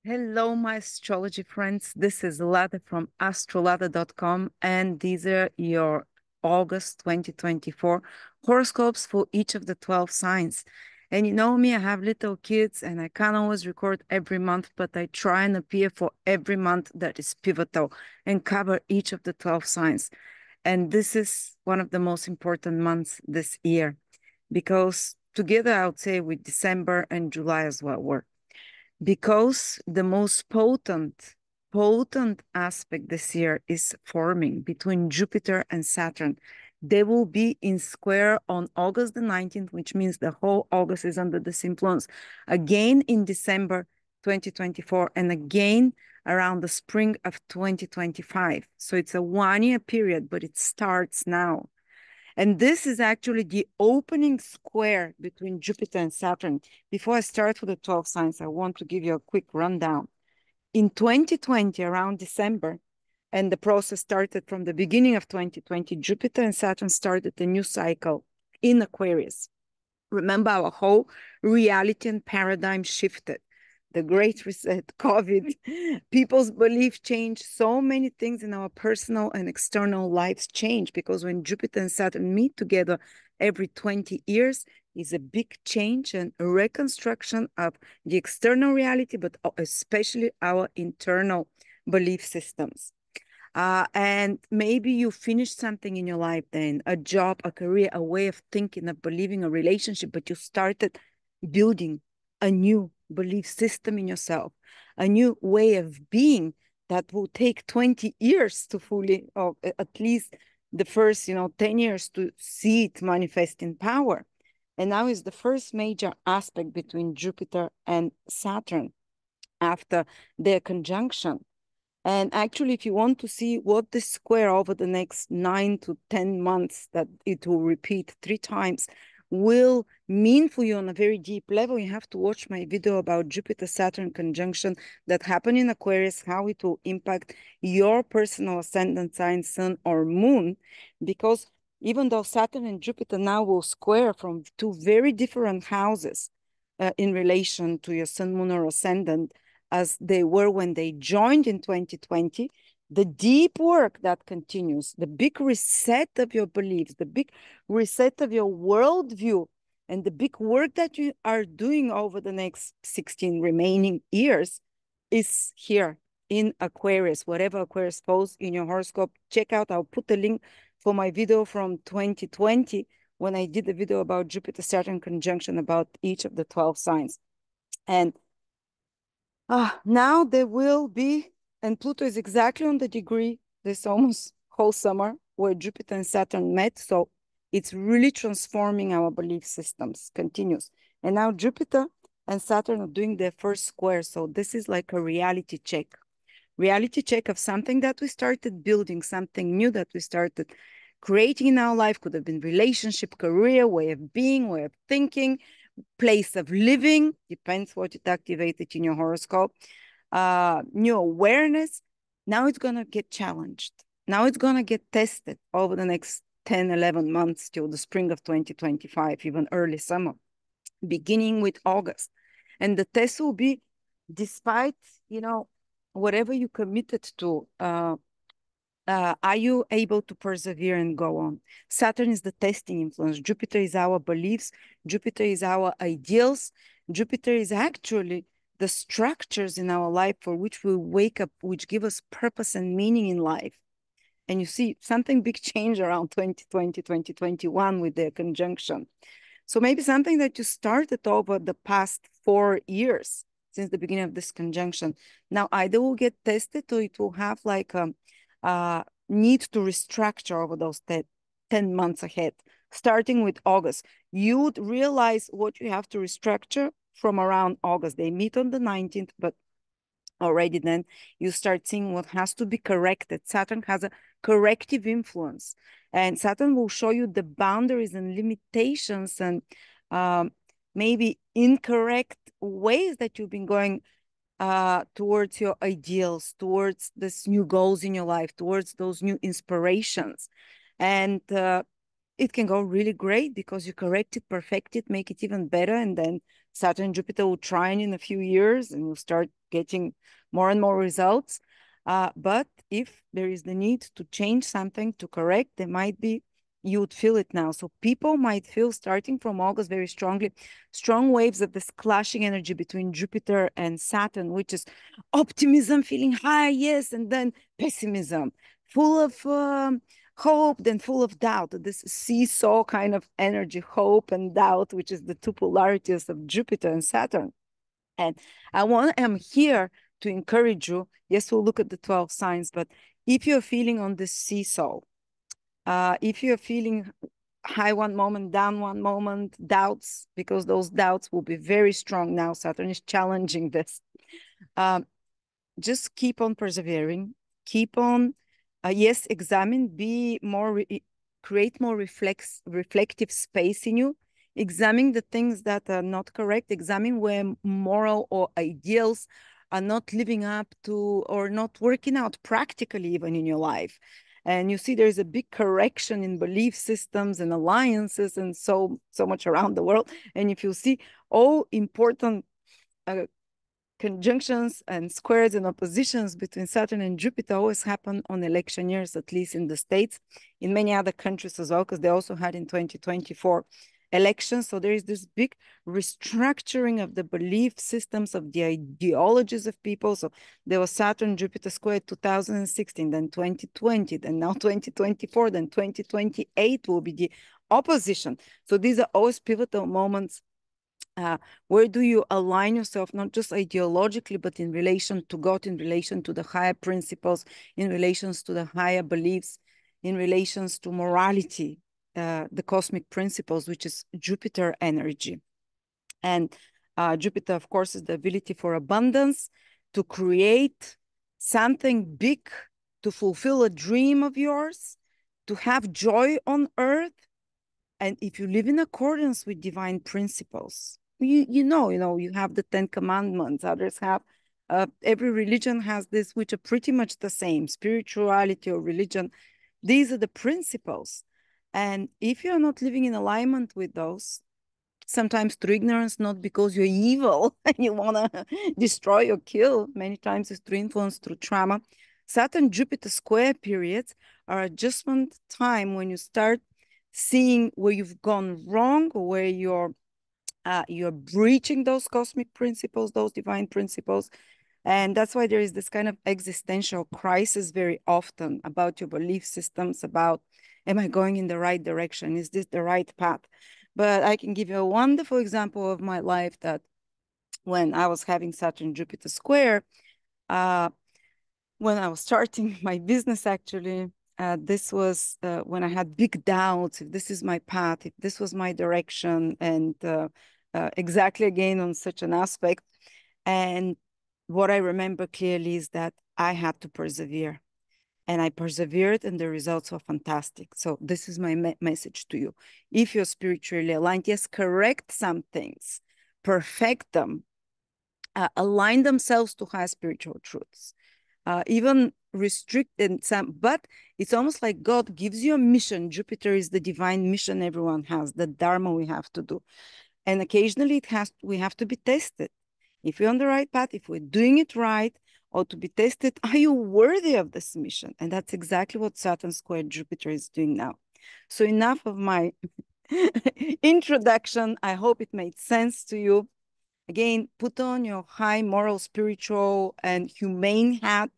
Hello, my astrology friends. This is Lada from AstroLada.com, and these are your August 2024 horoscopes for each of the 12 signs. And you know me, I have little kids and I can't always record every month, but I try and appear for every month that is pivotal and cover each of the 12 signs. And this is one of the most important months this year because together, I would say with December and July as well, work because the most potent aspect this year is forming between Jupiter and Saturn. They will be in square on August the 19th, which means the whole August is under this influence. Again in December 2024, and again around the spring of 2025. So it's a 1 year period, but it starts now. And this is actually the opening square between Jupiter and Saturn. Before I start with the 12 signs, I want to give you a quick rundown. In 2020, around December, and the process started from the beginning of 2020, Jupiter and Saturn started a new cycle in Aquarius. Remember, our whole reality and paradigm shifted. The Great Reset, COVID, people's belief changed. So many things in our personal and external lives change because when Jupiter and Saturn meet together every 20 years, is a big change and a reconstruction of the external reality, but especially our internal belief systems. And maybe you finished something in your life then, a job, a career, a way of thinking, of believing, a relationship, but you started building a new belief system in yourself, a new way of being that will take 20 years to fully, or at least the first, 10 years to see it manifest in power. And now is the first major aspect between Jupiter and Saturn after their conjunction. And actually, if you want to see what this square over the next 9 to 10 months, that it will repeat 3 times, will mean for you on a very deep level, you have to watch my video about Jupiter-Saturn conjunction that happened in Aquarius, how it will impact your personal ascendant sign, sun or moon, because even though Saturn and Jupiter now will square from two very different houses in relation to your sun, moon, or ascendant, as they were when they joined in 2020, the deep work that continues, the big reset of your beliefs, the big reset of your worldview, and the big work that you are doing over the next 16 remaining years is here in Aquarius. Whatever Aquarius falls in your horoscope, check out. I'll put the link for my video from 2020 when I did the video about Jupiter-Saturn conjunction about each of the 12 signs. And now there will be, and Pluto is exactly on the degree this almost whole summer where Jupiter and Saturn met. So it's really transforming our belief systems, continues. And now Jupiter and Saturn are doing their first square. So this is like a reality check of something that we started building, something new that we started creating in our life. Could have been relationship, career, way of being, way of thinking, place of living, depends what it activated in your horoscope, new awareness. Now it's going to get challenged. Now it's going to get tested over the next 10, 11 months till the spring of 2025, even early summer, beginning with August. And the test will be, despite, whatever you committed to, are you able to persevere and go on? Saturn is the testing influence. Jupiter is our beliefs. Jupiter is our ideals. Jupiter is actually the structures in our life for which we wake up, which give us purpose and meaning in life. And you see something big change around 2020, 2021 with their conjunction. So maybe something that you started over the past 4 years since the beginning of this conjunction. Now either will get tested or it will have like need to restructure over those 10 months ahead. Starting with August, you would realize what you have to restructure from around August. They meet on the 19th, but already then you start seeing what has to be corrected. Saturn has a corrective influence, and Saturn will show you the boundaries and limitations and maybe incorrect ways that you've been going towards your ideals, towards these new goals in your life, towards those new inspirations. And it can go really great because you correct it, perfect it, make it even better, and then Saturn and Jupiter will trine in a few years and you'll start getting more and more results. But if there is the need to change something, to correct, there might be, you would feel it now. So people might feel, starting from August very strongly, strong waves of this clashing energy between Jupiter and Saturn, which is optimism, feeling high, yes, and then pessimism, full of hope, then full of doubt. This seesaw kind of energy, hope and doubt, which is the two polarities of Jupiter and Saturn. And I'm here to encourage you. Yes, we'll look at the 12 signs, but if you're feeling on this seesaw, if you're feeling high one moment, down one moment, doubts, because those doubts will be very strong now. Saturn is challenging this. Just keep on persevering. Keep on, yes, examine, be more, create more reflective space in you. Examine the things that are not correct. Examine where moral or ideals are not living up to or not working out practically even in your life. And you see there's a big correction in belief systems and alliances and so much around the world. And if you see all important conjunctions and squares and oppositions between Saturn and Jupiter always happen on election years, at least in the States, in many other countries as well, because they also had in 2024 elections. So there is this big restructuring of the belief systems, of the ideologies of people. So there was Saturn Jupiter square 2016, then 2020, then now 2024, then 2028 will be the opposition. So these are always pivotal moments. Where do you align yourself, not just ideologically, but in relation to God, in relation to the higher principles, in relations to the higher beliefs, in relations to morality, the cosmic principles, which is Jupiter energy. And Jupiter, of course, is the ability for abundance, to create something big, to fulfill a dream of yours, to have joy on earth. And if you live in accordance with divine principles, you know, you have the 10 commandments, others have, every religion has this, which are pretty much the same, spirituality or religion. These are the principles. And if you're not living in alignment with those, sometimes through ignorance, not because you're evil and you want to destroy or kill, many times it's through influence, through trauma. Saturn Jupiter square periods are adjustment time when you start seeing where you've gone wrong or where you're breaching those cosmic principles, those divine principles. And that's why there is this kind of existential crisis very often about your belief systems, about, am I going in the right direction? Is this the right path? But I can give you a wonderful example of my life that when I was having Saturn Jupiter square, when I was starting my business, actually, this was when I had big doubts if this is my path, if this was my direction, and exactly again on such an aspect. And what I remember clearly is that I had to persevere. And I persevered, and the results were fantastic. So this is my message to you. If you're spiritually aligned, yes, correct some things, perfect them, align themselves to high spiritual truths. Even restricted some, but it's almost like God gives you a mission. Jupiter is the divine mission everyone has, the dharma we have to do. And occasionally we have to be tested. If you're on the right path, if we're doing it right, or to be tested, are you worthy of this mission? And that's exactly what Saturn square Jupiter is doing now. So enough of my introduction. I hope it made sense to you. Again, put on your high moral, spiritual, and humane hat,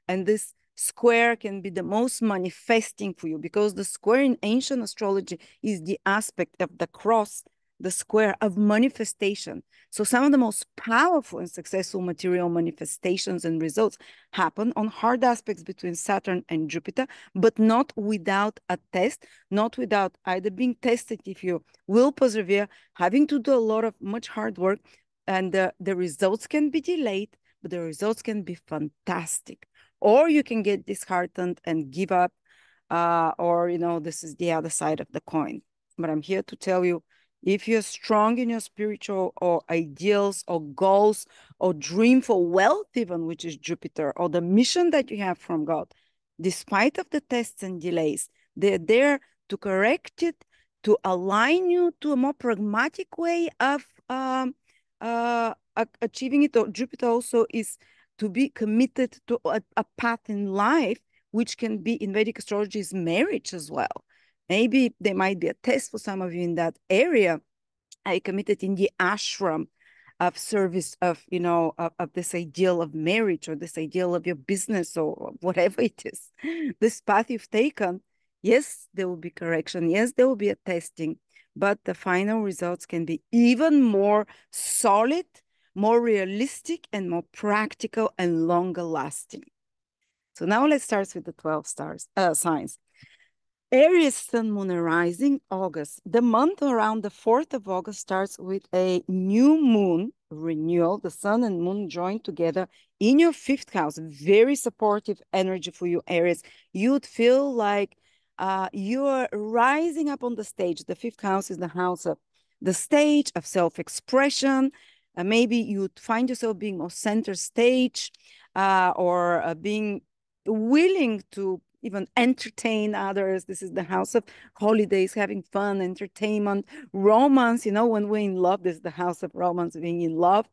and this square can be the most manifesting for you, because the square in ancient astrology is the aspect of the cross, the square of manifestation. So some of the most powerful and successful material manifestations and results happen on hard aspects between Saturn and Jupiter, but not without a test, not without either being tested if you will persevere, having to do a lot of much hard work, and the results can be delayed, but the results can be fantastic. Or you can get disheartened and give up, or, this is the other side of the coin. But I'm here to tell you, if you're strong in your spiritual or ideals or goals or dream for wealth even, which is Jupiter, or the mission that you have from God, despite of the tests and delays, they're there to correct it, to align you to a more pragmatic way of achieving it. Or Jupiter also is to be committed to a path in life, which can be in Vedic astrology is marriage as well. Maybe there might be a test for some of you in that area. I committed in the ashram of service of, of this ideal of marriage or this ideal of your business or whatever it is. This path you've taken, yes, there will be correction. Yes, there will be a testing, but the final results can be even more solid, more realistic, and more practical and longer lasting. So now let's start with the 12 signs. Aries, Sun, Moon, and Rising, August. The month around the 4th of August starts with a new moon renewal. The Sun and Moon join together in your 5th house. Very supportive energy for you, Aries. You'd feel like you're rising up on the stage. The 5th house is the house of the stage, of self-expression. Maybe you'd find yourself being more center stage or being willing to even entertain others. This is the house of holidays, having fun, entertainment, romance. When we're in love, this is the house of romance, being in love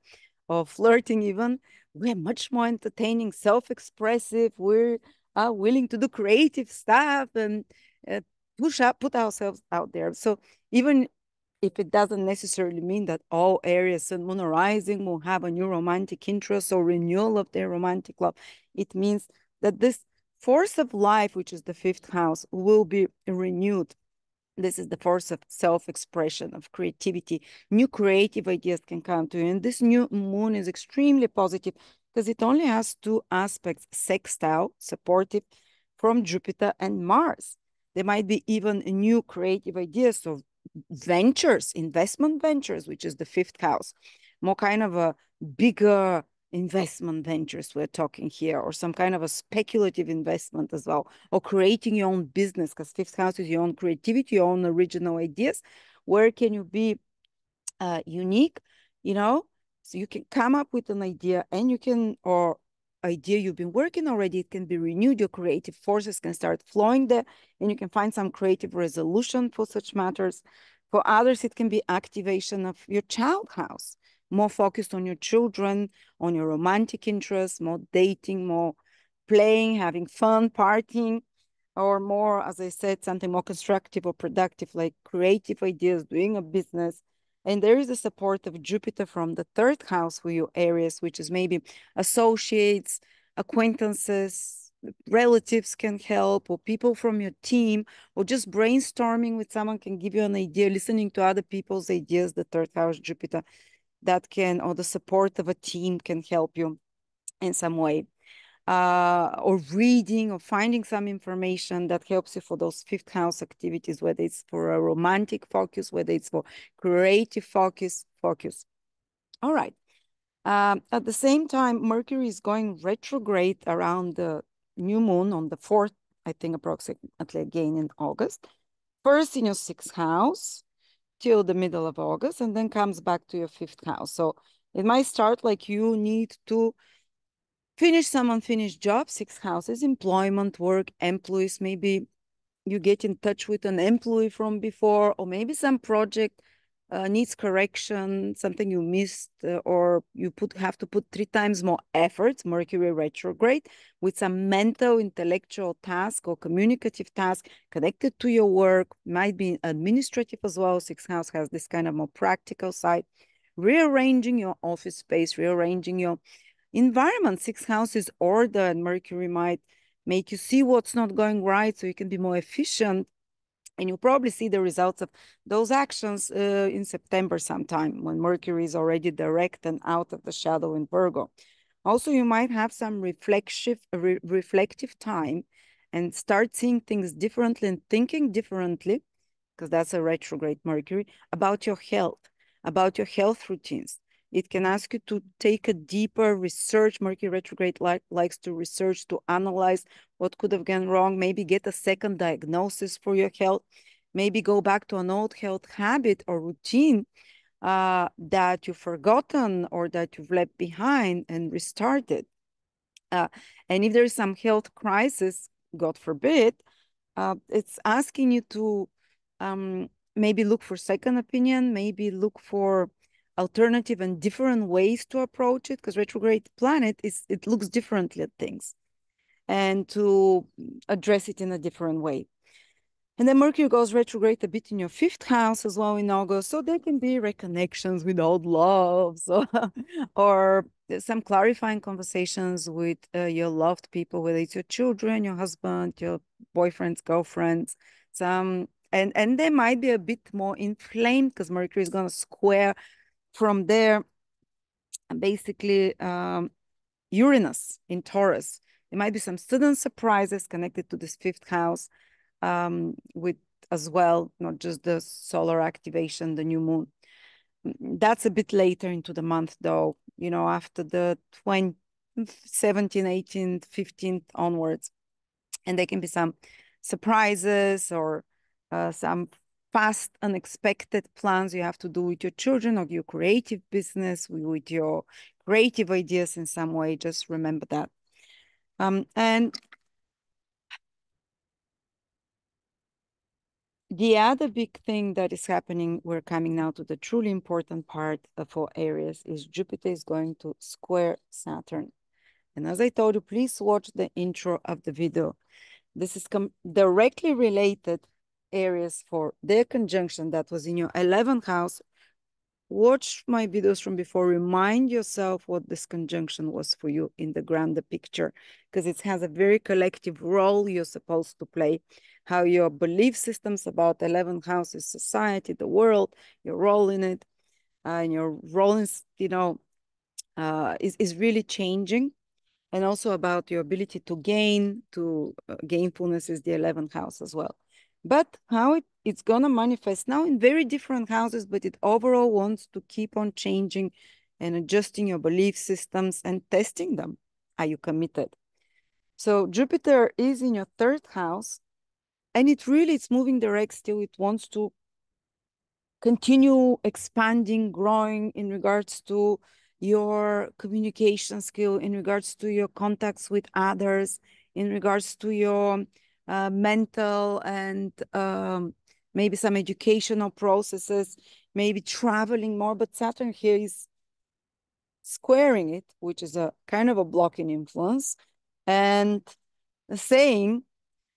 or flirting even. We're much more entertaining, self-expressive. We're willing to do creative stuff and put ourselves out there. So even if it doesn't necessarily mean that all Aries, Sun, Moon, or Rising will have a new romantic interest or renewal of their romantic love, it means that this force of life, which is the 5th house, will be renewed. This is the force of self-expression, of creativity. New creative ideas can come to you. And this new moon is extremely positive because it only has 2 aspects, sextile, supportive, from Jupiter and Mars. There might be even new creative ideas of ventures, investment ventures, which is the 5th house. More kind of a bigger investment ventures we're talking here, or some kind of a speculative investment as well, or creating your own business, because 5th house is your own creativity, your own original ideas. Where can you be unique, so you can come up with an idea and you can, or idea you've been working already, it can be renewed. Your creative forces can start flowing there and you can find some creative resolution for such matters. For others, it can be activation of your child house, more focused on your children, on your romantic interests, more dating, more playing, having fun, partying, or more, as I said, something more constructive or productive, like creative ideas, doing a business. And there is the support of Jupiter from the 3rd house for you, Aries, which is maybe associates, acquaintances, relatives can help, or people from your team, or just brainstorming with someone can give you an idea, listening to other people's ideas, the 3rd house Jupiter, that can, or the support of a team can help you in some way. Or reading or finding some information that helps you for those 5th house activities, whether it's for a romantic focus, whether it's for creative focus. All right. At the same time, Mercury is going retrograde around the new moon on the 4th, I think approximately again in August. First in your 6th house till the middle of August, and then comes back to your 5th house. So it might start like you need to finish some unfinished jobs, 6 houses, employment, work, employees. Maybe you get in touch with an employee from before, or maybe some project needs correction, something you missed, or you have to put 3 times more effort, Mercury retrograde, with some mental, intellectual task or communicative task connected to your work, might be administrative as well. 6th house has this kind of more practical side, rearranging your office space, rearranging your environment. 6th house is order, and Mercury might make you see what's not going right so you can be more efficient. And you'll probably see the results of those actions in September sometime, when Mercury is already direct and out of the shadow in Virgo. Also, you might have some reflective time and start seeing things differently and thinking differently, because that's a retrograde Mercury, about your health routines. It can ask you to take a deeper research. Mercury retrograde likes to research, to analyze what could have gone wrong, maybe get a second diagnosis for your health, maybe go back to an old health habit or routine that you've forgotten or that you've left behind, and restart it. And if there's some health crisis, God forbid, it's asking you to maybe look for second opinion, maybe look for alternative and different ways to approach it, because retrograde planet it looks differently at things, and to address it in a different way. And then Mercury goes retrograde a bit in your fifth house as well in August. So there can be reconnections with old loves or some clarifying conversations with your loved people, whether it's your children, your husband, your boyfriends, girlfriends. And they might be a bit more inflamed because Mercury is going to square from there, basically Uranus in Taurus. There might be some sudden surprises connected to this fifth house, with as well, not just the solar activation, the new moon. That's a bit later into the month, though, after the 20, 17th, 18th, 15th onwards. And there can be some surprises or some fast, unexpected plans you have to do with your children or your creative business, with your creative ideas in some way. Just remember that. And the other big thing that is happening, we're coming now to the truly important part for Aries, is Jupiter is going to square Saturn. And as I told you, please watch the intro of the video. This is directly related, Aries, for their conjunction that was in your 11th house. Watch my videos from before. Remind yourself what this conjunction was for you in the grander picture, because it has a very collective role you're supposed to play. How your belief systems about 11th houses, society, the world, your role in it, and your role in, is really changing. And also about your ability to gain, gainfulness is the 11th house as well. But how it's going to manifest now in very different houses, but it overall wants to keep on changing and adjusting your belief systems and testing them. Are you committed? So Jupiter is in your third house, and it's moving direct still. It wants to continue expanding, growing in regards to your communication skill, in regards to your contacts with others, in regards to your mental and maybe some educational processes, maybe traveling more. But Saturn here is squaring it, which is a kind of a blocking influence, and saying,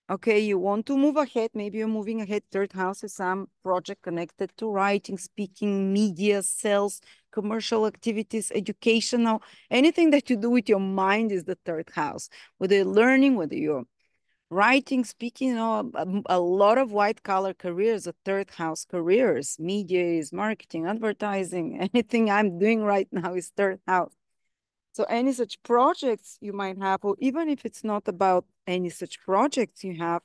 okay, you want to move ahead. Maybe you're moving ahead. Third house is some project connected to writing, speaking, media, sales, commercial activities, educational. Anything that you do with your mind is the third house. Whether you're learning, whether you're writing, speaking, a lot of white collar careers, the third house careers. Media is marketing, advertising. Anything I'm doing right now is third house. So any such projects you might have, or even if it's not about any such projects you have,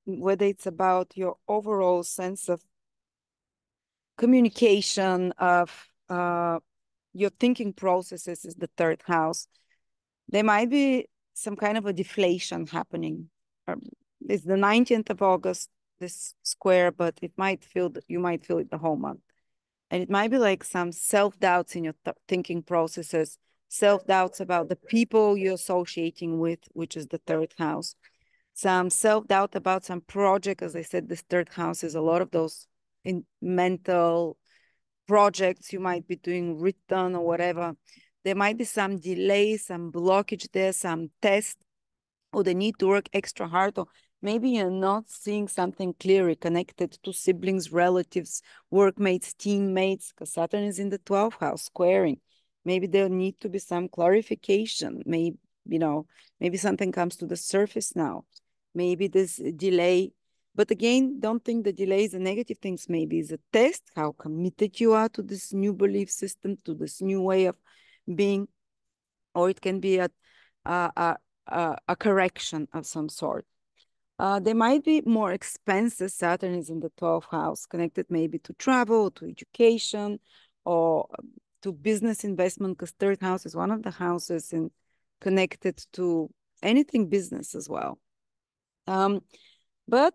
whether it's about your overall sense of communication, of your thinking processes is the third house. There might be some kind of a deflation happening. It's the 19th of August, this square, but you might feel it the whole month. And it might be like some self-doubts in your thinking processes, self-doubts about the people you're associating with, which is the third house. Some self-doubt about some project. As I said, this third house is a lot of those in mental projects you might be doing, written or whatever. There might be some delay, some blockage there, some test, or they need to work extra hard, or maybe you're not seeing something clearly connected to siblings, relatives, workmates, teammates, because Saturn is in the 12th house, squaring. Maybe there need to be some clarification. Maybe something comes to the surface now. Maybe this delay. But again, don't think the delay is a negative things. Maybe it's a test, how committed you are to this new belief system, to this new way of being, or it can be a correction of some sort. There might be more expenses. Saturn is in the 12th house, connected maybe to travel, to education, or to business investment, because third house is one of the houses connected to anything business as well. But,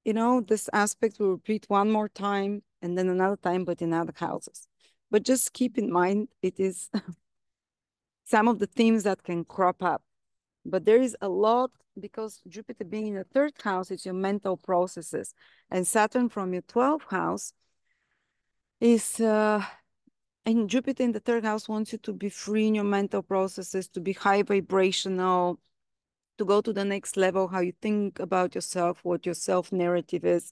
this aspect will repeat one more time and then another time, but in other houses. But just keep in mind, it is some of the themes that can crop up. But there is a lot, because Jupiter being in the third house, it's your mental processes. And Saturn from your 12th house is and Jupiter in the third house wants you to be free in your mental processes, to be high vibrational, to go to the next level, how you think about yourself, what your self-narrative is,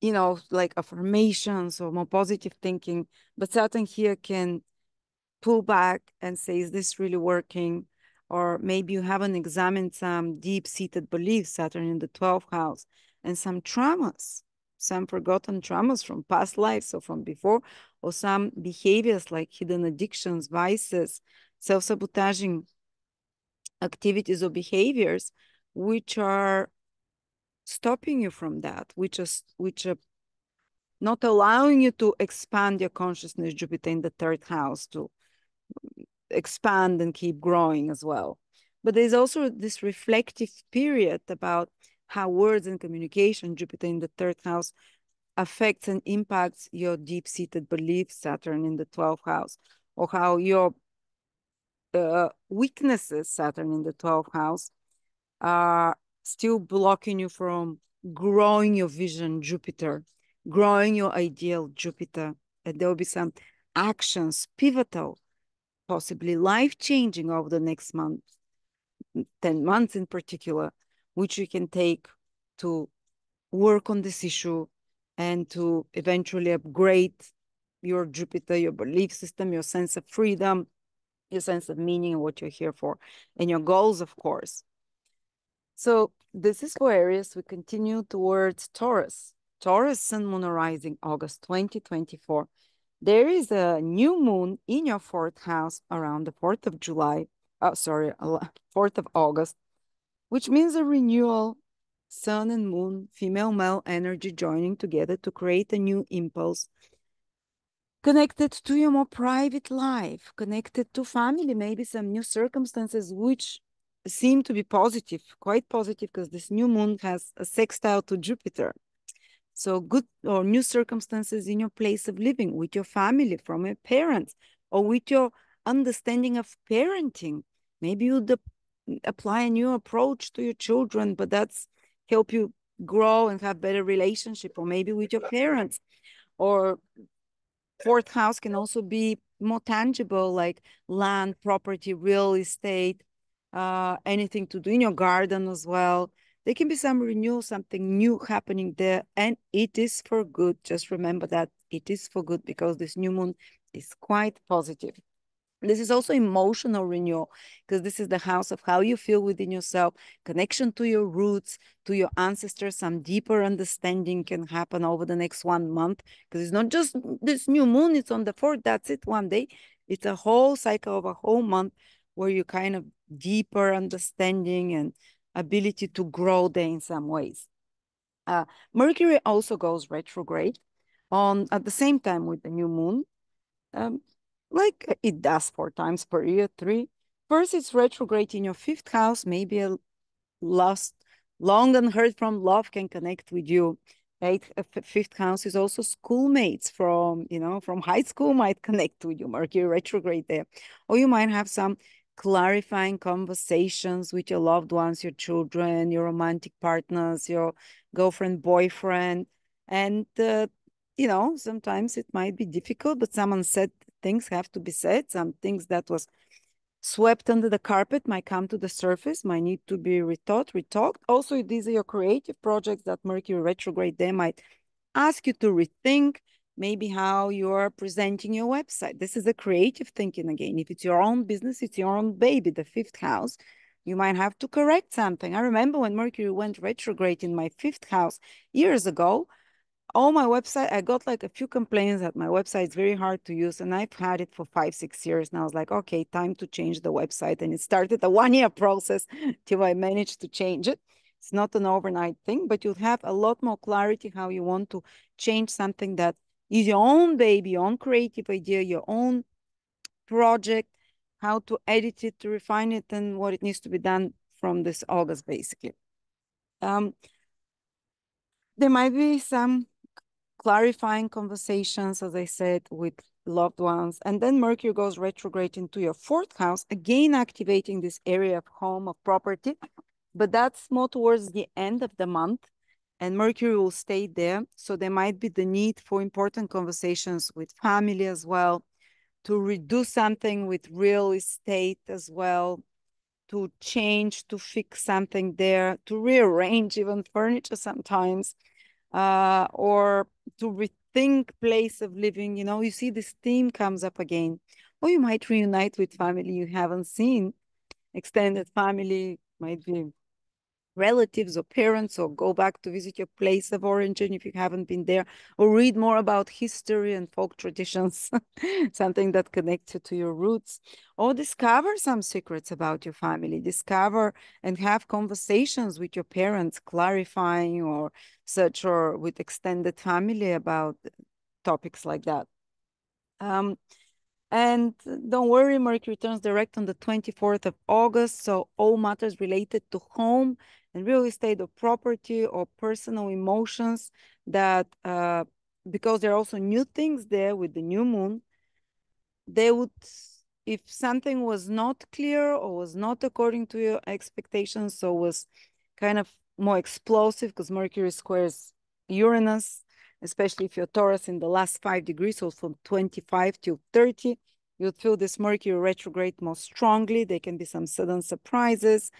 you know, like affirmations or more positive thinking. But Saturn here can pull back and say, is this really working? Or maybe you haven't examined some deep-seated beliefs, Saturn in the 12th house, and some traumas, some forgotten traumas from past lives or from before, or some behaviors like hidden addictions, vices, self-sabotaging activities or behaviors, which are stopping you from that, which are not allowing you to expand your consciousness, Jupiter in the third house, to expand and keep growing as well. But there's also this reflective period about how words and communication, Jupiter in the third house, affects and impacts your deep-seated beliefs, Saturn in the 12th house, or how your weaknesses, Saturn in the 12th house, are still blocking you from growing your vision, Jupiter, growing your ideal, Jupiter. And there will be some actions, pivotal, possibly life-changing over the next month, 10 months in particular, which you can take to work on this issue and to eventually upgrade your Jupiter, your belief system, your sense of freedom, your sense of meaning and what you're here for, and your goals, of course. So this is for Aries. We continue towards Taurus. Taurus, Sun, Moon, Rising, August 2024. There is a new moon in your fourth house around the 4th of July. 4th of August, which means a renewal. Sun and moon, female, male energy joining together to create a new impulse connected to your more private life, connected to family, maybe some new circumstances which seem to be positive, quite positive, because this new moon has a sextile to Jupiter. So good or new circumstances in your place of living, with your family, from your parents, or with your understanding of parenting. Maybe you apply a new approach to your children, but that's help you grow and have better relationship, or maybe with your parents. Or fourth house can also be more tangible, like land, property, real estate, anything to do in your garden as well. There can be some renewal, something new happening there, and it is for good. Just remember that it is for good because this new moon is quite positive. This is also emotional renewal because this is the house of how you feel within yourself, connection to your roots, to your ancestors. Some deeper understanding can happen over the next 1 month because it's not just this new moon, it's on the 4th, that's it, one day. It's a whole cycle of a whole month where you kind of deeper understanding and ability to grow there in some ways. Mercury also goes retrograde at the same time with the new moon. Like it does 4 times per year, 3. First, it's retrograde in your 5th house. Maybe a lost, long unheard from love can connect with you. 5th house is also schoolmates from, from high school might connect with you. Mercury retrograde there. Or you might have some clarifying conversations with your loved ones, your children, your romantic partners, your girlfriend, boyfriend. And sometimes it might be difficult, but some unsaid things have to be said. Some things that was swept under the carpet might come to the surface, might need to be rethought, retalked. Also, these are your creative projects that Mercury retrograde, they might ask you to rethink maybe how you're presenting your website. This is a creative thinking again. If it's your own business, it's your own baby, the 5th house. You might have to correct something. I remember when Mercury went retrograde in my 5th house years ago, all my website, I got like a few complaints that my website is very hard to use, and I've had it for 5-6 years now. I was like, okay, time to change the website. And it started a 1-year process till I managed to change it. It's not an overnight thing, but you'll have a lot more clarity how you want to change something that is your own baby, your own creative idea, your own project, how to edit it, to refine it, and what it needs to be done from this August, basically. There might be some clarifying conversations, as I said, with loved ones. And then Mercury goes retrograde into your 4th house, again activating this area of home, of property. But that's more towards the end of the month. and Mercury will stay there. So there might be the need for important conversations with family as well, to redo something with real estate as well, to change, to fix something there, to rearrange even furniture sometimes, or to rethink place of living. You know, you see this theme comes up again. Or you might reunite with family you haven't seen. Extended family might be relatives or parents, or go back to visit your place of origin if you haven't been there, or read more about history and folk traditions, something that connects you to your roots, or discover some secrets about your family, discover and have conversations with your parents, clarifying or such, or with extended family about topics like that. And don't worry, Mercury turns direct on the 24th of August. So all matters related to home and real estate or property or personal emotions that, because there are also new things there with the new moon, they would, if something was not clear or was not according to your expectations, so was kind of more explosive, because Mercury squares Uranus, especially if you're Taurus in the last 5 degrees, so from 25 to 30, you'll feel this Mercury retrograde more strongly. There can be some sudden surprises.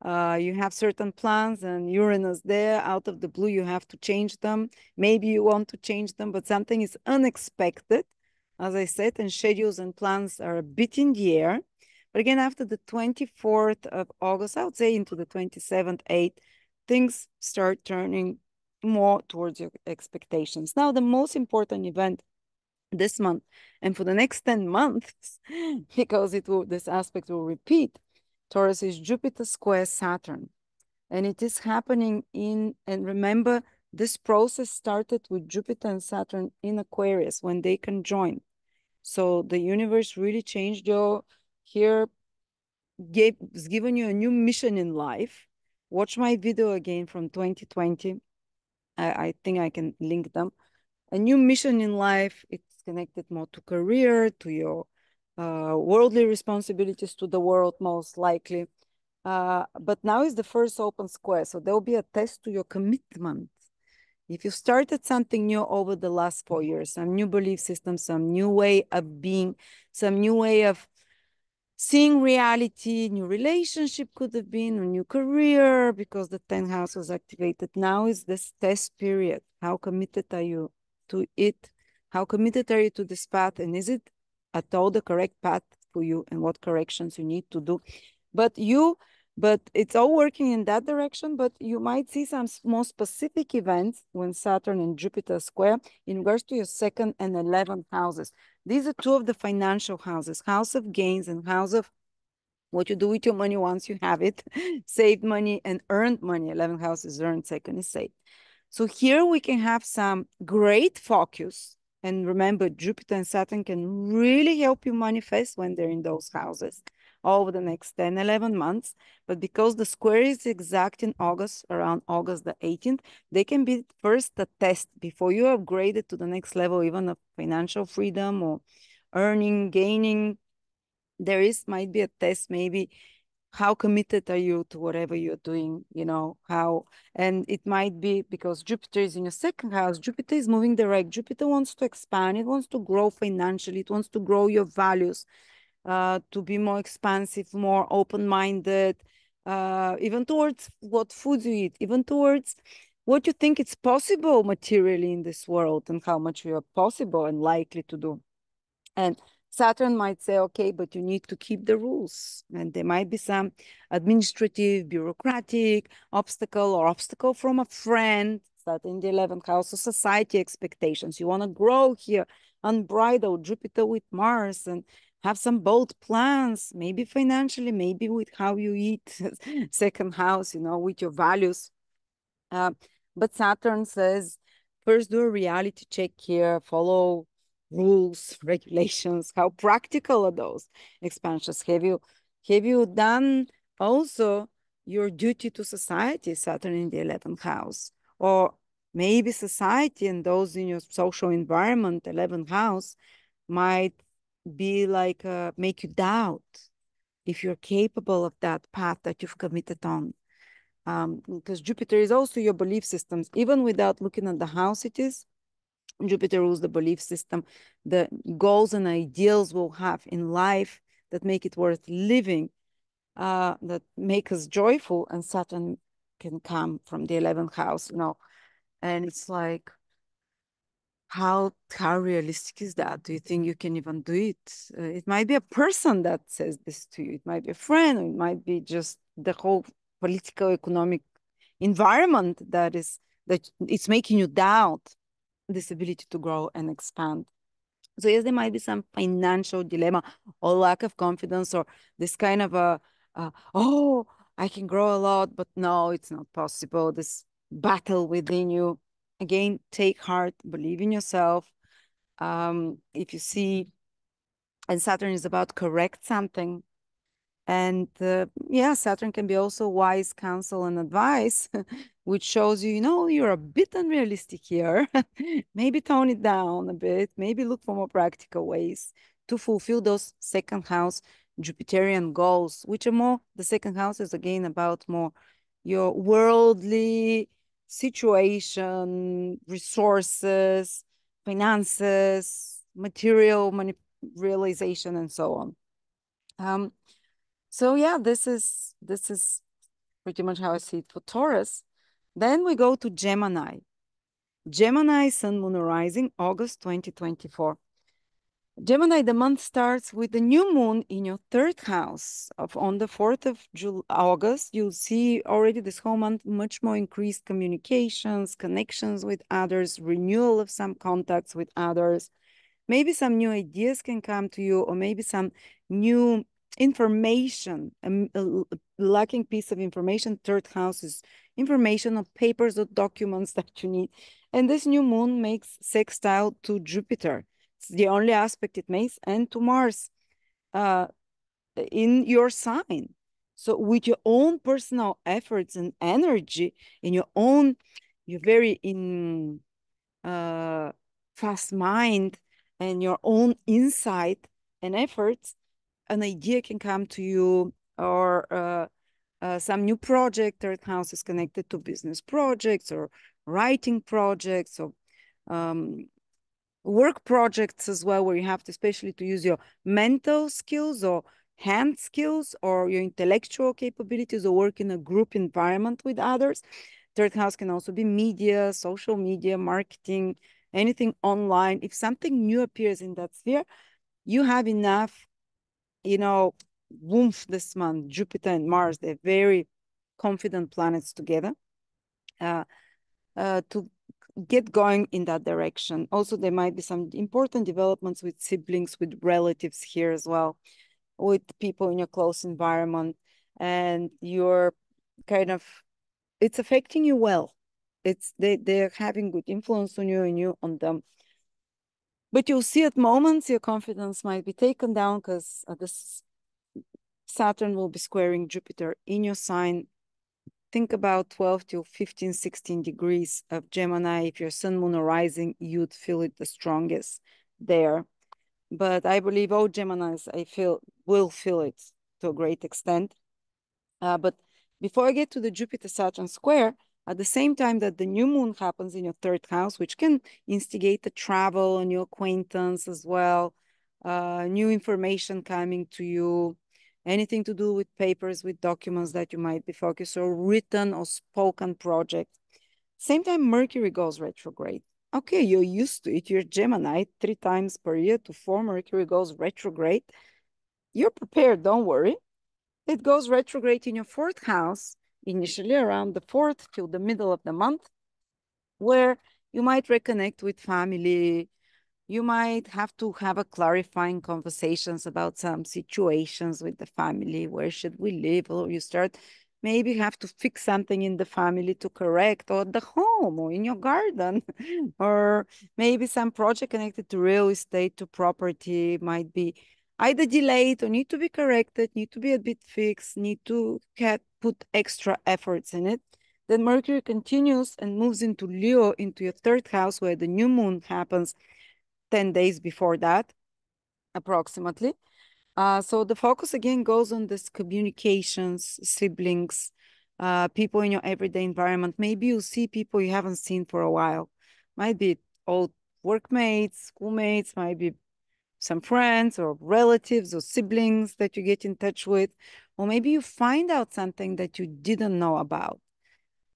You have certain plans and Uranus there, out of the blue, you have to change them. Maybe you want to change them, but something is unexpected, as I said, and schedules and plans are a bit in the air. But again, after the 24th of August, I would say into the 27th, 8th, things start turning more towards your expectations. Now, the most important event this month and for the next 10 months, because this aspect will repeat, Taurus is Jupiter square Saturn. And it is happening and remember, this process started with Jupiter and Saturn in Aquarius when they conjoined. So the universe really changed has given you a new mission in life. Watch my video again from 2020. I think I can link them. A new mission in life. It's connected more to career, to your worldly responsibilities to the world, most likely. But now is the first open square. So there will be a test to your commitment. If you started something new over the last 4 years, some new belief system, some new way of being, some new way of seeing reality, new relationship could have been, a new career, because the 10th house was activated. Now is this test period. How committed are you to it? How committed are you to this path? And is it at all the correct path for you, and what corrections you need to do? But it's all working in that direction, but you might see some more specific events when Saturn and Jupiter square in regards to your 2nd and 11th houses. These are two of the financial houses, house of gains and house of what you do with your money once you have it, saved money and earned money. 11th house is earned, 2nd is saved. So here we can have some great focus. And remember, Jupiter and Saturn can really help you manifest when they're in those houses over the next 10, 11 months. But because the square is exact in August, around August the 18th, they can be first a test before you upgrade it to the next level, even of financial freedom or earning, gaining. Might be a test, maybe how committed are you to whatever you're doing, and it might be because Jupiter is in your 2nd house. Jupiter is moving direct. Jupiter wants to expand. It wants to grow financially. It wants to grow your values, to be more expansive, more open-minded, even towards what foods you eat, even towards what you think it's possible materially in this world, and how much you are possible and likely to do. And Saturn might say, okay, but you need to keep the rules. And there might be some administrative, bureaucratic obstacle from a friend. Saturn in the 11th house of society expectations. You want to grow here, unbridled, Jupiter with Mars, and have some bold plans, maybe financially, maybe with how you eat, 2nd house, with your values. But Saturn says, first do a reality check here, follow rules, regulations. How practical are those expansions? Have you done also your duty to society, Saturn in the 11th house? Or maybe society and those in your social environment, 11th house, might be like, make you doubt if you're capable of that path that you've committed on. because Jupiter is also your belief systems. Even without looking at the house it is, Jupiter rules the belief system, the goals and ideals we'll have in life that make it worth living, that make us joyful. And Saturn can come from the 11th house, and it's like, how realistic is that? Do you think you can even do it? It might be a person that says this to you. It might be a friend, or it might be just the whole political economic environment that it's making you doubt this ability to grow and expand. So yes, there might be some financial dilemma or lack of confidence, or this kind of oh, I can grow a lot, but no, it's not possible. This battle within you. Again, take heart, believe in yourself. If you see, and Saturn is about correct something, and yeah, Saturn can be also wise counsel and advice, which shows you, you're a bit unrealistic here. Maybe tone it down a bit, maybe look for more practical ways to fulfill those second house Jupiterian goals, which are more, the second house is again about more your worldly situation, resources, finances, material realization, and so on. So yeah, this is pretty much how I see it for Taurus. Then we go to Gemini. Gemini, Sun, Moon, Rising, August 2024. Gemini, the month starts with the new moon in your third house. On the 4th of August, you'll see already this whole month much more increased communications, connections with others, renewal of some contacts with others. Maybe some new ideas can come to you, or maybe some new information, a lacking piece of information. Third house is information of papers or documents that you need. And this new moon makes sextile to Jupiter. It's the only aspect it makes, and to Mars in your sign. So with your own personal efforts and energy, in your very fast mind and your own insight and efforts, an idea can come to you, or some new project. Third house is connected to business projects or writing projects, or work projects as well, where you have to especially to use your mental skills or hand skills or your intellectual capabilities, or work in a group environment with others. Third house can also be media, social media, marketing, anything online. If something new appears in that sphere, you have enough, woof this month. Jupiter and Mars, they're very confident planets together, to get going in that direction. Also, there might be some important developments with siblings, with relatives here as well, with people in your close environment, and you're kind of, it's affecting you well. They're having good influence on you and you on them. But you'll see at moments your confidence might be taken down, because this Saturn will be squaring Jupiter in your sign. Think about 12 to 15, 16 degrees of Gemini. If your Sun, Moon, or Rising, you'd feel it the strongest there. But I believe all Geminis, will feel it to a great extent. But before I get to the Jupiter Saturn Square, at the same time that the new moon happens in your third house, which can instigate a travel, a new acquaintance as well, new information coming to you, anything to do with papers, with documents that you might be focused, or written or spoken project. Same time, Mercury goes retrograde. Okay, you're used to it. You're Gemini, 3 times per year to 4, Mercury goes retrograde. You're prepared, don't worry. It goes retrograde in your 4th house, initially around the 4th till the middle of the month, where you might reconnect with family. You might have to have a clarifying conversations about some situations with the family. Where should we live? Or you start maybe have to fix something in the family to correct, or at the home, or in your garden, or maybe some project connected to real estate, to property, might be either delayed or need to be corrected, need to be a bit fixed, need to put extra efforts in it. Then Mercury continues and moves into Leo, into your 3rd house, where the new moon happens 10 days before that, approximately. So the focus again goes on this communications, siblings, people in your everyday environment. Maybe you see people you haven't seen for a while. Might be old workmates, schoolmates, might be some friends or relatives or siblings that you get in touch with, or maybe you find out something that you didn't know about.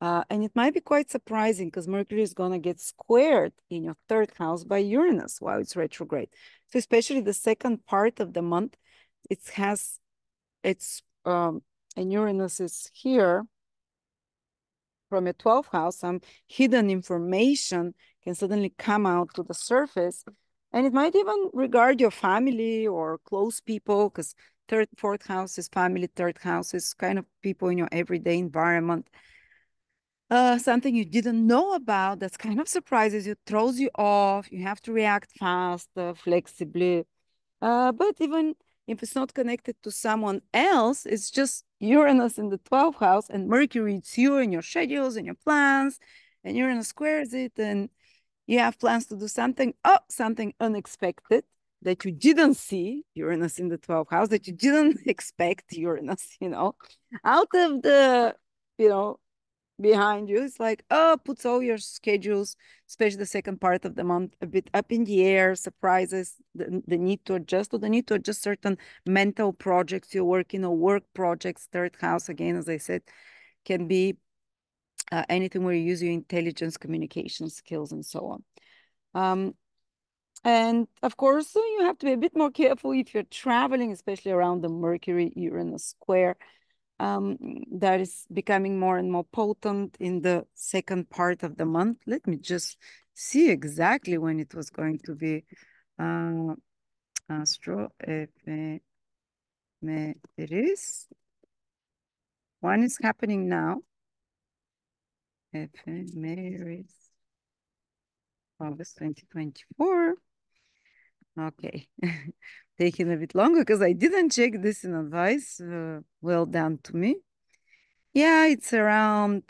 And it might be quite surprising because Mercury is going to get squared in your third house by Uranus while it's retrograde. So especially the second part of the month, it has its and Uranus is here from your 12th house. Some hidden information can suddenly come out to the surface, and it might even regard your family or close people, because third, fourth house is family, third house is kind of people in your everyday environment. Something you didn't know about that's kind of surprises you, throws you off. You have to react fast, flexibly. But even if it's not connected to someone else, it's just Uranus in the 12th house and Mercury, it's you and your schedules and your plans, and Uranus squares it, and you have plans to do something, something unexpected that you didn't see, Uranus in the 12th house, that you didn't expect, Uranus, out of the, you know, behind you. It's like, puts all your schedules, especially the second part of the month, a bit up in the air, surprises, the need to adjust, or the need to adjust certain mental projects you're working or work projects. Third house, again, as I said, can be anything where you use your intelligence, communication skills, and so on. And of course, you have to be a bit more careful if you're traveling, especially around the Mercury Uranus square. That is becoming more and more potent in the second part of the month. Let me just see exactly when it was going to be. Astroephemeris. One is happening now. Ephemeris. August 2024. Okay. Taking a bit longer because I didn't check this in advice. Well done to me. Yeah, it's around,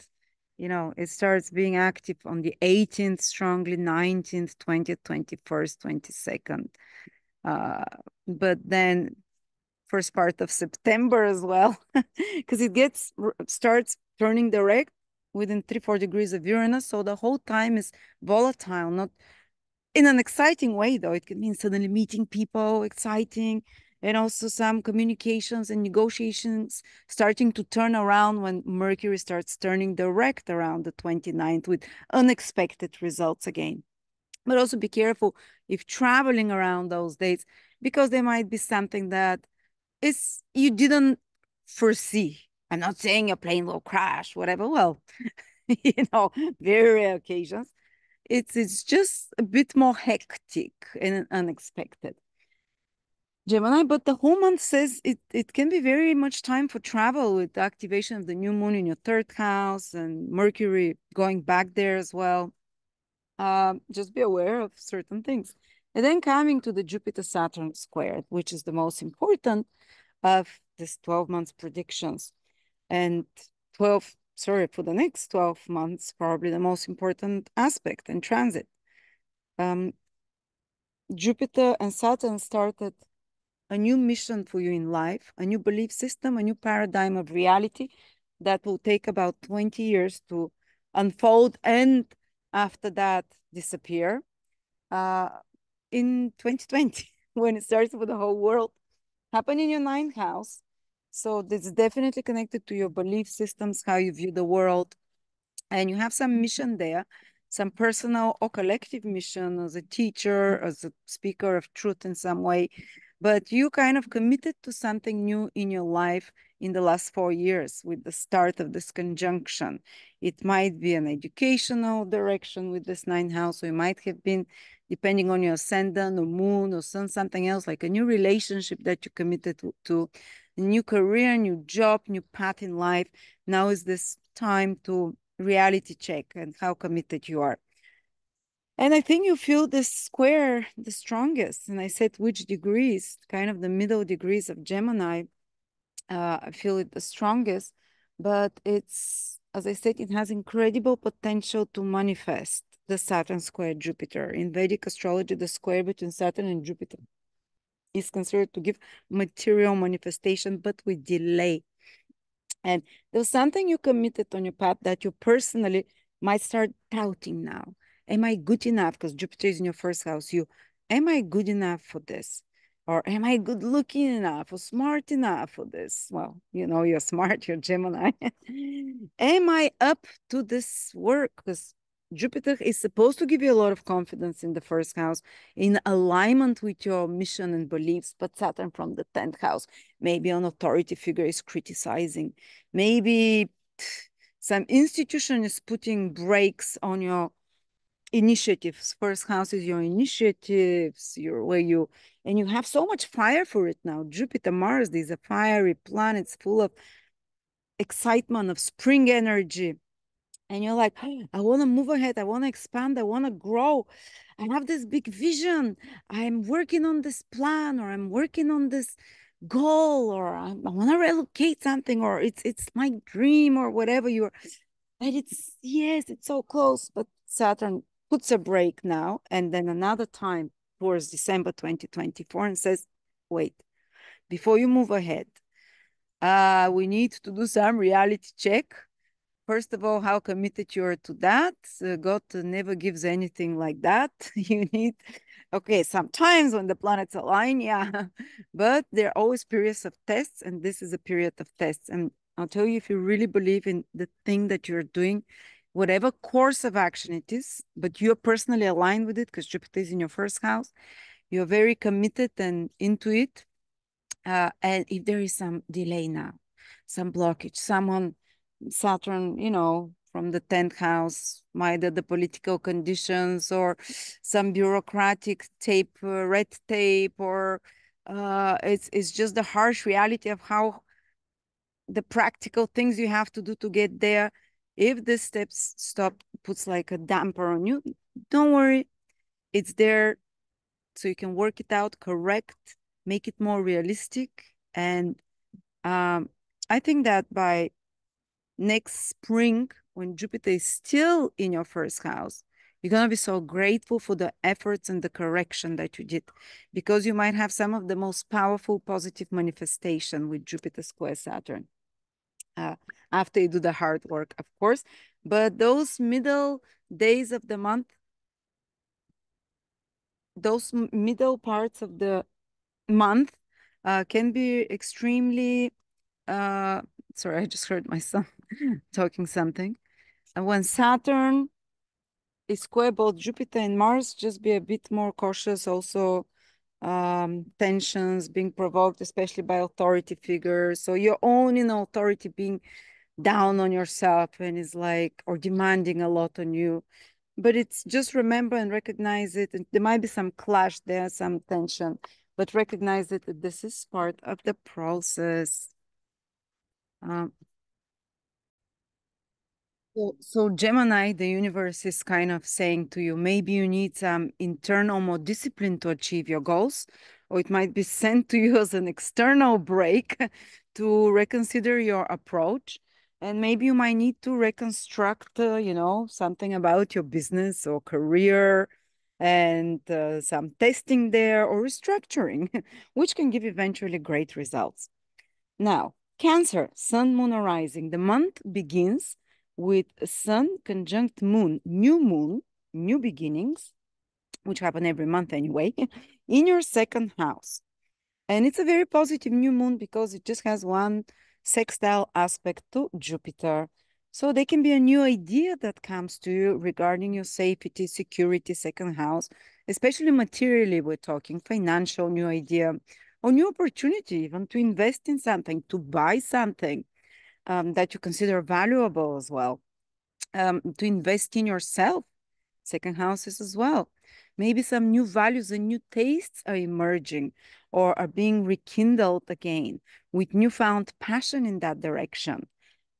it starts being active on the 18th, strongly 19th, 20th, 21st, 22nd. But then first part of September as well, because it starts turning direct within 3-4 degrees of Uranus. So the whole time is volatile, not in an exciting way, though. It can mean suddenly meeting people, exciting, and also some communications and negotiations starting to turn around when Mercury starts turning direct around the 29th with unexpected results again. But also be careful if traveling around those dates, because there might be something that is you didn't foresee. I'm not saying a plane will crash, whatever. Well, very rare occasions. It's just a bit more hectic and unexpected. Gemini, but the whole month says it can be very much time for travel with the activation of the new moon in your third house and Mercury going back there as well. Just be aware of certain things. And then coming to the Jupiter Saturn Square, which is the most important of this 12 months predictions. And for the next 12 months, probably the most important aspect and transit. Jupiter and Saturn started a new mission for you in life, a new belief system, a new paradigm of reality that will take about 20 years to unfold and after that disappear in 2020 when it starts for the whole world. Happen in your ninth house. So this is definitely connected to your belief systems, how you view the world, and you have some mission there, some personal or collective mission as a teacher, as a speaker of truth in some way, but you kind of committed to something new in your life in the last 4 years with the start of this conjunction. It might be an educational direction with this ninth house, or it might have been, depending on your ascendant or moon or sun, something else, like a new relationship that you committed to, a new career, new job, new path in life. Now is this time to reality check and how committed you are. And I think you feel this square the strongest. And I said which degrees, kind of the middle degrees of Gemini. I feel it the strongest, but it's, as I said, it has incredible potential to manifest the Saturn square Jupiter. In Vedic astrology, the square between Saturn and Jupiter is considered to give material manifestation, but with delay. And there's something you committed on your path that you personally might start doubting now. Am I good enough? Because Jupiter is in your first house. Am I good enough for this? Or am I good looking enough or smart enough for this? Well, you're smart, you're Gemini. Am I up to this work? Because Jupiter is supposed to give you a lot of confidence in the first house, in alignment with your mission and beliefs. But Saturn from the 10th house, maybe an authority figure is criticizing. Maybe some institution is putting brakes on your initiatives. First house is your initiatives, your where you and you have so much fire for it now. Jupiter, Mars, these are fiery planets full of excitement, of spring energy. And you're like, "Oh, I want to move ahead. I want to expand. I want to grow. I have this big vision. I'm working on this plan, or I'm working on this goal, or I want to relocate something, or it's my dream, or whatever you're." And it's so close. But Saturn puts a break now, and then another time towards December 2024 and says, wait, before you move ahead, we need to do some reality check. First of all, how committed you are to that. God never gives anything like that. You need, okay, sometimes when the planets align, yeah, but there are always periods of tests, and this is a period of tests. And I'll tell you, if you really believe in the thing that you're doing, whatever course of action it is, but you're personally aligned with it because Jupiter is in your first house, you're very committed and into it. And if there is some delay now, some blockage, someone, Saturn, from the 10th house, either the political conditions or some bureaucratic tape, red tape, or it's just the harsh reality of how the practical things you have to do to get there. If this steps stop puts like a damper on you, don't worry, it's there so you can work it out, correct, make it more realistic. And I think that by next spring, when Jupiter is still in your first house, you're going to be so grateful for the efforts and the correction that you did, because you might have some of the most powerful positive manifestation with Jupiter square Saturn. After you do the hard work, of course. But those middle days of the month, those middle parts of the month can be extremely, sorry, I just heard my son talking something. And when Saturn is square both Jupiter and Mars, just be a bit more cautious. Also, tensions being provoked, especially by authority figures. So your own authority being down on yourself and is like, or demanding a lot on you. But it's just remember and recognize it. And there might be some clash there, some tension, but recognize it that this is part of the process. Um, so Gemini, the universe is kind of saying to you, maybe you need some internal more discipline to achieve your goals, or it might be sent to you as an external break to reconsider your approach. And maybe you might need to reconstruct, something about your business or career, and some testing there or restructuring, which can give eventually great results. Now, Cancer, Sun, Moon, or Rising. The month begins with Sun conjunct Moon, new beginnings, which happen every month anyway, in your second house. And it's a very positive new moon because it just has one sextile aspect to Jupiter. So there can be a new idea that comes to you regarding your safety, security, second house, especially materially, we're talking financial new idea or new opportunity, even to invest in something, to buy something that you consider valuable as well, to invest in yourself, second houses as well. Maybe some new values and new tastes are emerging or are being rekindled again with newfound passion in that direction.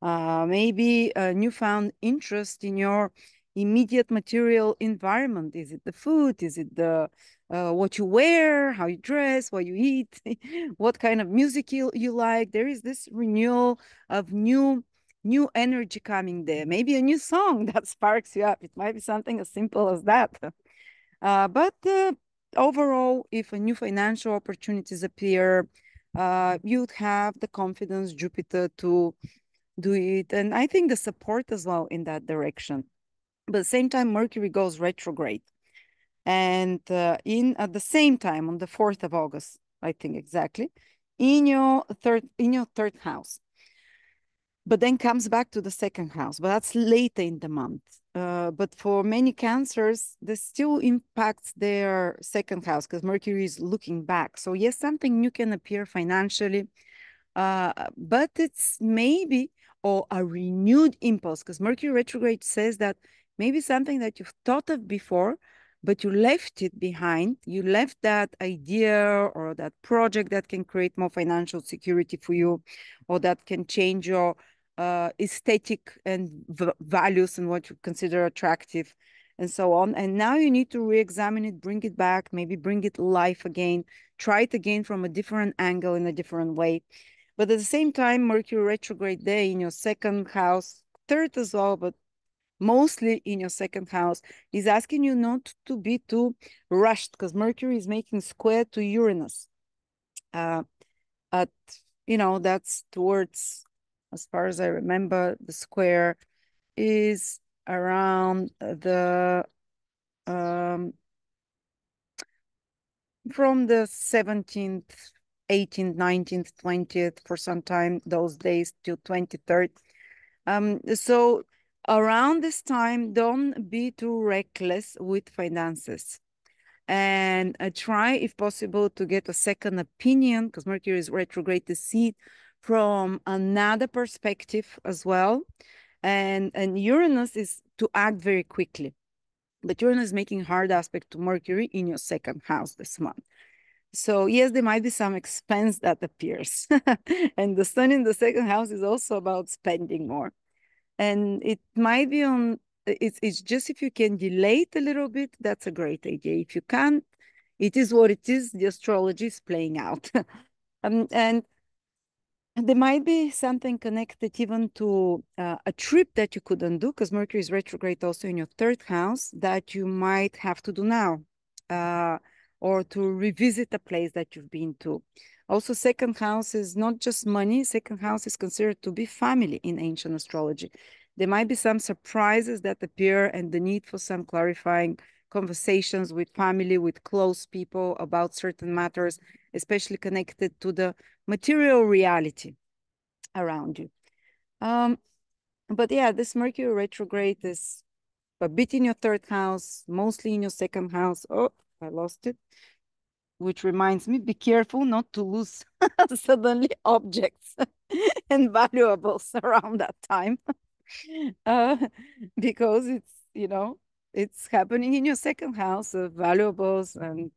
Maybe a newfound interest in your immediate material environment. Is it the food? Is it the what you wear, how you dress, what you eat, what kind of music you like? There is this renewal of new energy coming there. Maybe a new song that sparks you up. It might be something as simple as that. But overall, if a new financial opportunities appear, you'd have the confidence, Jupiter, to do it. And I think the support as well in that direction. But at the same time, Mercury goes retrograde. And in at the same time, on the 4th of August, I think exactly, in your third house. But then comes back to the second house, but that's later in the month. But for many cancers, this still impacts their second house because Mercury is looking back. So yes, something new can appear financially, but it's maybe or a renewed impulse because Mercury retrograde says that maybe something that you've thought of before, but you left it behind. You left that idea or that project that can create more financial security for you, or that can change your aesthetic and values and what you consider attractive and so on. And now you need to re-examine it, bring it back, maybe bring it life again, try it again from a different angle in a different way. But at the same time, Mercury retrograde day in your second house, third as well, but mostly in your second house, is asking you not to be too rushed because Mercury is making square to Uranus. Uh, at that's towards, as far as I remember, the square is around the from the 17th, 18th, 19th, 20th for some time, those days till 23rd. So around this time, don't be too reckless with finances. And try, if possible, to get a second opinion because Mercury is retrograde to see it from another perspective as well. And Uranus is to act very quickly. But Uranus is making hard aspect to Mercury in your second house this month. So yes, there might be some expense that appears. And the sun in the second house is also about spending more. And it might be it's just if you can delay it a little bit, that's a great idea. If you can't, it is what it is. The astrology is playing out. And there might be something connected even to a trip that you couldn't do because Mercury is retrograde also in your third house that you might have to do now, or to revisit a place that you've been to. Also, second house is not just money. Second house is considered to be family in ancient astrology. There might be some surprises that appear and the need for some clarifying conversations with family, with close people about certain matters, especially connected to the material reality around you. But yeah, this Mercury retrograde is a bit in your third house, mostly in your second house. Oh, I lost it. Which reminds me, be careful not to lose suddenly objects and valuables around that time. uh, because it's happening in your second house of valuables and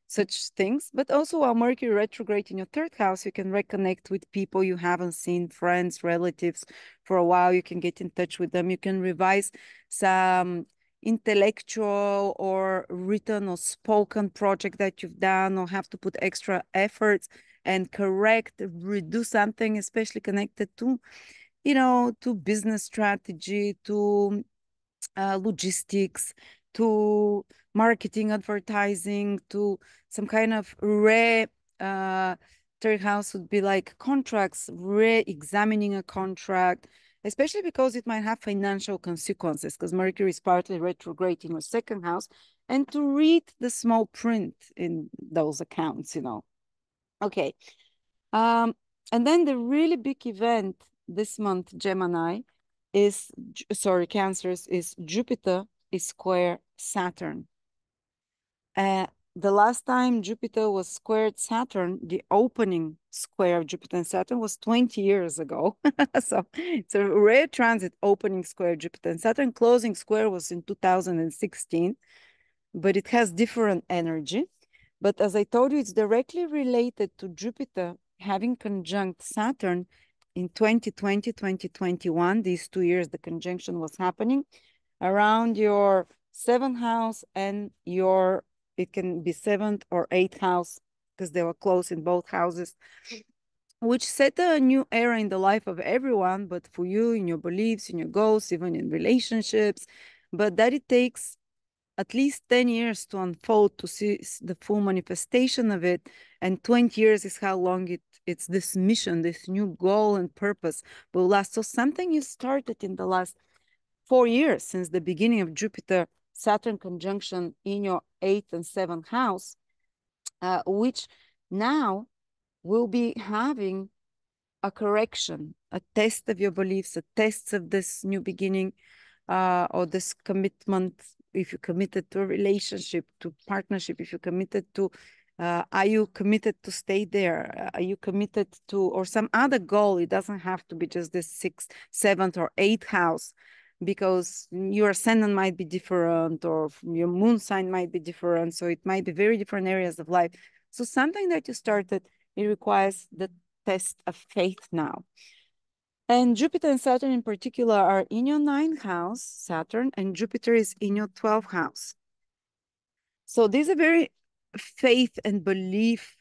such things. But also while Mercury retrograde in your third house, you can reconnect with people you haven't seen, friends, relatives for a while. You can get in touch with them. You can revise some intellectual or written or spoken project that you've done or have to put extra efforts and correct, redo something, especially connected to business strategy, to logistics, to marketing, advertising, to some kind of third house would be like contracts, re-examining a contract, especially because it might have financial consequences because Mercury is partly retrograde in your second house, and to read the small print in those accounts. Okay. Um, and then the really big event this month, Gemini, Cancers, is Jupiter is square Saturn. The last time Jupiter was squared Saturn, the opening square of Jupiter and Saturn was 20 years ago. So it's a rare transit opening square Jupiter and Saturn. Closing square was in 2016, but it has different energy. But as I told you, it's directly related to Jupiter having conjunct Saturn in 2020, 2021. These 2 years, the conjunction was happening around your seventh house and it can be seventh or eighth house because they were close in both houses, which set a new era in the life of everyone, but for you, in your beliefs, in your goals, even in relationships, but that it takes at least 10 years to unfold, to see the full manifestation of it. And 20 years is how long it's this mission, this new goal and purpose will last. So something you started in the last 4 years, since the beginning of Jupiter Saturn conjunction in your 8th and 7th house, which now will be having a correction, a test of your beliefs, a test of this new beginning, or this commitment. If you're committed to a relationship, to partnership, if you're committed to, are you committed to stay there? Are you committed to, or some other goal? It doesn't have to be just this 6th, 7th, or 8th house, because your ascendant might be different, or your moon sign might be different. So it might be very different areas of life. So something that you started, it requires the test of faith now. And Jupiter and Saturn in particular are in your 9th house, Saturn, and Jupiter is in your 12th house. So these are very faith and belief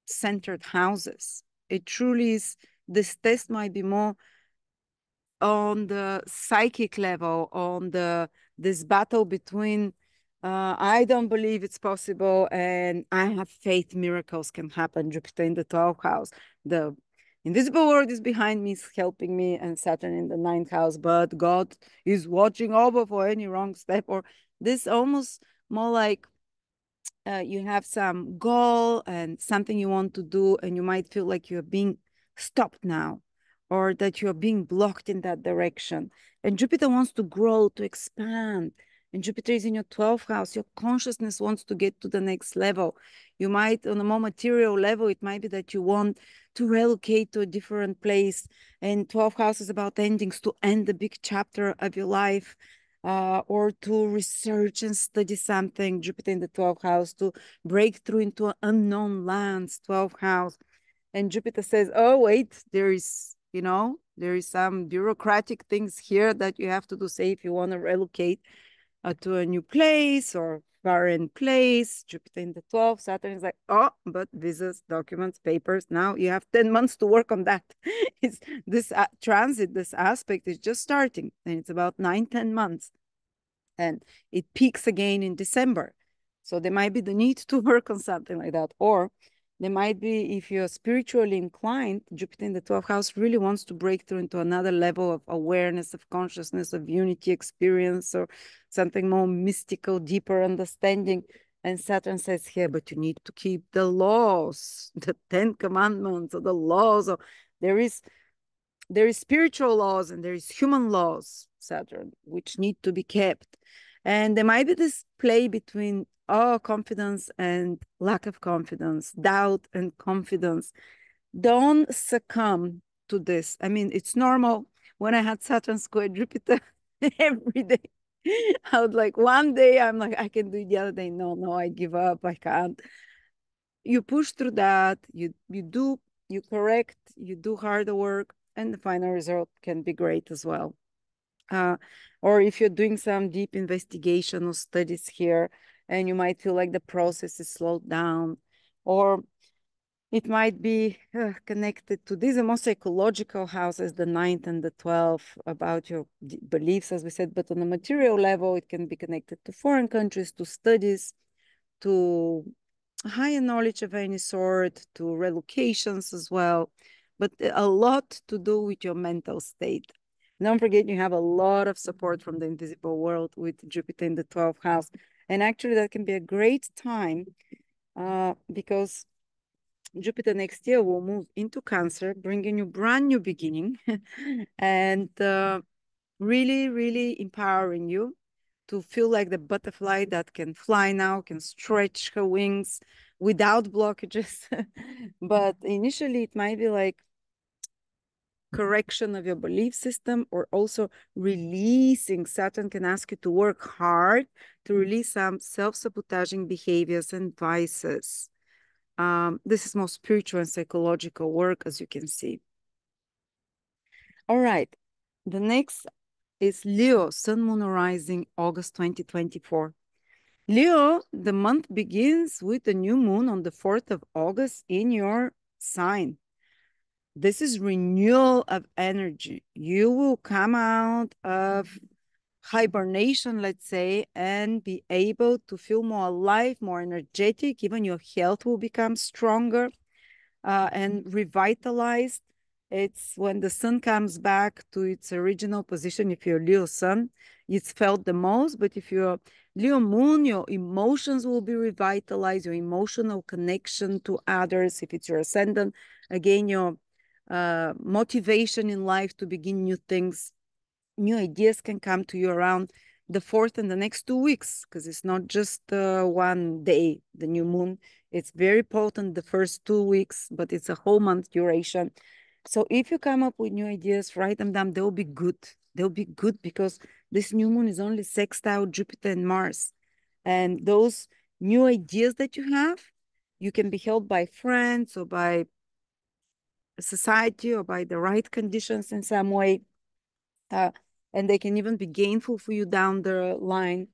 centered houses. It truly is, this test might be more on the psychic level, on this battle between I don't believe it's possible and I have faith miracles can happen. Jupiter in the 12th house. The invisible world is behind me, is helping me, and Saturn in the 9th house, but God is watching over for any wrong step. Or this almost more like you have some goal and something you want to do, and you might feel like you're being stopped now, or that you're being blocked in that direction. And Jupiter wants to grow, to expand. And Jupiter is in your 12th house. Your consciousness wants to get to the next level. You might, on a more material level, it might be that you want to relocate to a different place. And 12th house is about endings, to end the big chapter of your life. Or to research and study something, Jupiter in the 12th house, to break through into unknown lands, 12th house. And Jupiter says, oh, wait, there is some bureaucratic things here that you have to do, say, if you want to relocate to a new place or foreign place. Jupiter in the 12th, Saturn is like, oh, but visas, documents, papers, now you have 10 months to work on that. It's this transit, this aspect is just starting, and it's about 9-10 months, and it peaks again in December. So there might be the need to work on something like that. Or there might be, if you're spiritually inclined, Jupiter in the 12th house really wants to break through into another level of awareness, of consciousness, of unity experience, or something more mystical, deeper understanding. And Saturn says here, but you need to keep the laws, the 10 commandments, or the laws. Or there is spiritual laws and there is human laws, Saturn, which need to be kept. And there might be this play between confidence and lack of confidence, doubt and confidence. Don't succumb to this. I mean, it's normal. When I had Saturn square Jupiter every day, I would like, one day I'm like, I can do it. The other day, no, I give up. I can't. You push through that. You correct, you do harder work, and the final result can be great as well. Or if you're doing some deep investigation or studies here, and you might feel like the process is slowed down, or it might be connected to these are more psychological houses, the 9th and the 12th, about your beliefs, as we said. But on a material level, it can be connected to foreign countries, to studies, to higher knowledge of any sort, to relocations as well, but a lot to do with your mental state. Don't forget, you have a lot of support from the invisible world with Jupiter in the 12th house. And actually, that can be a great time because Jupiter next year will move into Cancer, bringing you brand new beginning and really, really empowering you to feel like the butterfly that can fly now, can stretch her wings without blockages. But initially, it might be like correction of your belief system, or also releasing. Saturn can ask you to work hard to release some self-sabotaging behaviors and vices. This is more spiritual and psychological work, as you can see. All right. The next is Leo, Sun, Moon, Rising, August 2024. Leo, the month begins with the new moon on the 4th of August in your sign. This is renewal of energy. You will come out of hibernation, let's say, and be able to feel more alive, more energetic. Even your health will become stronger and revitalized. It's when the sun comes back to its original position. If you're Leo sun, it's felt the most. But if you're Leo moon, your emotions will be revitalized, your emotional connection to others. If it's your ascendant, again, your motivation in life to begin new things, new ideas can come to you around the 4th and the next 2 weeks, because it's not just one day, the new moon. It's very potent the first 2 weeks, but it's a whole month duration. So if you come up with new ideas, write them down. They'll be good. They'll be good because this new moon is only sextile Jupiter and Mars. And those new ideas that you have, you can be held by friends or by society or by the right conditions in some way. And they can even be gainful for you down the line.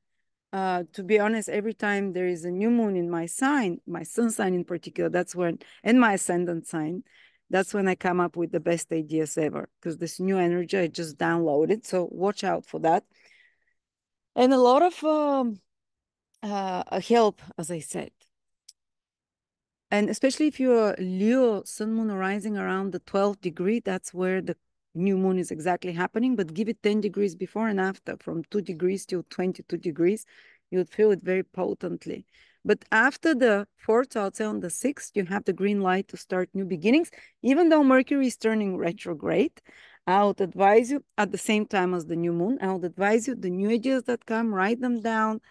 To be honest, every time there is a new moon in my sign, my sun sign in particular, that's when, and my ascendant sign, that's when I come up with the best ideas ever, because this new energy I just downloaded. So watch out for that. And a lot of help, as I said. And especially if you're Leo, sun, moon rising around the 12th degree, that's where the new moon is exactly happening. But give it 10 degrees before and after, from 2 degrees to 22 degrees, you'll feel it very potently. But after the 4th, I'll say on the 6th, you have the green light to start new beginnings. Even though Mercury is turning retrograde, I would advise you at the same time as the new moon, I would advise you the new ideas that come, write them down,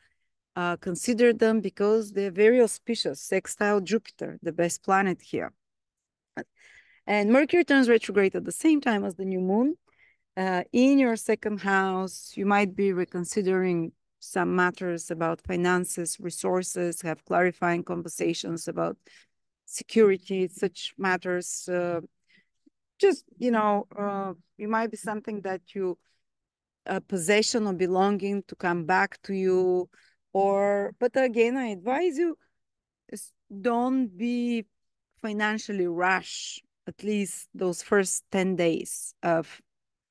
consider them, because they're very auspicious. Sextile Jupiter, the best planet here. And Mercury turns retrograde at the same time as the new moon. In your second house, you might be reconsidering some matters about finances, resources, have clarifying conversations about security, such matters. Just, you might be something that you, a possession or belonging to come back to you. But again, I advise you, don't be financially rush at least those first 10 days of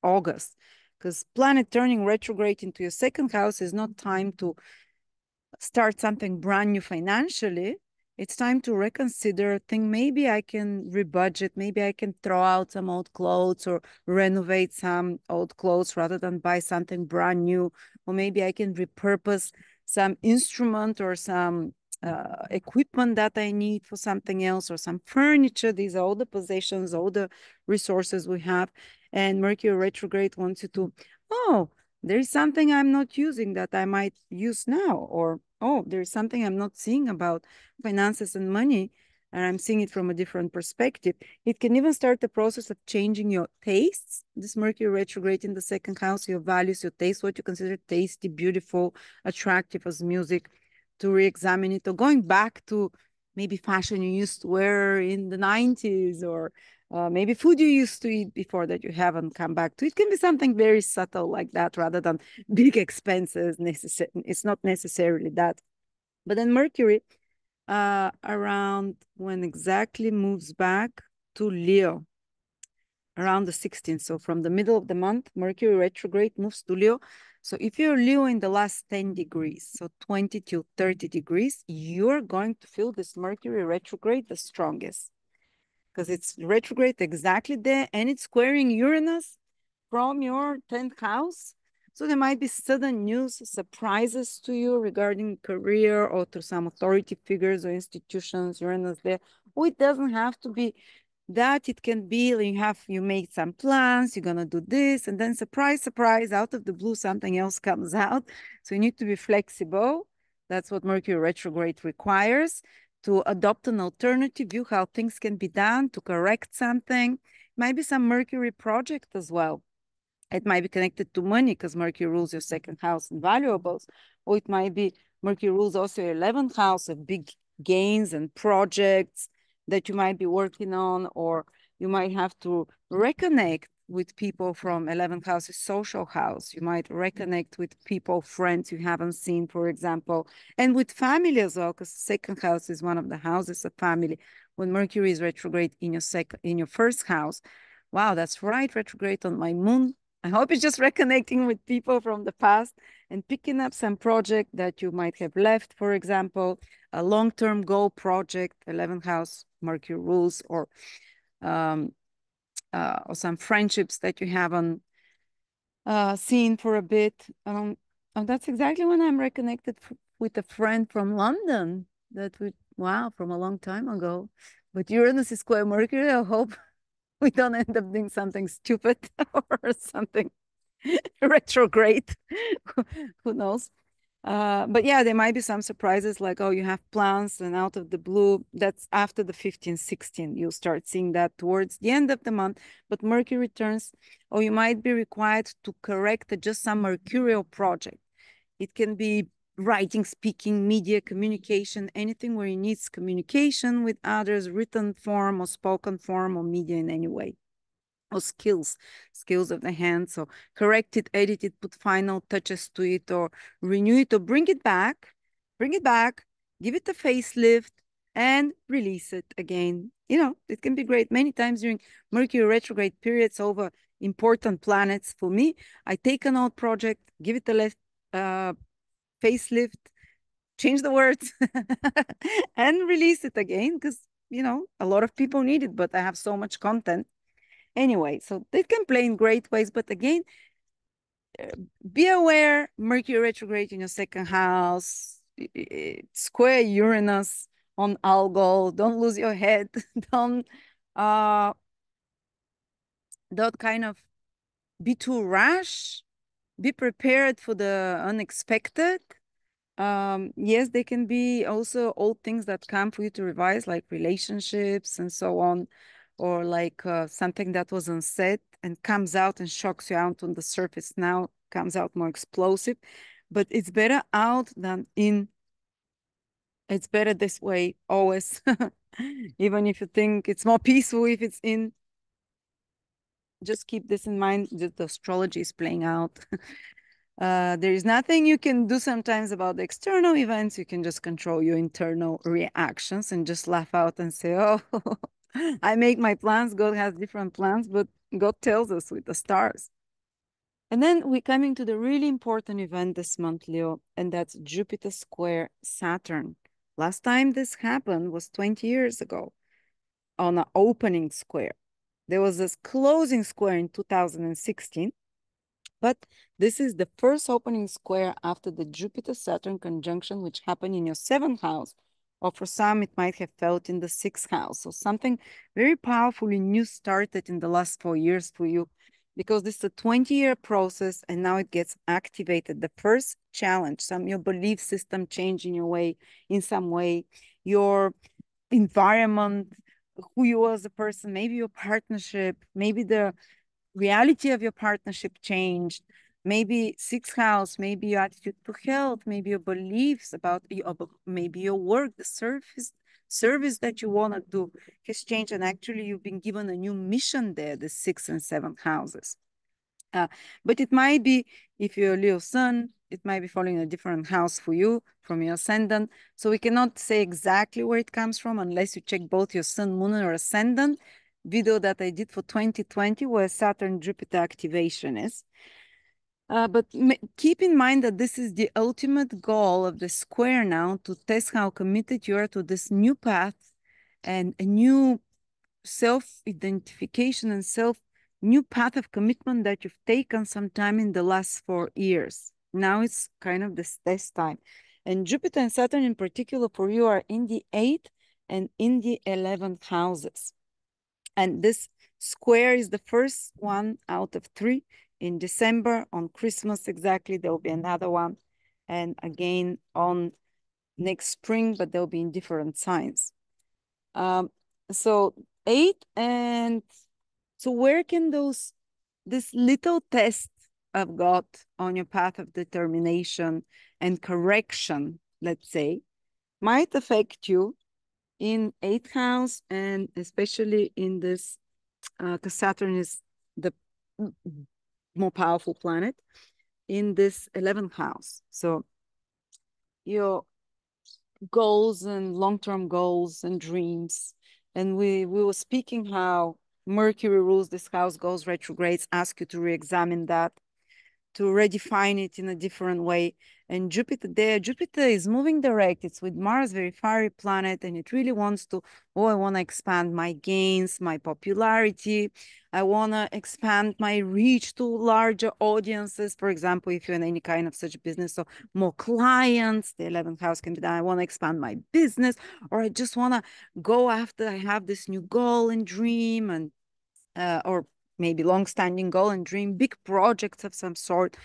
August, because planet turning retrograde into your second house is not time to start something brand new financially. It's time to reconsider, think maybe I can rebudget, maybe I can throw out some old clothes or renovate some old clothes rather than buy something brand new, or maybe I can repurpose some instrument or some equipment that I need for something else, or some furniture. These are all the possessions, all the resources we have. And Mercury retrograde wants you to, oh, there's something I'm not using that I might use now, or, oh, there's something I'm not seeing about finances and money, and I'm seeing it from a different perspective. It can even start the process of changing your tastes. This Mercury retrograde in the second house, your values, your taste, what you consider tasty, beautiful, attractive as music, to re-examine it, or going back to maybe fashion you used to wear in the 90s, or maybe food you used to eat before that you haven't come back to. It can be something very subtle like that, rather than big expenses. It's not necessarily that. But then Mercury, around when exactly moves back to Leo, around the 16th. So from the middle of the month, Mercury retrograde moves to Leo. So if you're Leo in the last 10 degrees, so 20 to 30 degrees, you're going to feel this Mercury retrograde the strongest, because it's retrograde exactly there, and it's squaring Uranus from your 10th house. So there might be sudden news, surprises to you regarding career, or to some authority figures or institutions, Uranus there. Or it doesn't have to be that. It can be you make some plans, you're gonna do this, and then surprise, surprise, out of the blue, something else comes out. So you need to be flexible. That's what Mercury retrograde requires, to adopt an alternative view, how things can be done, to correct something. Might be some Mercury project as well. It might be connected to money, because Mercury rules your second house and valuables. Or it might be Mercury rules also your 11th house of big gains and projects that you might be working on, or you might have to reconnect with people from 11th house, social house. You might reconnect with people, friends you haven't seen, for example, and with family as well, because second house is one of the houses of family. When Mercury is retrograde in your first house, wow, that's right, retrograde on my moon I hope it's just reconnecting with people from the past and picking up some project that you might have left, for example, a long-term goal project, 11th house, Mercury rules, um, or some friendships that you haven't seen for a bit. And that's exactly when I'm reconnected with a friend from London that wow, from a long time ago. But Uranus is square Mercury. I hope we don't end up doing something stupid or something retrograde. Who knows? But yeah, there might be some surprises like, oh, you have plans and out of the blue, that's after the 15, 16, you'll start seeing that towards the end of the month, but Mercury returns, or you might be required to correct just some mercurial project. It can be writing, speaking, media, communication, anything where you need communication with others, written form or spoken form or media in any way. Or skills of the hand. So correct it, edit it, put final touches to it, or renew it, or bring it back, give it a facelift, and release it again. You know, it can be great. Many times during Mercury retrograde periods over important planets, for me, I take an old project, give it a left facelift, change the words, and release it again because, you know, a lot of people need it, but I have so much content. Anyway, so they can play in great ways, but again, be aware Mercury retrograde in your second house, square Uranus on Algol. Don't lose your head. don't uh don't kind of be too rash. Be prepared for the unexpected. Yes, they can be also old things that come for you to revise, like relationships and so on, or like something that was unsaid and comes out and shocks you out on the surface now, comes out more explosive. But it's better out than in. It's better this way always. Even if you think it's more peaceful if it's in, just keep this in mind that the astrology is playing out. There is nothing you can do sometimes about the external events. You can just control your internal reactions and just laugh out and say, oh, I make my plans. God has different plans, but God tells us with the stars. And then we're coming to the really important event this month, Leo, and that's Jupiter square Saturn. Last time this happened was 20 years ago on an opening square. There was this closing square in 2016. But this is the first opening square after the Jupiter Saturn conjunction, which happened in your seventh house, or for some, it might have felt in the sixth house. So something very powerfully new started in the last 4 years for you, because this is a 20-year process and now it gets activated. The first challenge, your belief system change in your way, in some way, your environment, who you are as a person, maybe your partnership, maybe the reality of your partnership changed, maybe sixth house, maybe your attitude to health, maybe your beliefs about maybe your work, the service that you want to do has changed, and actually you've been given a new mission there, the sixth and seventh houses. But it might be, if you're a Leo sun, it might be falling in a different house for you from your ascendant. So we cannot say exactly where it comes from unless you check both your sun, moon, or ascendant. Video that I did for 2020 where Saturn Jupiter activation is. But keep in mind that this is the ultimate goal of the square now, to test how committed you are to this new path and a new self-identification and new path of commitment that you've taken sometime in the last 4 years. Now it's kind of this test time. And Jupiter and Saturn in particular for you are in the 8th and in the 11th houses. And this square is the first one out of 3 in December. On Christmas exactly, there will be another one. And again on next spring, but they'll be in different signs. So 8 and so where can this little test of God on your path of determination and correction, let's say, might affect you in 8th house, and especially in this, because Saturn is the more powerful planet, in this 11th house. So your goals and long-term goals and dreams. And we were speaking how Mercury rules this house, goes retrogrades, ask you to re-examine that, to redefine it in a different way. And Jupiter there, Jupiter is moving direct. It's with Mars, very fiery planet, and it really wants to, oh, I want to expand my gains, my popularity. I want to expand my reach to larger audiences. For example, if you're in any kind of such business, so more clients, the 11th house can be that. I want to expand my business, or I just want to go after, I have this new goal and dream, and or maybe long-standing goal and dream, big projects of some sort.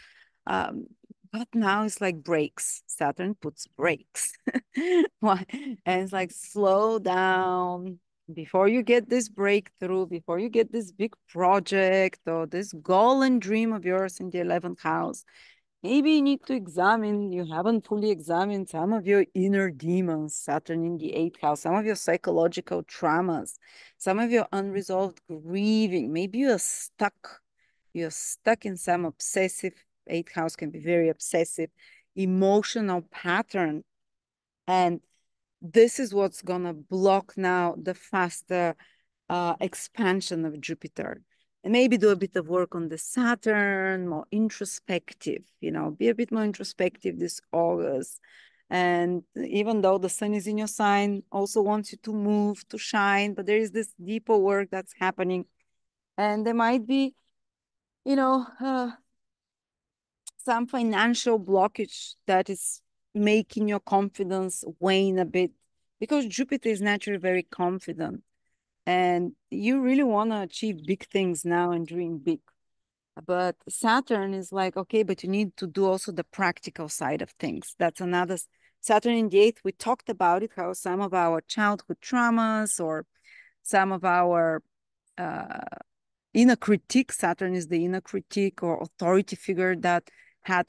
Um, but now it's like brakes. Saturn puts brakes. Why? And it's like slow down before you get this breakthrough, before you get this big project or this goal and dream of yours in the 11th house. Maybe you need to examine, you haven't fully examined some of your inner demons, Saturn in the 8th house, some of your psychological traumas, some of your unresolved grieving. Maybe you're stuck in some obsessive, 8th house can be very obsessive, emotional pattern. And this is what's gonna block now the faster expansion of Jupiter. And maybe do a bit of work on the Saturn, more introspective, be a bit more introspective this August. And even though the sun is in your sign, also wants you to move, to shine, but there is this deeper work that's happening. And there might be, some financial blockage that is making your confidence wane a bit, because Jupiter is naturally very confident and you really want to achieve big things now and dream big. But Saturn is like, okay, but you need to do also the practical side of things. That's another. Saturn in the 8th, we talked about it, how some of our childhood traumas or some of our uh, inner critique, Saturn is the inner critique or authority figure that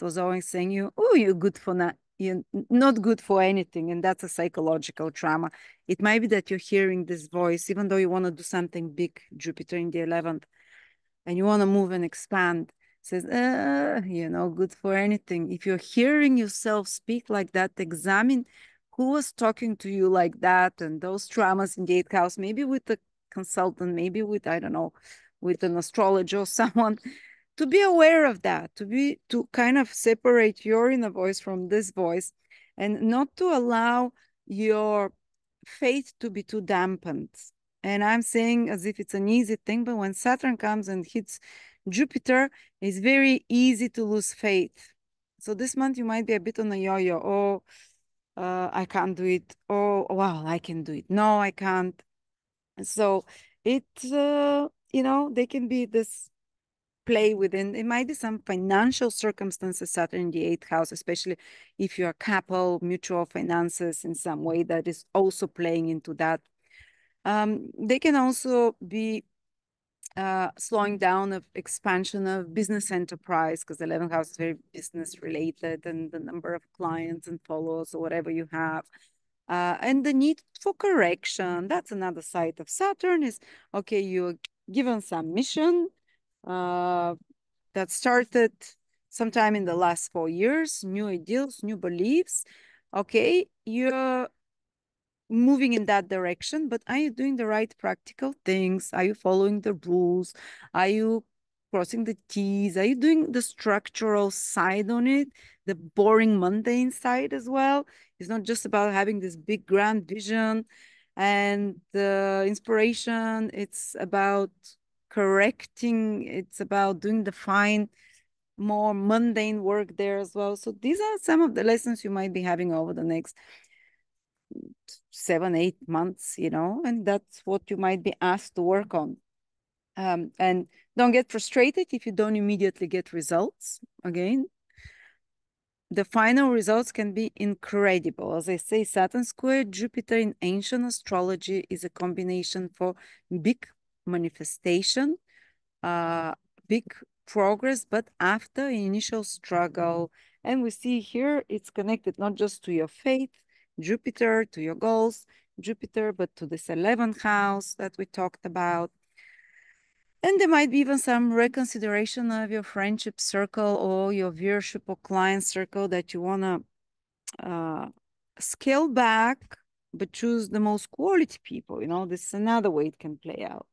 was always saying you, oh, you're good for not, you're not good for anything. And that's a psychological trauma. It might be that you're hearing this voice, even though you want to do something big, Jupiter in the 11th, and you want to move and expand, says, you're not good for anything. If you're hearing yourself speak like that, examine who was talking to you like that and those traumas in the 8th house, maybe with a consultant, maybe with, I don't know, with an astrologer or someone, to be aware of that, to kind of separate your inner voice from this voice, and not to allow your faith to be too dampened. And I'm saying as if it's an easy thing, but when Saturn comes and hits Jupiter, it's very easy to lose faith. So this month you might be a bit on a yo-yo. Oh, I can't do it. Oh, wow, I can do it. No, I can't. So it, they can be this play within. It might be some financial circumstances, Saturn in the 8th house, especially if you're a couple, mutual finances in some way that is also playing into that. They can also be slowing down of expansion of business enterprise, because the 11th house is very business related, and the number of clients and followers or whatever you have. And the need for correction. That's another side of Saturn is, okay, you're given some mission that started sometime in the last 4 years, new ideals, new beliefs. Okay, you're moving in that direction, but are you doing the right practical things? Are you following the rules? Are you crossing the T's? Are you doing the structural side on it, the boring, mundane side as well? It's not just about having this big grand vision and the inspiration. It's about correcting. It's about doing the fine, more mundane work there as well. So these are some of the lessons you might be having over the next 7, 8 months, and that's what you might be asked to work on. And don't get frustrated if you don't immediately get results. Again, the final results can be incredible. As I say, Saturn Square Jupiter in ancient astrology is a combination for big manifestation, big progress, but after initial struggle. And we see here it's connected not just to your faith, Jupiter, to your goals, Jupiter, but to this 11th house that we talked about. And there might be even some reconsideration of your friendship circle or your viewership or client circle that you want to scale back, but choose the most quality people. This is another way it can play out.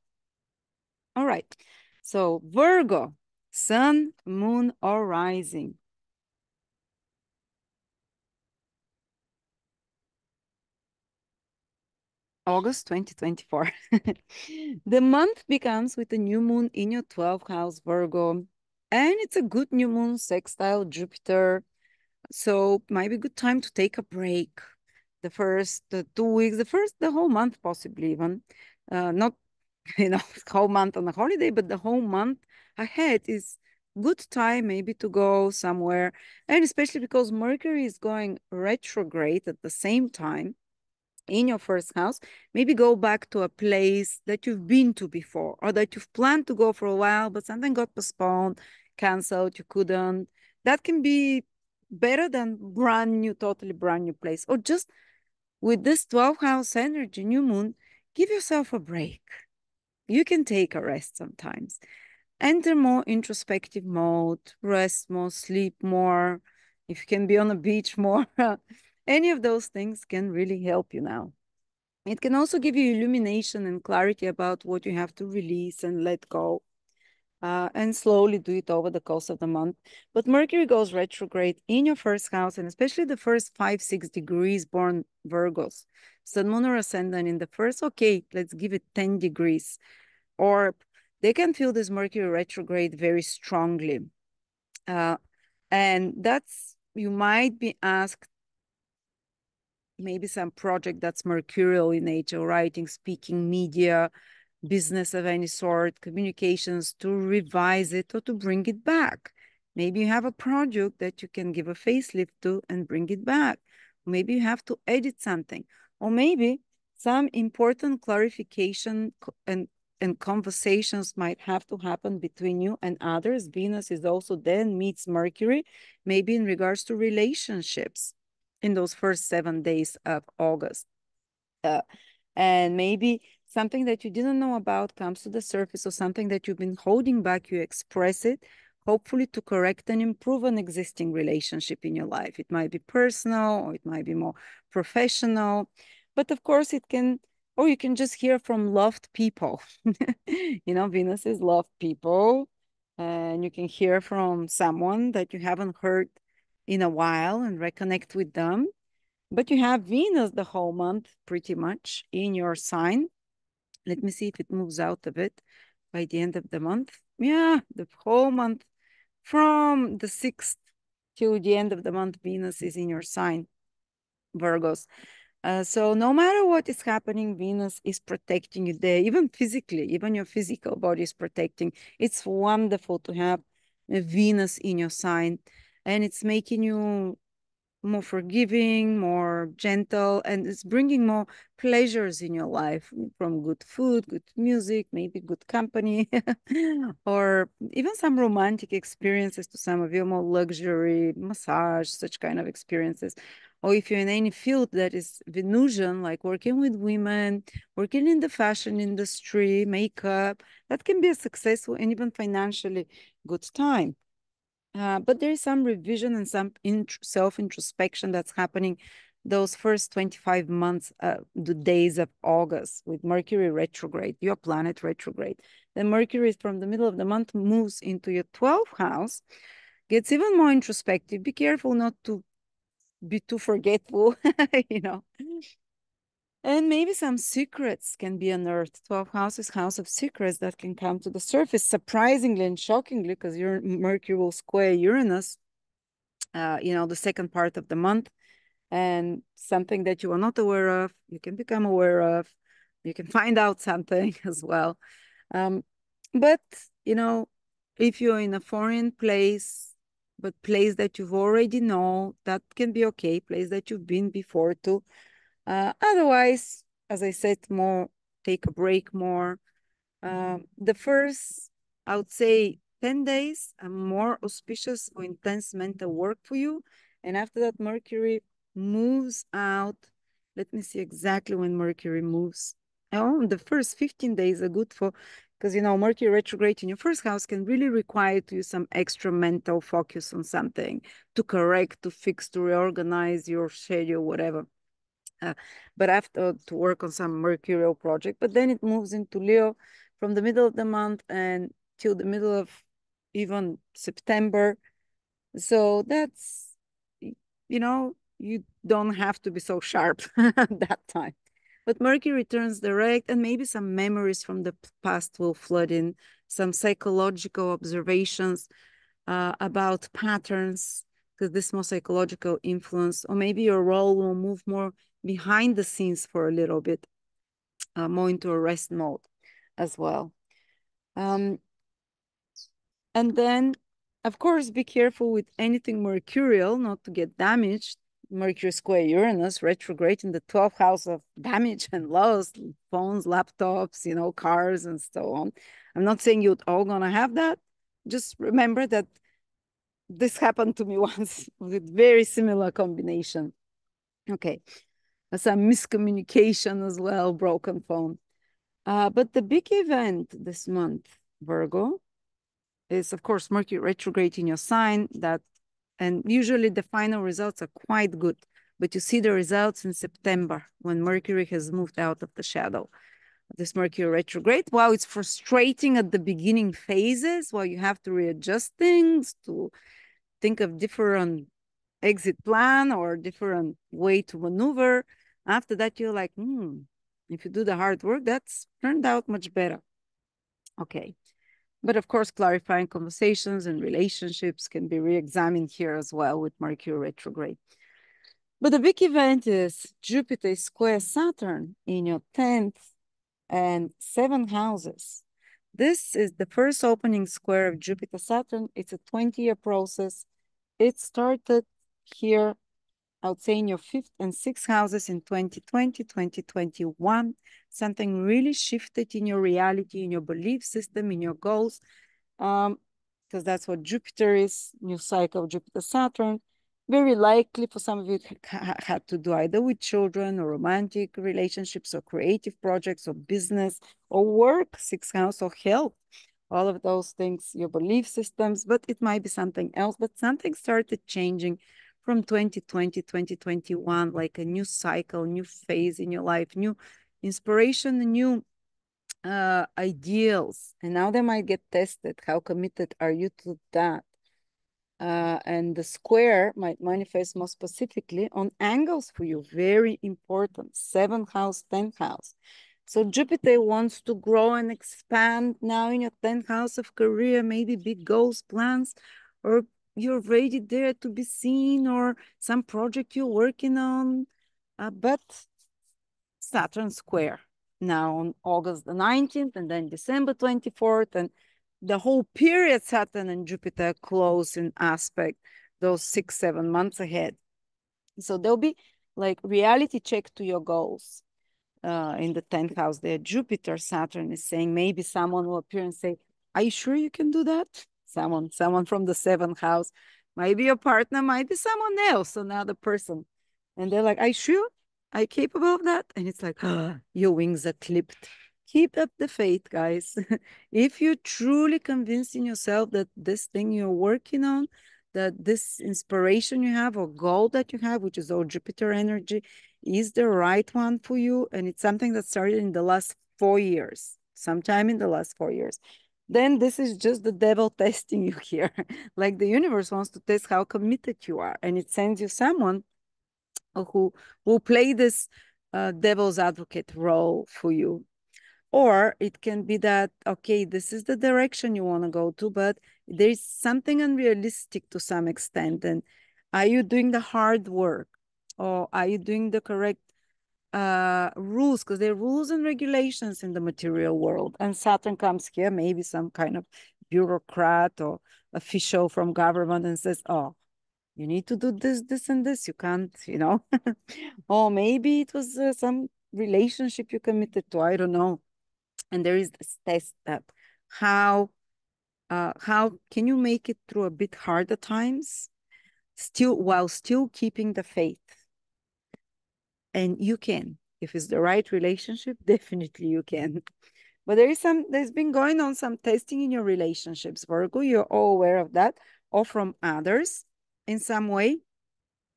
All right. So Virgo, sun, moon, or rising. August 2024. The month begins with a new moon in your 12th house, Virgo. And it's a good new moon sextile Jupiter. So might be a good time to take a break. The first 2 weeks, the whole month, possibly even. Not, whole month on a holiday, but the whole month ahead is good time maybe to go somewhere. And especially because Mercury is going retrograde at the same time in your first house, maybe go back to a place that you've been to before or that you've planned to go for a while, but something got postponed, canceled, you couldn't. That can be better than brand new, totally brand new place. Or just with this 12th house energy, new moon, give yourself a break. You can take a rest sometimes. Enter more introspective mode, rest more, sleep more. If you can be on a beach more, any of those things can really help you now. It can also give you illumination and clarity about what you have to release and let go, and slowly do it over the course of the month. But Mercury goes retrograde in your first house, and especially the first 5, 6 degrees born Virgos. Sun, Moon, or Ascendant in the first, okay, let's give it 10 degrees. Or they can feel this Mercury retrograde very strongly. And that's, you might be asked maybe some project that's mercurial in nature, writing, speaking, media, business of any sort, communications, to revise it or to bring it back. Maybe you have a project that you can give a facelift to and bring it back. Maybe you have to edit something, or maybe some important clarification and conversations might have to happen between you and others. Venus is also then meets Mercury, maybe in regards to relationships in those first 7 days of August. Uh, and maybe something that you didn't know about comes to the surface, or something that you've been holding back, you express it, hopefully to correct and improve an existing relationship in your life. It might be personal or it might be more professional, but of course it can, or you can just hear from loved people. Venus is loved people, and you can hear from someone that you haven't heard in a while and reconnect with them. But you have Venus the whole month pretty much in your sign. Let me see if it moves out of it by the end of the month. Yeah, the whole month from the 6th till the end of the month, Venus is in your sign, Virgos. So no matter what is happening, Venus is protecting you there, even physically, even your physical body is protecting. It's wonderful to have Venus in your sign, and it's making you more forgiving, more gentle, and it's bringing more pleasures in your life from good food, good music, maybe good company, or even some romantic experiences to some of you, more luxury, massage, such kind of experiences. Or if you're in any field that is Venusian, like working with women, working in the fashion industry, makeup, that can be a successful and even financially good time. But there is some revision and some self-introspection that's happening those first 25 months, the days of August, with Mercury retrograde, your planet retrograde. Then Mercury from the middle of the month moves into your 12th house, gets even more introspective. Be careful not to be too forgetful, you know. And maybe some secrets can be unearthed. 12th house is house of secrets that can come to the surface, surprisingly and shockingly, because your Mercury will square Uranus, the second part of the month. And something that you are not aware of, you can become aware of. You can find out something as well. Um, but, if you're in a foreign place, but place that you've already know, that can be okay. Place that you've been before too. Otherwise, as I said, more take a break more. The first, I would say, 10 days are more auspicious or intense mental work for you. And after that, Mercury moves out. Let me see exactly when Mercury moves. Oh, the first 15 days are good for, because, Mercury retrograde in your first house can really require to use some extra mental focus on something to correct, to fix, to reorganize your schedule, whatever. But after to work on some mercurial project, but then it moves into Leo from the middle of the month and till the middle of even September. So that's, you don't have to be so sharp at that time. But Mercury returns direct, and maybe some memories from the past will flood in, some psychological observations about patterns, because this more psychological influence, or maybe your role will move more behind the scenes for a little bit, more into a rest mode as well. And then, of course, be careful with anything mercurial, not to get damaged. Mercury square Uranus retrograde in the 12th house of damage and loss, phones, laptops, cars, and so on. I'm not saying you're all gonna have that. Just remember that this happened to me once with very similar combination. Okay, some miscommunication as well, broken phone. But the big event this month, Virgo, is of course Mercury retrograde in your sign. And usually the final results are quite good, but you see the results in September when Mercury has moved out of the shadow. This Mercury retrograde, while it's frustrating at the beginning phases, while you have to readjust things, to think of different exit plan or different way to maneuver, after that you're like, if you do the hard work, that's turned out much better. Okay. But of course, clarifying conversations and relationships can be re-examined here as well with Mercury retrograde. But the big event is Jupiter square Saturn in your 10th and 7th houses. This is the first opening square of Jupiter Saturn. It's a 20-year process. It started here, I would say, in your 5th and 6th houses in 2020, 2021. Something really shifted in your reality, in your belief system, in your goals, because that's what Jupiter is, new cycle of Jupiter Saturn. Very likely for some of you, it had to do either with children or romantic relationships or creative projects or business or work, 6th house, or health. All of those things, your belief systems, but it might be something else. But something started changing from 2020, 2021, like a new cycle, new phase in your life, new inspiration, new ideals. And now they might get tested. How committed are you to that? And the square might manifest more specifically on angles for you. Very important. 7th house, 10th house. So Jupiter wants to grow and expand now in your 10th house of career, maybe big goals, plans, or you're already there to be seen, or some project you're working on. But Saturn square now on August the 19th and then December 24th, and the whole period Saturn and Jupiter close in aspect those 6-7 months ahead. So there'll be like reality check to your goals. In the 10th house there, Jupiter Saturn is saying, maybe someone will appear and say, are you sure you can do that? Someone from the 7th house, maybe your partner, might be someone else, another person. And they're like, are you sure? Are you capable of that? And it's like, your wings are clipped. Keep up the faith, guys. If you're truly convinced in yourself that this thing you're working on, that this inspiration you have or goal that you have, which is all Jupiter energy, is the right one for you, and it's something that started in the last 4 years, sometime in the last 4 years, then this is just the devil testing you here. Like the universe wants to test how committed you are, and it sends you someone who will play this devil's advocate role for you. Or it can be that, okay, this is the direction you want to go to, but there's something unrealistic to some extent. And are you doing the hard work? Or are you doing the correct rules? Because there are rules and regulations in the material world. And Saturn comes here, maybe some kind of bureaucrat or official from government, and says, oh, you need to do this, this, and this. You can't, Or maybe it was some relationship you committed to. I don't know. And there is this test that how can you make it through a bit harder times, while still keeping the faith? And you can, if it's the right relationship, definitely you can. But there's been going on some testing in your relationships, Virgo. You're all aware of that, or from others in some way.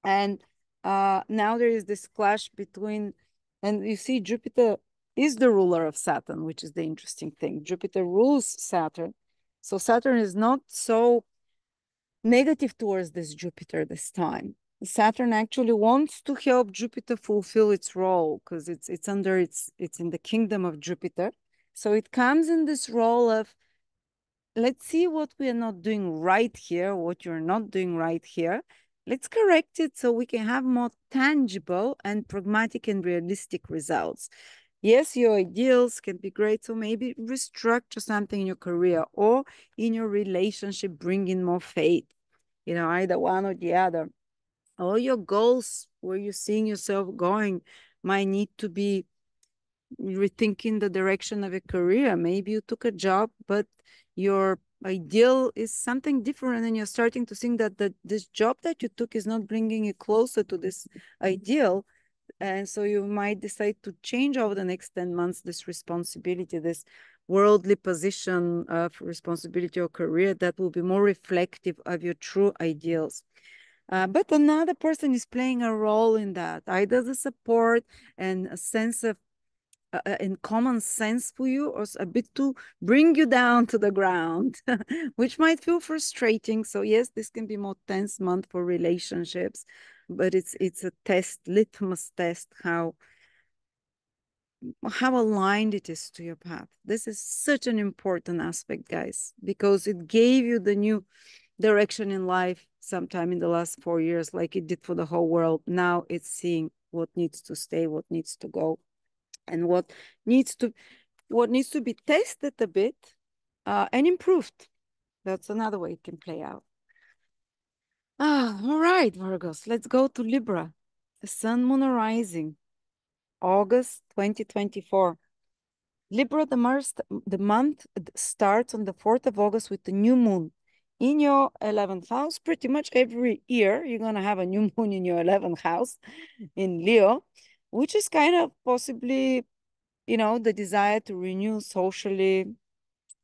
And now there is this clash between, and you see Jupiter is the ruler of Saturn, which is the interesting thing. Jupiter rules Saturn. So Saturn is not so negative towards this Jupiter this time. Saturn actually wants to help Jupiter fulfill its role because it's in the kingdom of Jupiter. So it comes in this role of, let's see what we are not doing right here, what you're not doing right here. Let's correct it so we can have more tangible and pragmatic and realistic results. Yes, your ideals can be great, so maybe restructure something in your career or in your relationship, bring in more faith, either one or the other. All your goals, where you're seeing yourself going, might need to be rethinking the direction of a career. Maybe you took a job, but your ideal is something different, and you're starting to think that this job that you took is not bringing you closer to this ideal. And so you might decide to change over the next 10 months this responsibility, this worldly position of responsibility or career that will be more reflective of your true ideals. But another person is playing a role in that, either the support and a sense of in common sense for you, or a bit to bring you down to the ground, which might feel frustrating. So yes, this can be more tense month for relationships, but it's a test, litmus test, how aligned it is to your path. This is such an important aspect, guys, because it gave you the new direction in life sometime in the last 4 years, like it did for the whole world. Now it's seeing what needs to stay, what needs to go, and what needs to be tested a bit and improved. That's another way it can play out. All right, Virgos, let's go to Libra. The Sun, Moon, and Rising, August 2024. Libra, the month starts on the 4th of August with the new moon in your 11th house. Pretty much every year, you're going to have a new moon in your 11th house in Leo, which is kind of possibly, the desire to renew socially,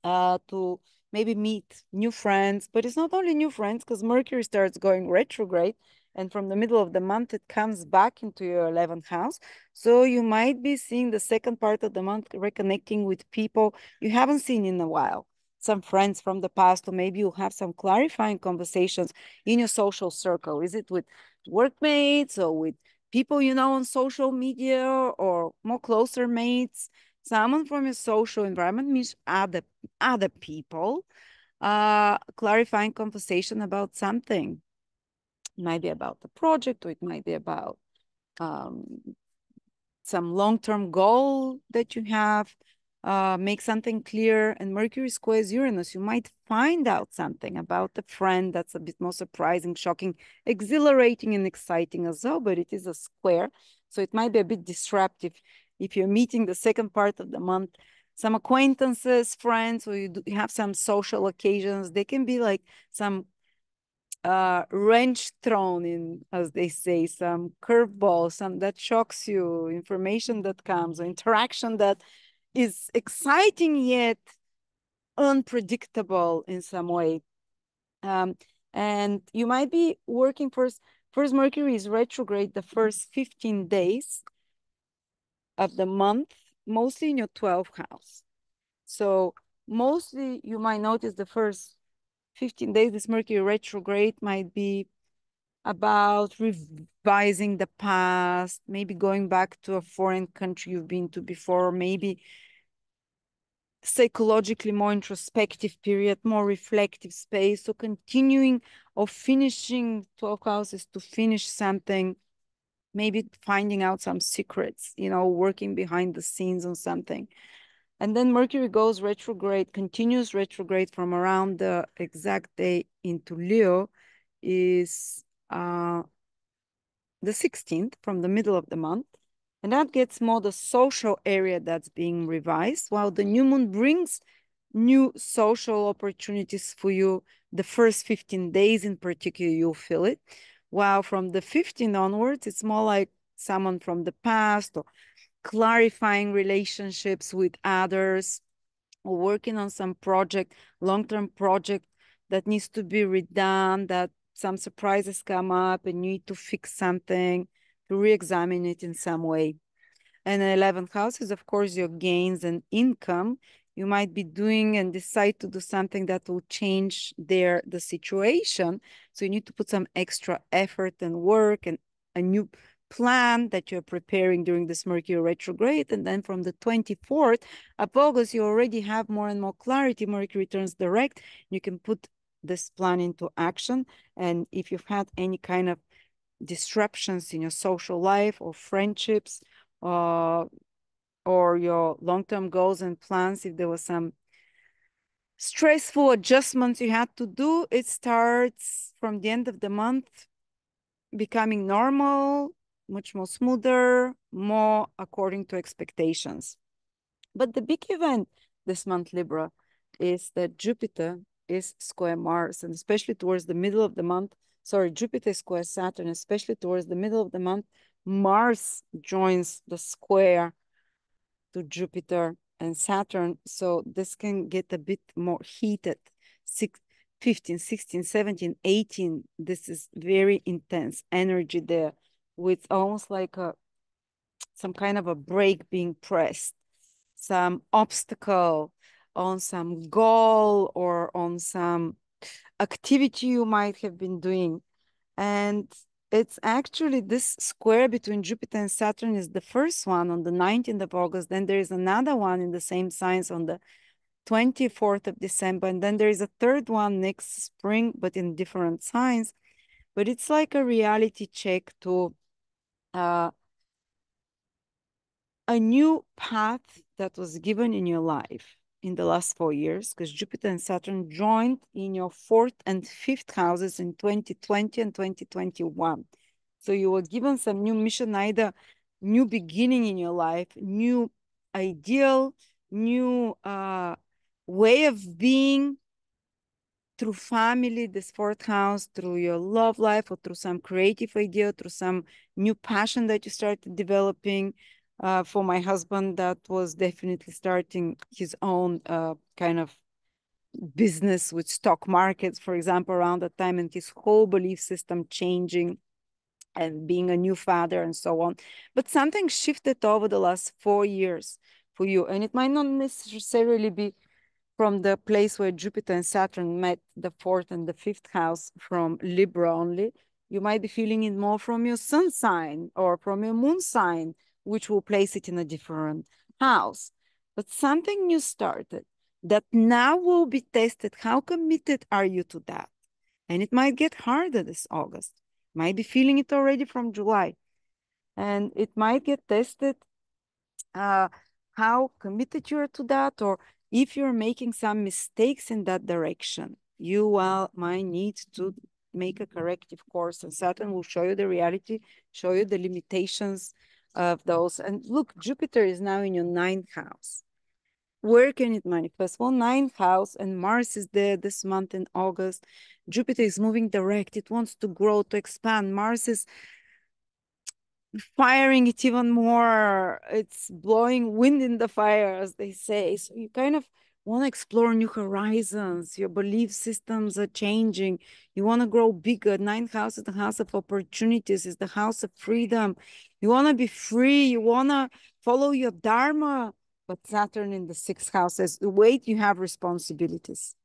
to maybe meet new friends. But it's not only new friends, because Mercury starts going retrograde, and from the middle of the month, it comes back into your 11th house. So you might be seeing the second part of the month reconnecting with people you haven't seen in a while, some friends from the past, or maybe you'll have some clarifying conversations in your social circle. Is it with workmates or with people you know on social media, or more closer mates? Someone from your social environment means other people, clarifying conversation about something. It might be about the project, or it might be about some long-term goal that you have. Make something clear. And Mercury squares Uranus, you might find out something about a friend that's a bit more surprising, shocking, exhilarating, and exciting as well, but it is a square, so it might be a bit disruptive if you're meeting the second part of the month. Some acquaintances, friends, or you have some social occasions. They can be like some wrench thrown in, as they say, some curveball, some that shocks you, information that comes, or interaction that is exciting yet unpredictable in some way. And you might be working first Mercury is retrograde the first 15 days of the month, mostly in your 12th house. So mostly you might notice the first 15 days, this Mercury retrograde might be about revising the past, maybe going back to a foreign country you've been to before, maybe psychologically more introspective period, more reflective space. So continuing or finishing 12 houses to finish something, maybe finding out some secrets, working behind the scenes on something. And then Mercury goes retrograde, continues retrograde from around the exact day into Leo is the 16th, from the middle of the month. And that gets more the social area that's being revised, while the new moon brings new social opportunities for you. The first 15 days in particular, you'll feel it. While from the 15th onwards, it's more like someone from the past, or clarifying relationships with others, or working on some project, long-term project that needs to be redone, that some surprises come up and you need to fix something, to re-examine it in some way. And the 11th house is, of course, your gains and income. You might be doing and decide to do something that will change the situation. So you need to put some extra effort and work and a new plan that you're preparing during this Mercury retrograde. And then from the 24th of August, you already have more and more clarity. Mercury turns direct. You can put this plan into action. And if you've had any kind of disruptions in your social life or friendships, or your long-term goals and plans, if there was some stressful adjustments you had to do, it starts from the end of the month becoming normal, much more smoother, more according to expectations. But the big event this month, Libra, is that Jupiter is square Mars, and especially towards the middle of the month, Jupiter square Saturn, especially towards the middle of the month, Mars joins the square to Jupiter and Saturn. So this can get a bit more heated. 15, 16, 17, 18. This is very intense energy there with almost like some kind of a brake being pressed, some obstacle on some goal or on some activity you might have been doing. And it's actually this square between Jupiter and Saturn is the first one on the 19th of August. Then there is another one in the same signs on the 24th of December. And then there is a third one next spring, but in different signs. But it's like a reality check to a new path that was given in your life in the last 4 years, because Jupiter and Saturn joined in your 4th and 5th houses in 2020 and 2021. So you were given some new mission, either new beginning in your life, new ideal, new way of being through family, this 4th house, through your love life, or through some creative idea, through some new passion that you started developing. For my husband, that was definitely starting his own kind of business with stock markets, for example, around that time, and his whole belief system changing and being a new father and so on. But something shifted over the last 4 years for you, and it might not necessarily be from the place where Jupiter and Saturn met, the 4th and the 5th house, from Libra only. You might be feeling it more from your sun sign or from your moon sign, which will place it in a different house. But something new started that now will be tested. How committed are you to that? And it might get harder this August. Might be feeling it already from July. And it might get tested how committed you are to that, or if you're making some mistakes in that direction, you might need to make a corrective course, and Saturn will show you the reality, show you the limitations of those. And look, Jupiter is now in your 9th house. Where can it manifest? Well, 9th house, and Mars is there this month in August. Jupiter is moving direct. It wants to grow, to expand. Mars is firing it even more. It's blowing wind in the fire, as they say. So you kind of want to explore new horizons. Your belief systems are changing. You want to grow bigger. 9th house is the house of opportunities, is the house of freedom. You want to be free. You want to follow your dharma. But Saturn in the 6th house says, wait, you have responsibilities.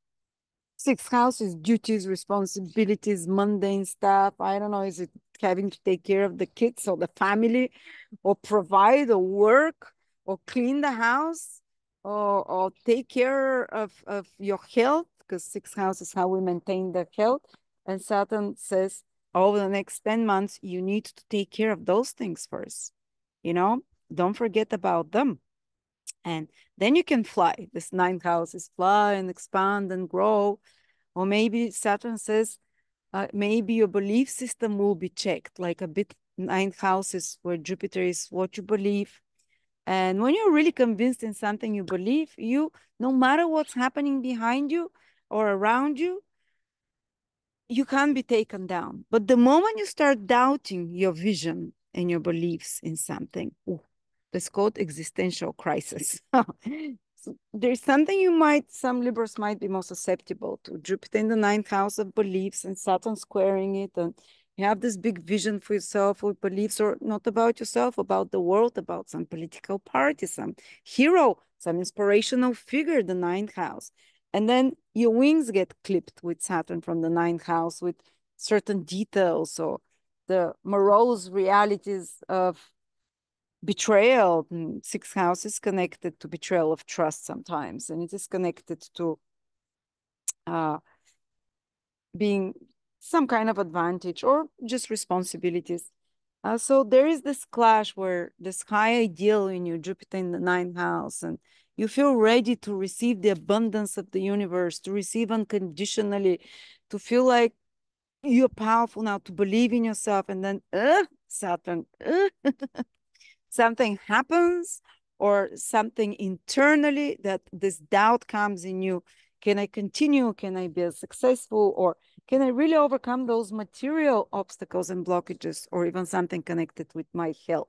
6th house is duties, responsibilities, mundane stuff. I don't know, is it having to take care of the kids or the family, or provide or work or clean the house, or take care of your health, because 6th house is how we maintain the health. And Saturn says over the next 10 months, you need to take care of those things first. Don't forget about them. And then you can fly. This 9th house is fly and expand and grow. Or maybe Saturn says, maybe your belief system will be checked, like a bit 9th house is where Jupiter is, what you believe. And when you're really convinced in something you believe, no matter what's happening behind you or around you, you can't be taken down. But the moment you start doubting your vision and your beliefs in something, that's called existential crisis. So there's something some Libras might be more susceptible to. Jupiter in the 9th house of beliefs and Saturn squaring it. And You have this big vision for yourself or beliefs, or not about yourself, about the world, about some political party, some hero, some inspirational figure, the ninth house. And then your wings get clipped with Saturn from the ninth house with certain details or the morose realities of betrayal. Sixth house is connected to betrayal of trust sometimes, and it is connected to uh, being some kind of advantage or just responsibilities. So there is this clash where this high ideal in you, Jupiter in the ninth house, and you feel ready to receive the abundance of the universe, to receive unconditionally, to feel like you're powerful now, to believe in yourself, and then Saturn, something happens or something internally that this doubt comes in you. Can I continue? Can I be successful? Or can I really overcome those material obstacles and blockages, or even something connected with my health?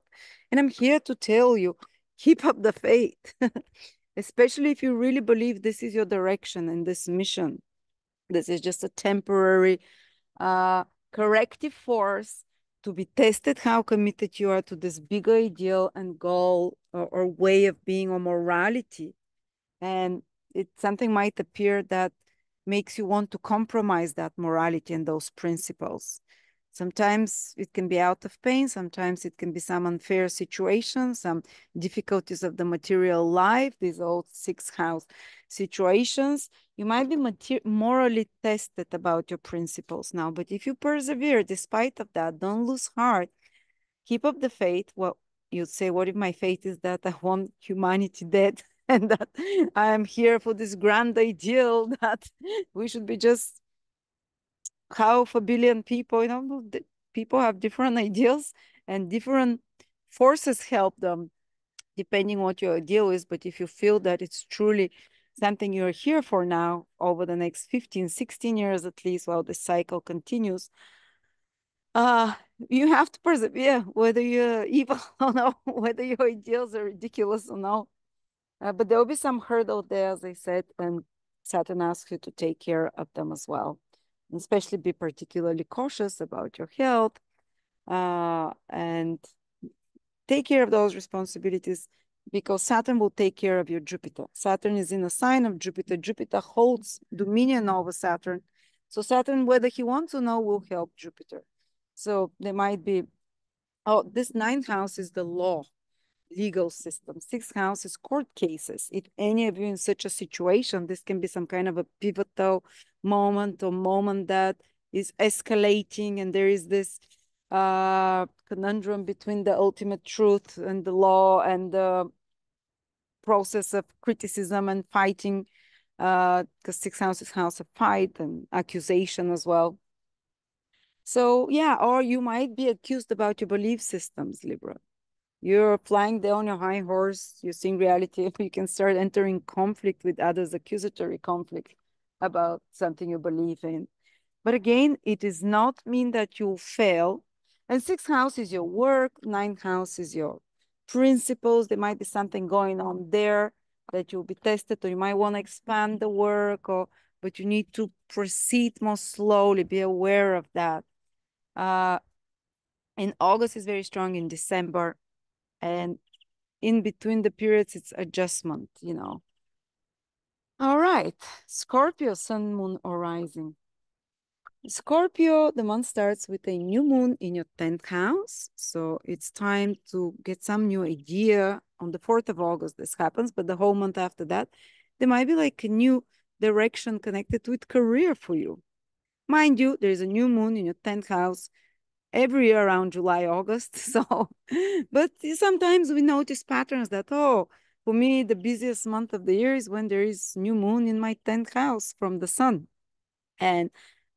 And I'm here to tell you, keep up the faith, especially if you really believe this is your direction and this mission. This is just a temporary corrective force to be tested how committed you are to this bigger ideal and goal, or way of being, or morality. And something might appear that makes you want to compromise that morality and those principles. Sometimes it can be out of pain, sometimes it can be some unfair situation, some difficulties of the material life, these old sixth house situations. You might be morally tested about your principles now, but if you persevere despite of that, don't lose heart, keep up the faith. Well, you'd say, what if my faith is that I want humanity dead and that I am here for this grand ideal that we should be just half a billion people, people have different ideals and different forces help them depending what your ideal is. But if you feel that it's truly something you're here for now over the next 15, 16 years at least while the cycle continues, uh, you have to persevere, whether you're evil or no, whether your ideals are ridiculous or no. But there will be some hurdle there, as I said, and Saturn asks you to take care of them as well. And especially be particularly cautious about your health, and take care of those responsibilities, because Saturn will take care of your Jupiter. Saturn is in a sign of Jupiter. Jupiter holds dominion over Saturn. So Saturn, whether he wants or no, will help Jupiter. So there might be, this ninth house is the law, legal system. Sixth house is court cases. If any of you in such a situation, this can be some kind of a pivotal moment or moment that is escalating, and there is this conundrum between the ultimate truth and the law and the process of criticism and fighting, because sixth house is house of fight and accusation as well. So yeah, or you might be accused about your belief systems, Libra. You're flying down your high horse, you see reality, you can start entering conflict with others, accusatory conflict about something you believe in. But again, it does not mean that you'll fail. And sixth house is your work, ninth house is your principles. There might be something going on there that you'll be tested, or you might want to expand the work, but you need to proceed more slowly, be aware of that. In August is very strong, in December, and in between the periods, it's adjustment, All right, Scorpio, sun, moon, or rising. Scorpio, the month starts with a new moon in your 10th house. So it's time to get some new idea. On the 4th of August, this happens, but the whole month after that, there might be like a new direction connected with career for you. Mind you, there's a new moon in your 10th house every year around July, August. So, but sometimes we notice patterns that, for me, the busiest month of the year is when there is new moon in my 10th house from the sun. And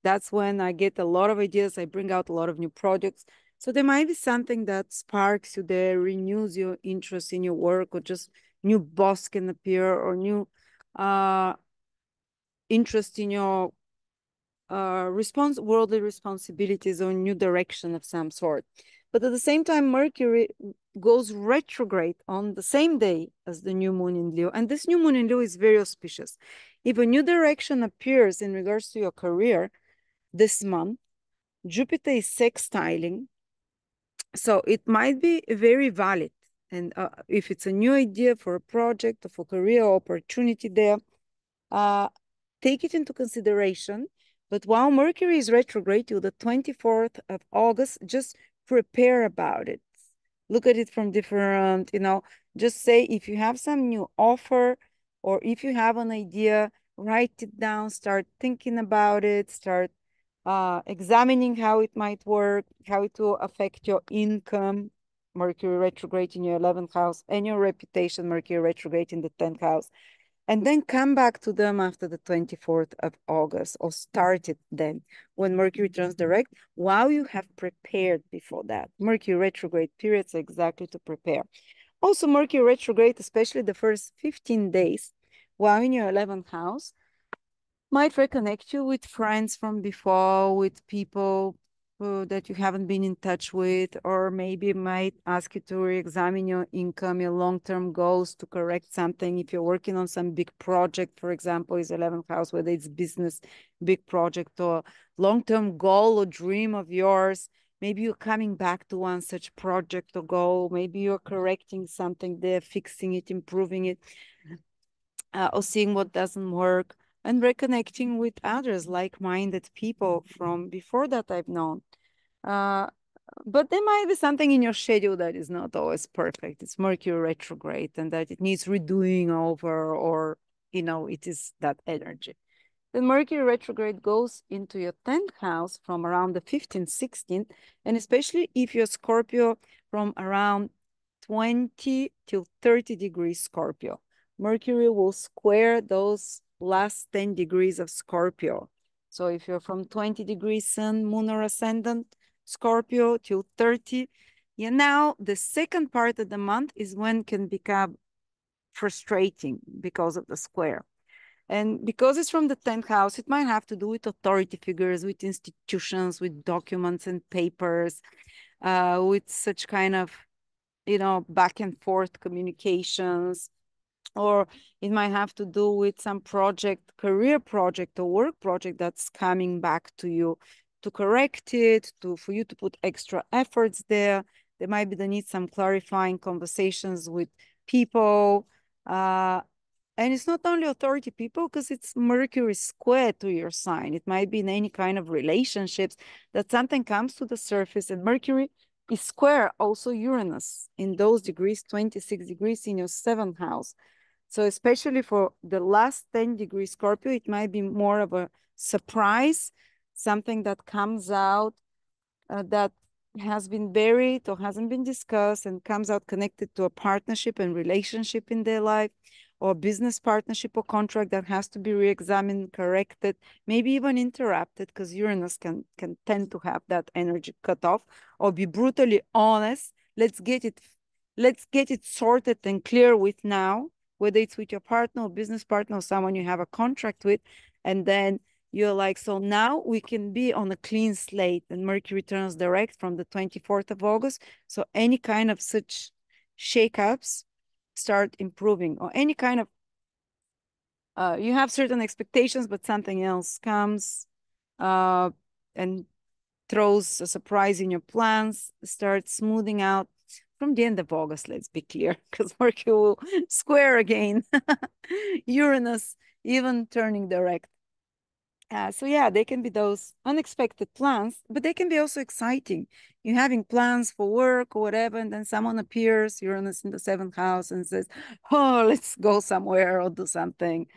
that's when I get a lot of ideas. I bring out a lot of new projects. So there might be something that sparks you there, renews your interest in your work, or just new boss can appear, or new interest in your worldly responsibilities, or new direction of some sort. But at the same time, Mercury goes retrograde on the same day as the new moon in Leo. And this new moon in Leo is very auspicious. If a new direction appears in regards to your career this month, Jupiter is sextiling, so it might be very valid. And if it's a new idea for a project or for career opportunity there, take it into consideration. But while Mercury is retrograde till the 24th of August, just prepare about it. Look at it from different, just say if you have some new offer or if you have an idea, write it down, start thinking about it, start examining how it might work, how it will affect your income. Mercury retrograde in your 11th house and your reputation, Mercury retrograde in the 10th house. And then come back to them after the 24th of August or start it then when Mercury turns direct while you have prepared before that. Mercury retrograde periods exactly to prepare. Also, Mercury retrograde, especially the first 15 days while in your 11th house, might reconnect you with friends from before, with people that you haven't been in touch with, or maybe might ask you to re-examine your income, your long-term goals to correct something. If you're working on some big project, for example, is 11th house, whether it's business, big project, or long-term goal or dream of yours, maybe you're coming back to one such project or goal, maybe you're correcting something there, fixing it, improving it, or seeing what doesn't work and reconnecting with others, like-minded people from before that I've known. But there might be something in your schedule that is not always perfect. It's Mercury retrograde and that it needs redoing over, or, it is that energy. The Mercury retrograde goes into your 10th house from around the 15th, 16th, and especially if you're Scorpio, from around 20 till 30 degrees Scorpio. Mercury will square those last 10 degrees of Scorpio. So if you're from 20 degrees Sun, Moon, or Ascendant, Scorpio till 30, now the second part of the month is when can become frustrating because of the square. And because it's from the 10th house, it might have to do with authority figures, with institutions, with documents and papers, with such kind of, back and forth communications, or it might have to do with some project, career project or work project that's coming back to you to correct it, for you to put extra efforts there. There might be the need some clarifying conversations with people. And it's not only authority people, because it's Mercury square to your sign. It might be in any kind of relationships that something comes to the surface, and Mercury is square also Uranus in those degrees, 26 degrees in your 7th house. So especially for the last 10 degrees Scorpio, it might be more of a surprise, something that comes out that has been buried or hasn't been discussed and comes out connected to a partnership and relationship in their life, or business partnership or contract that has to be re-examined, corrected, maybe even interrupted, because Uranus can tend to have that energy cut off, or be brutally honest. Let's get it sorted and clear with now, whether it's with your partner or business partner or someone you have a contract with, and then you're like, so now we can be on a clean slate, and Mercury turns direct from the 24th of August. So any kind of such shakeups start improving, or any kind of, you have certain expectations, but something else comes and throws a surprise in your plans, start smoothing out from the end of August, let's be clear, because Mercury will square again. Uranus even turning direct. So yeah, they can be those unexpected plans, but they can be also exciting. You're having plans for work or whatever, and then someone appears, Uranus in the 7th house, and says, oh, let's go somewhere or do something.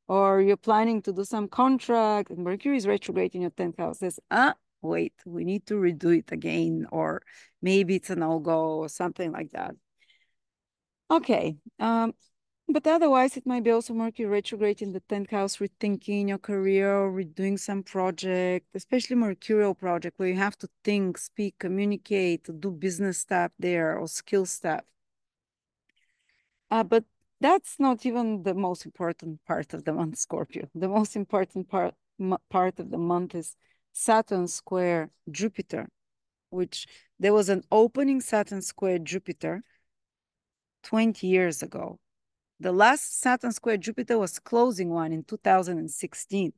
Or you're planning to do some contract, and Mercury is retrograde in your 10th house, says, wait, we need to redo it again, or maybe it's a no-go or something like that. Okay. But otherwise, it might be also Mercury retrograde in the 10th house, rethinking your career or redoing some project, especially mercurial project where you have to think, speak, communicate, do business stuff there or skill stuff. But that's not even the most important part of the month, Scorpio. The most important part of the month is Saturn square Jupiter, which there was an opening Saturn square Jupiter 20 years ago. The last Saturn square Jupiter was closing one in 2016,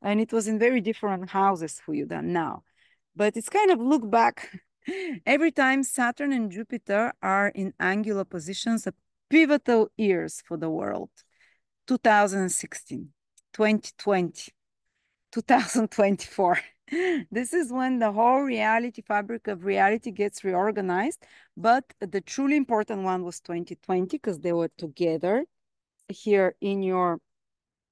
and it was in very different houses for you than now. But it's kind of look back. Every time Saturn and Jupiter are in angular positions, a pivotal years for the world. 2016, 2020, 2024. This is when the whole reality fabric of reality gets reorganized. But the truly important one was 2020 because they were together here in your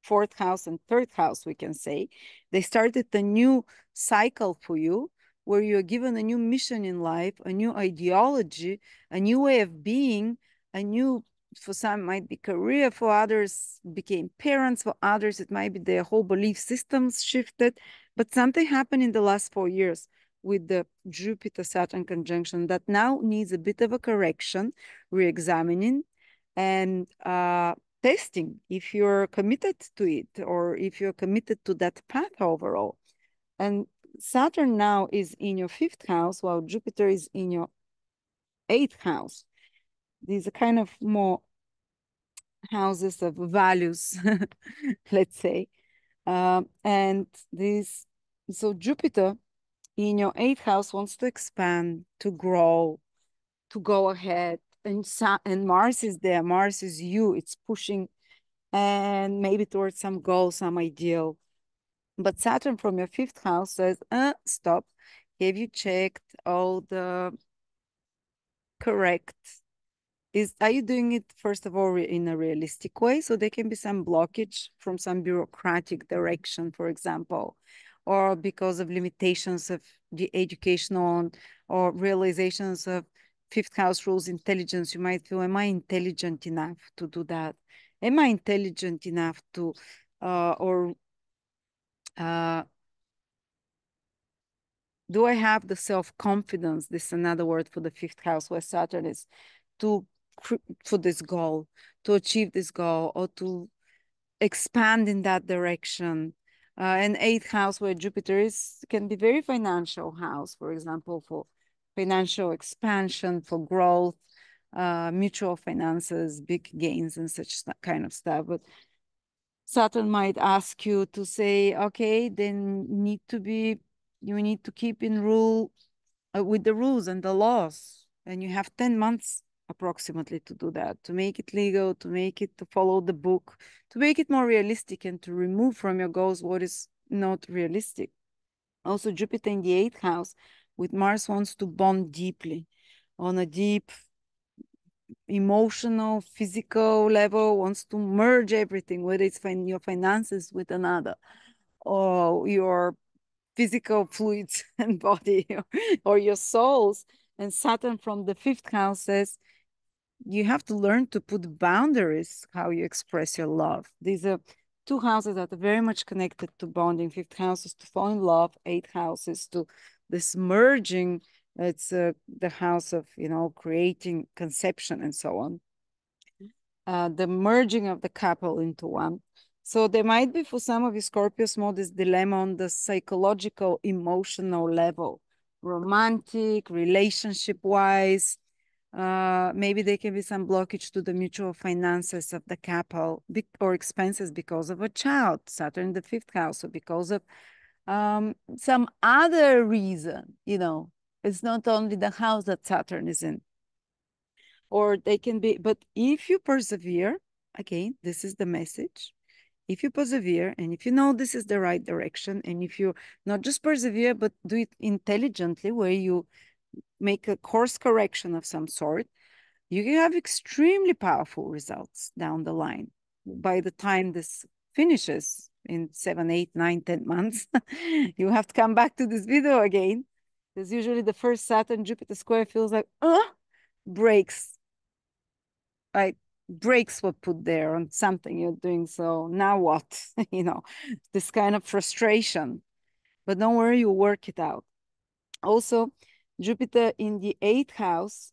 fourth house and third house, we can say. They started a new cycle for you where you're given a new mission in life, a new ideology, a new way of being, a new, for some might be career, for others became parents, for others it might be their whole belief systems shifted. But something happened in the last 4 years with the Jupiter Saturn conjunction that now needs a bit of a correction, re-examining, and testing if you're committed to it or if you're committed to that path overall. And Saturn now is in your fifth house while Jupiter is in your eighth house. These are kind of more houses of values, let's say. And this, so Jupiter in your eighth house wants to expand, to grow, to go ahead. And Mars is there. Mars is you. It's pushing and maybe towards some goal, some ideal. But Saturn from your fifth house says, stop. Have you checked all the correct? Are you doing it, first of all, in a realistic way? So there can be some blockage from some bureaucratic direction, for example, or because of limitations of the educational or realizations of fifth house rules intelligence. You might feel, am I intelligent enough to do that? Am I intelligent enough to, or do I have the self-confidence? This is another word for the fifth house where Saturn is, to for this goal, to achieve this goal, or to expand in that direction. And eighth house where Jupiter is can be very financial house, for example, for financial expansion, for growth, mutual finances, big gains, and such kind of stuff. But Saturn might ask you to say, okay, then you need to keep in rule with the rules and the laws. And you have 10 months approximately to do that, to make it legal, to make it, to follow the book, to make it more realistic and to remove from your goals what is not realistic. Also, Jupiter in the eighth house with Mars wants to bond deeply on a deep emotional, physical level, wants to merge everything, whether it's your finances with another or your physical fluids and body or your souls. And Saturn from the fifth house says you have to learn to put boundaries how you express your love. These are two houses that are very much connected to bonding. Fifth house is to fall in love. Eighth house is to this merging. It's the house of, creating conception and so on. The merging of the couple into one. So there might be for some of you Scorpios more this dilemma on the psychological, emotional level, romantic, relationship-wise. Maybe there can be some blockage to the mutual finances of the couple or expenses because of a child, Saturn in the fifth house, or because of some other reason, It's not only the house that Saturn is in. Or they can be, but if you persevere, again, this is the message. If you persevere and if you know this is the right direction, and if you not just persevere, but do it intelligently, where you make a course correction of some sort, you can have extremely powerful results down the line. By the time this finishes in 7, 8, 9, 10 months, you have to come back to this video again, because usually the first Saturn Jupiter square feels like, breaks. Like breaks were put there on something you're doing. So now what? This kind of frustration. But don't worry, you work it out. Also, Jupiter in the eighth house,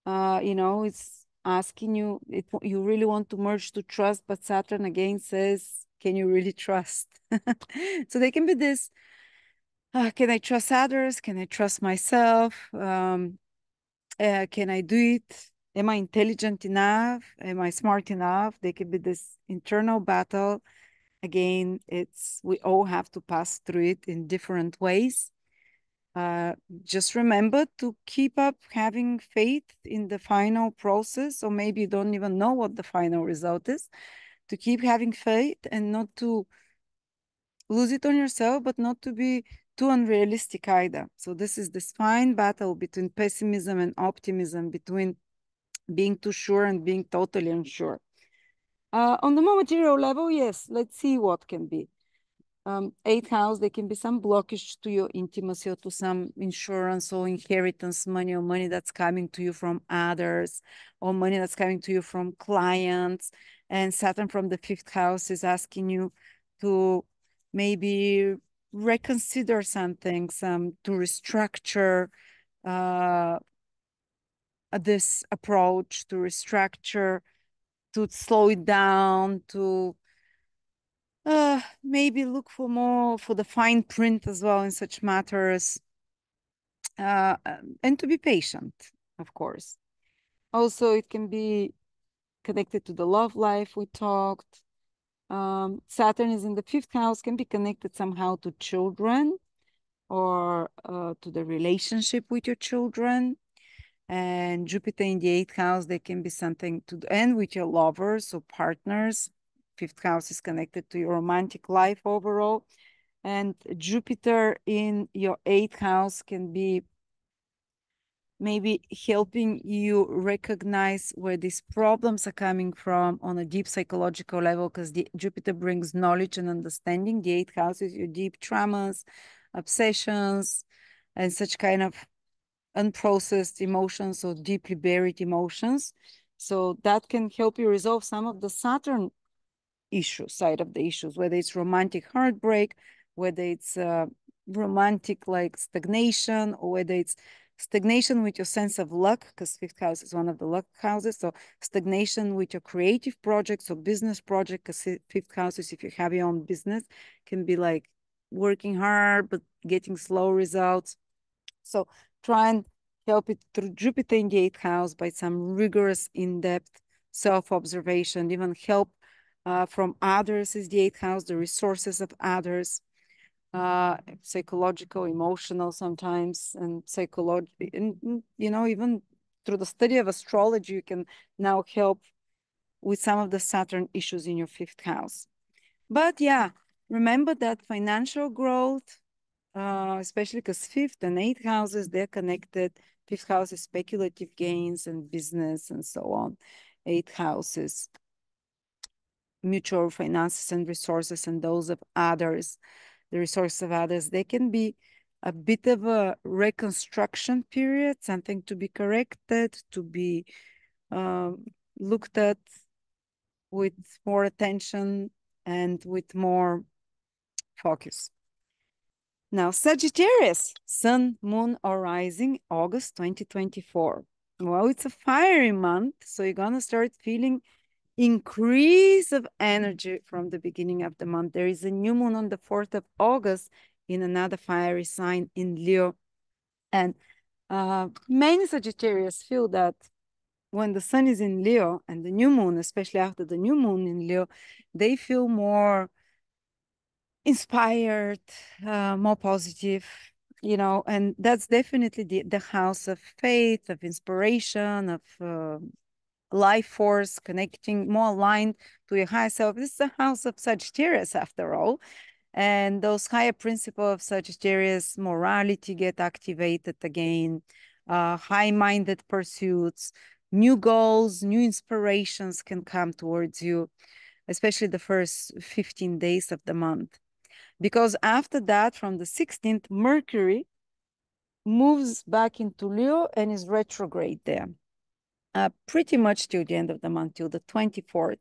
it's asking you, you really want to merge to trust, but Saturn again says, can you really trust? So there can be this, can I trust others? Can I trust myself? Can I do it? Am I intelligent enough? Am I smart enough? There could be this internal battle. Again, we all have to pass through it in different ways. Just remember to keep up having faith in the final process, or maybe you don't even know what the final result is, to keep having faith and not to lose it on yourself, but not to be too unrealistic either. So this is this fine battle between pessimism and optimism, between being too sure and being totally unsure. On the more material level, yes, let's see what can be. Eighth house, there can be some blockage to your intimacy or to some insurance or inheritance money, or money that's coming to you from others, or money that's coming to you from clients. And Saturn from the fifth house is asking you to maybe reconsider something, to restructure this approach, to restructure, to slow it down, to maybe look for more for the fine print as well in such matters, and to be patient, of course. Also, it can be connected to the love life we talked. Saturn is in the fifth house, can be connected somehow to children, or to the relationship with your children. And Jupiter in the eighth house, there can be something to end with your lovers or partners. Fifth house is connected to your romantic life overall. And Jupiter in your eighth house can be maybe helping you recognize where these problems are coming from on a deep psychological level, because the Jupiter brings knowledge and understanding. The eighth house is your deep traumas, obsessions, and such kind of unprocessed emotions or deeply buried emotions. So that can help you resolve some of the Saturn issue side of the issues, whether it's romantic heartbreak, whether it's romantic like stagnation, or whether it's stagnation with your sense of luck, because fifth house is one of the luck houses. So stagnation with your creative projects or business project, because fifth house is if you have your own business, can be like working hard but getting slow results. So try and help it through Jupiter in the eighth house by some rigorous, in-depth self-observation, even help from others is the eighth house, the resources of others, psychological, emotional sometimes, and psychology, and even through the study of astrology, you can now help with some of the Saturn issues in your fifth house. But yeah, remember that financial growth, especially because fifth and eighth houses, they're connected. Fifth house is speculative gains and business and so on. Eighth houses, mutual finances and resources, and those of others, the resources of others, they can be a bit of a reconstruction period, something to be corrected, to be looked at with more attention and with more focus. Now, Sagittarius, Sun, Moon, or Rising, August 2024. Well, it's a fiery month, so you're going to start feeling increase of energy from the beginning of the month. There is a new moon on the 4th of August in another fiery sign in Leo. And many Sagittarius feel that when the sun is in Leo and the new moon, especially after the new moon in Leo, they feel more inspired, more positive, and that's definitely the house of faith, of inspiration, of life force, connecting more aligned to your higher self. This is the house of Sagittarius after all. And those higher principles of Sagittarius, morality get activated again, high-minded pursuits, new goals, new inspirations can come towards you, especially the first 15 days of the month. Because after that, from the 16th, Mercury moves back into Leo and is retrograde there, pretty much till the end of the month, till the 24th.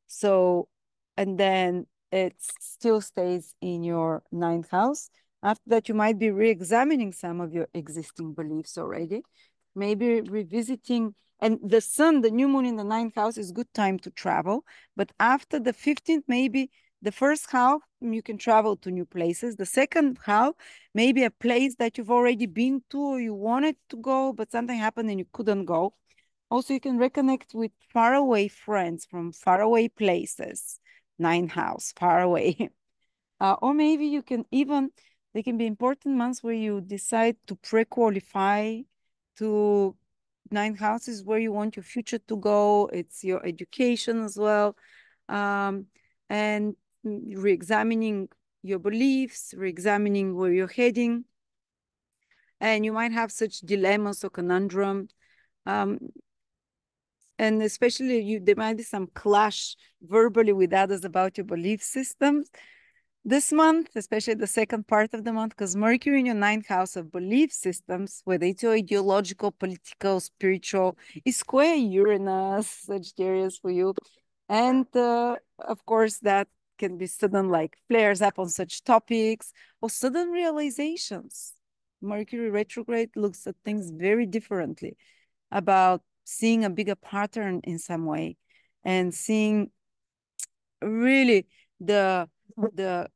So, and then it still stays in your ninth house. After that, you might be re-examining some of your existing beliefs already, maybe revisiting. And the sun, the new moon in the ninth house is good time to travel. But after the 15th, maybe the first half, you can travel to new places. The second half, maybe a place that you've already been to or you wanted to go, but something happened and you couldn't go. Also, you can reconnect with faraway friends from faraway places. Ninth house, far away. Or maybe you can even They can be important months where you decide to pre-qualify to ninth house is where you want your future to go. It's your education as well. Um, and re-examining your beliefs, re-examining where you're heading. And you might have such dilemmas or conundrum. Um, and especially there might be some clash verbally with others about your belief systems this month, especially the second part of the month, because Mercury in your ninth house of belief systems, whether it's your ideological, political, spiritual, is square Uranus, Sagittarius for you. And of course, that can be sudden, like flares up on such topics or sudden realizations. Mercury retrograde looks at things very differently about seeing a bigger pattern in some way and seeing really the the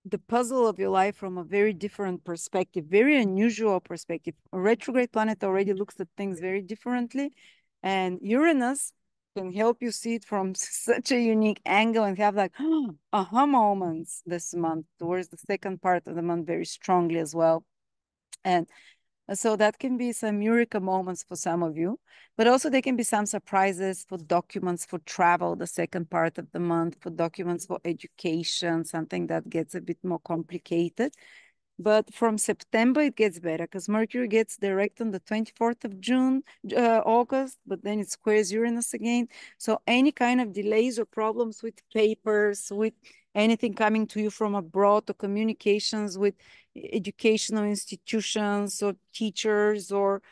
the puzzle of your life from a very different perspective, very unusual perspective. A retrograde planet already looks at things very differently, and Uranus can help you see it from such a unique angle and have like aha moments this month towards the second part of the month very strongly as well. And so that can be some eureka moments for some of you, but also there can be some surprises for documents for travel, the second part of the month, for documents for education, something that gets a bit more complicated. But from September, it gets better because Mercury gets direct on the 24th of June, August, but then it squares Uranus again. So any kind of delays or problems with papers, with anything coming to you from abroad or communications with educational institutions or teachers or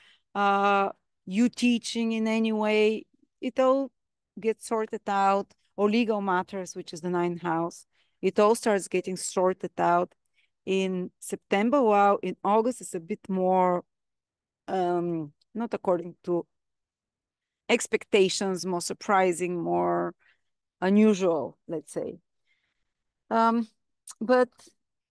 you teaching in any way, it all gets sorted out, or legal matters, which is the ninth house. It all starts getting sorted out in September, while in August it's a bit more not according to expectations, more surprising, more unusual, let's say. Um, but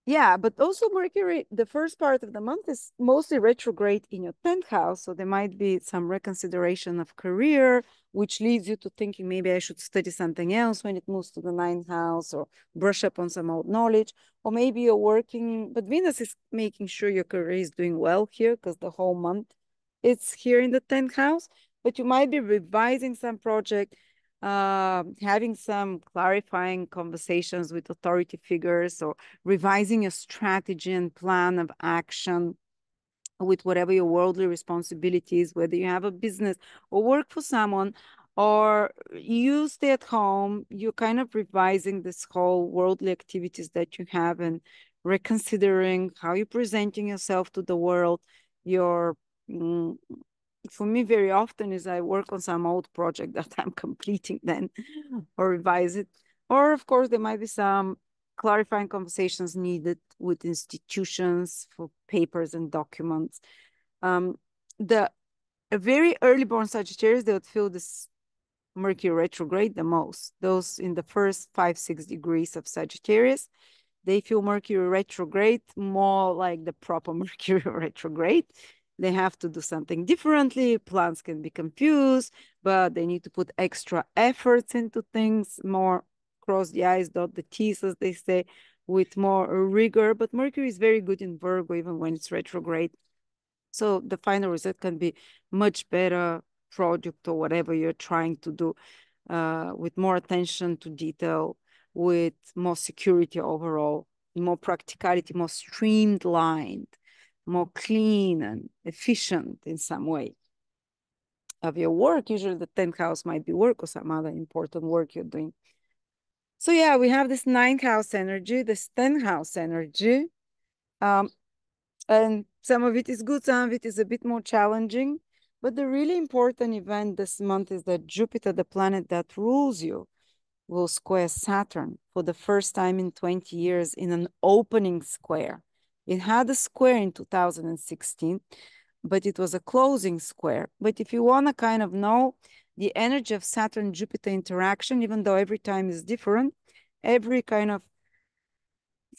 yeah, but also Mercury, the first part of the month is mostly retrograde in your 10th house. So there might be some reconsideration of career, which leads you to thinking maybe I should study something else when it moves to the ninth house or brush up on some old knowledge. Or maybe you're working, but Venus is making sure your career is doing well here because the whole month it's here in the 10th house. But you might be revising some project, having some clarifying conversations with authority figures or revising your strategy and plan of action with whatever your worldly responsibilities, whether you have a business or work for someone or you stay at home, you're kind of revising this whole worldly activities that you have and reconsidering how you're presenting yourself to the world, your for me very often is I work on some old project that I'm completing then or revise it. Or of course, there might be some clarifying conversations needed with institutions for papers and documents. The very early born Sagittarius, they would feel this Mercury retrograde the most. Those in the first 5-6 degrees of Sagittarius, they feel Mercury retrograde more like the proper Mercury retrograde. They have to do something differently. Plans can be confused, but they need to put extra efforts into things, more cross the I's, dot the T's, as they say, with more rigor. But Mercury is very good in Virgo, even when it's retrograde. So the final result can be much better project or whatever you're trying to do with more attention to detail, with more security overall, more practicality, more streamlined, more clean and efficient in some way of your work. Usually the 10th house might be work or some other important work you're doing. So yeah, we have this 9th house energy, this 10th house energy. And some of it is good, some of it is a bit more challenging. But the really important event this month is that Jupiter, the planet that rules you, will square Saturn for the first time in 20 years in an opening square. It had a square in 2016, but it was a closing square. But if you want to kind of know the energy of Saturn-Jupiter interaction, even though every time is different, every kind of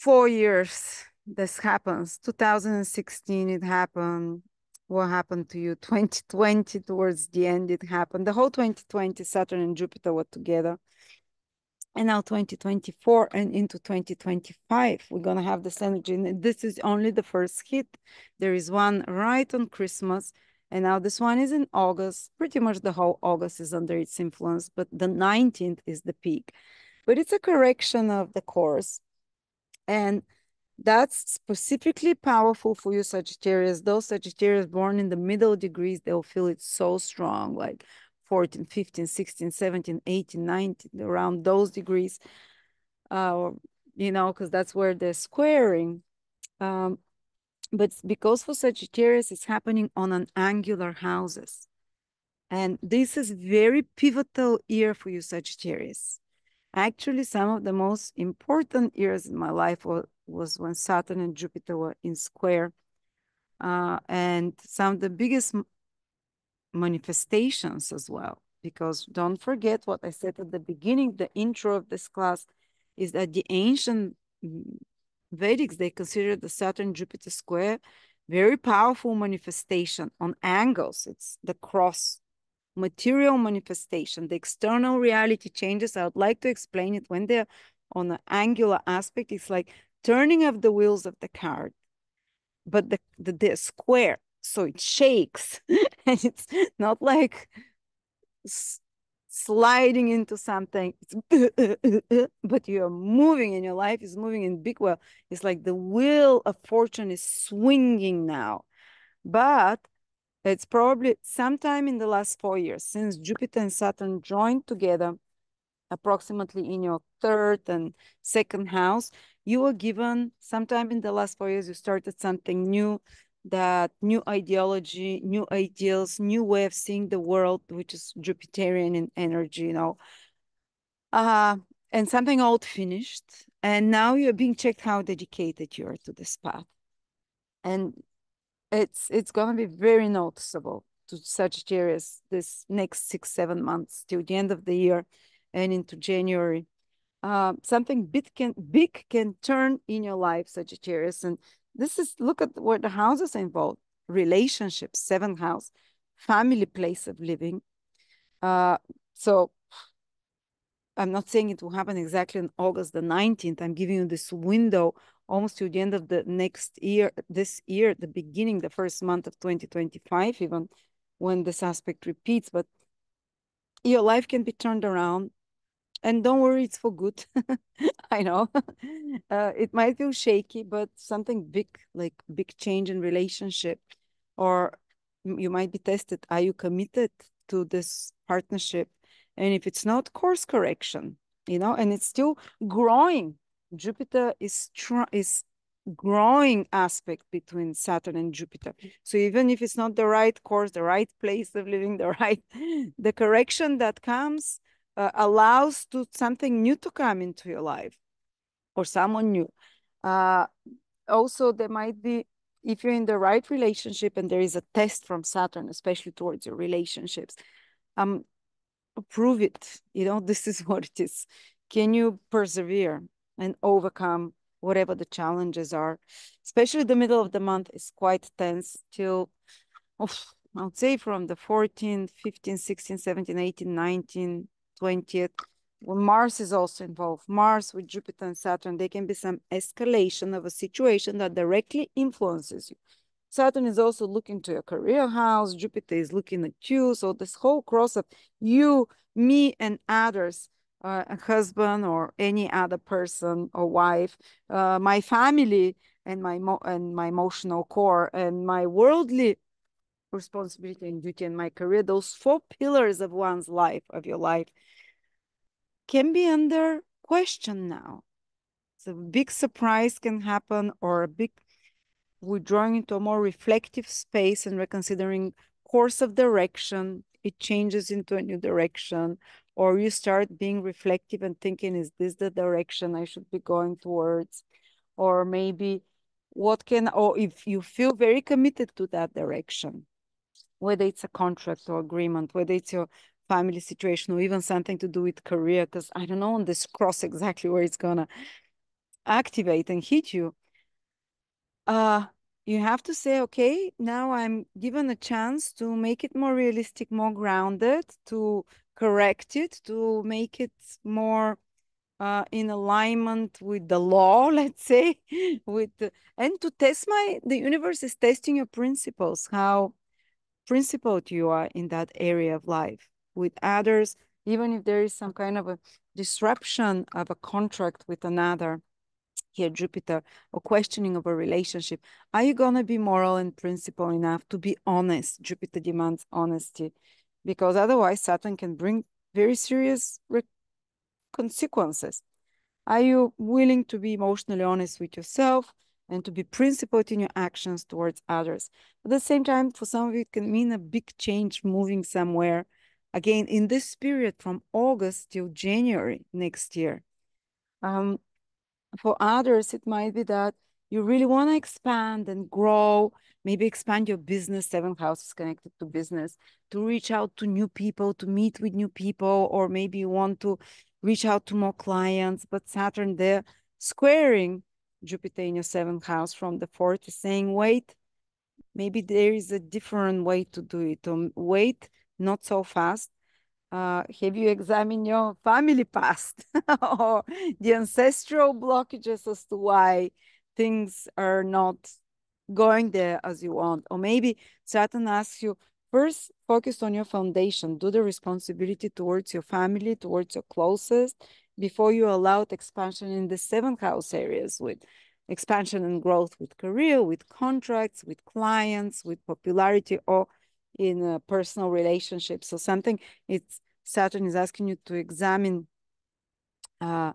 4 years this happens. 2016 it happened. What happened to you? 2020 towards the end it happened. The whole 2020 Saturn and Jupiter were together. And now 2024 and into 2025, we're going to have this energy. And this is only the first hit. There is one right on Christmas. And now this one is in August. Pretty much the whole August is under its influence, but the 19th is the peak. But it's a correction of the course. And that's specifically powerful for you, Sagittarius. Those Sagittarius born in the middle degrees, they'll feel it so strong, like 14, 15, 16, 17, 18, 19, around those degrees, because that's where they're squaring. But because for Sagittarius, it's happening on an angular houses. And this is very pivotal year for you, Sagittarius. Actually, some of the most important years in my life was when Saturn and Jupiter were in square. And some of the biggest manifestations as well. Because don't forget what I said at the beginning, the intro of this class, is that the ancient Vedics, they consider the Saturn-Jupiter square very powerful manifestation on angles. It's the cross material manifestation, the external reality changes. I would like to explain it when they're on an angular aspect. It's like turning of the wheels of the car, but the square, so it shakes. And it's not like sliding into something, but you're moving and your life is moving in big well. It's like the wheel of fortune is swinging now. But it's probably sometime in the last 4 years since Jupiter and Saturn joined together, approximately in your third and second house. You were given sometime in the last 4 years, you started something new, that new ideology, new ideals, new way of seeing the world, which is Jupiterian in energy, and something old finished. And now you're being checked how dedicated you are to this path. And it's going to be very noticeable to Sagittarius this next 6-7 months till the end of the year and into January. Something big can turn in your life, Sagittarius. And this is, look at what the houses are involved: relationships, seventh house, family, place of living. So I'm not saying it will happen exactly on August the 19th. I'm giving you this window almost to the end of the next year, this year, the beginning, the first month of 2025, even when this aspect repeats. But your life can be turned around. And don't worry, it's for good. I know. It might feel shaky, but something big, like big change in relationship, or you might be tested. Are you committed to this partnership? And if it's not, course correction, and it's still growing. Jupiter is growing aspect between Saturn and Jupiter. So even if it's not the right course, the right place of living, the correction that comes allows to something new to come into your life, or someone new. Also, there might be, if you're in the right relationship and there is a test from Saturn, especially towards your relationships, prove it. This is what it is. Can you persevere and overcome whatever the challenges are? Especially the middle of the month is quite tense till, I would say, from the 14th, 15th, 16th, 17th, 18th, 19th, 20th. When Mars is also involved, Mars with Jupiter and Saturn, there can be some escalation of a situation that directly influences you. Saturn is also looking to your career house. Jupiter is looking at you. So this whole cross of you, me, and others, a husband or any other person or wife, my family and my emotional core and my worldly responsibility and duty and my career, those 4 pillars of one's life, of your life, can be under question now. So a big surprise can happen, or a big withdrawing into a more reflective space and reconsidering course of direction. It changes into a new direction, or you start being reflective and thinking, is this the direction I should be going towards? Or maybe or if you feel very committed to that direction, whether it's a contract or agreement, whether it's your family situation, or even something to do with career, because I don't know on this cross exactly where it's gonna activate and hit you. You have to say, okay, now I'm given a chance to make it more realistic, more grounded, to correct it, to make it more in alignment with the law, let's say, and to test the universe is testing your principles, how principled you are in that area of life with others, even if there is some kind of a disruption of a contract with another, here Jupiter, or questioning of a relationship. Are you going to be moral and principle enough to be honest? Jupiter demands honesty, because otherwise Saturn can bring very serious consequences. Are you willing to be emotionally honest with yourself and to be principled in your actions towards others? At the same time, for some of you, it can mean a big change, moving somewhere. Again, in this period from August till January next year. For others, it might be that you really want to expand and grow, maybe expand your business. Seventh house is connected to business, to reach out to new people, to meet with new people, or maybe you want to reach out to more clients. But Saturn there squaring Jupiter in your seventh house from the fourth is saying, wait, maybe there is a different way to do it. Wait, not so fast. Have you examined your family past or the ancestral blockages as to why things are not going there as you want? Or maybe Saturn asks you, first focus on your foundation, do the responsibility towards your family, towards your closest, before you allow expansion in the seventh house areas, with expansion and growth with career, with contracts, with clients, with popularity, or in a personal relationship. So something, it's Saturn is asking you to examine the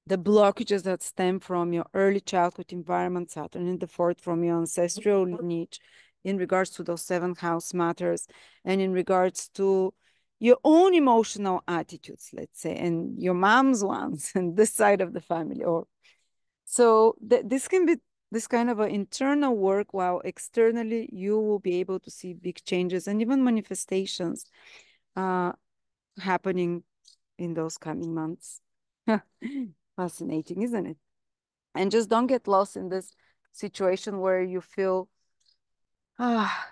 blockages that stem from your early childhood environment, Saturn in the fourth, from your ancestral lineage, in regards to those seventh house matters, and in regards to your own emotional attitudes, let's say, and your mom's ones, and this side of the family. Or so this can be this kind of an internal work, while externally you will be able to see big changes and even manifestations happening in those coming months. Fascinating, isn't it? And just don't get lost in this situation where you feel,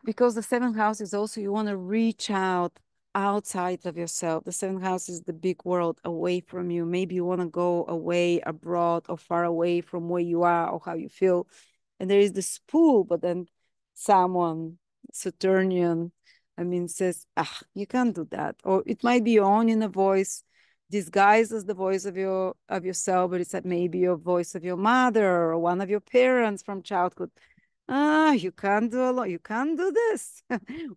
because the seventh house is also, you want to reach out outside of yourself. The seventh house is the big world away from you. Maybe you want to go away, abroad, or far away from where you are or how you feel. And there is this pull, but then someone, Saturnian, says, you can't do that. Or it might be your own inner voice disguised as the voice of yourself, but it's that maybe your voice of your mother or one of your parents from childhood. You can't do a lot. You can't do this.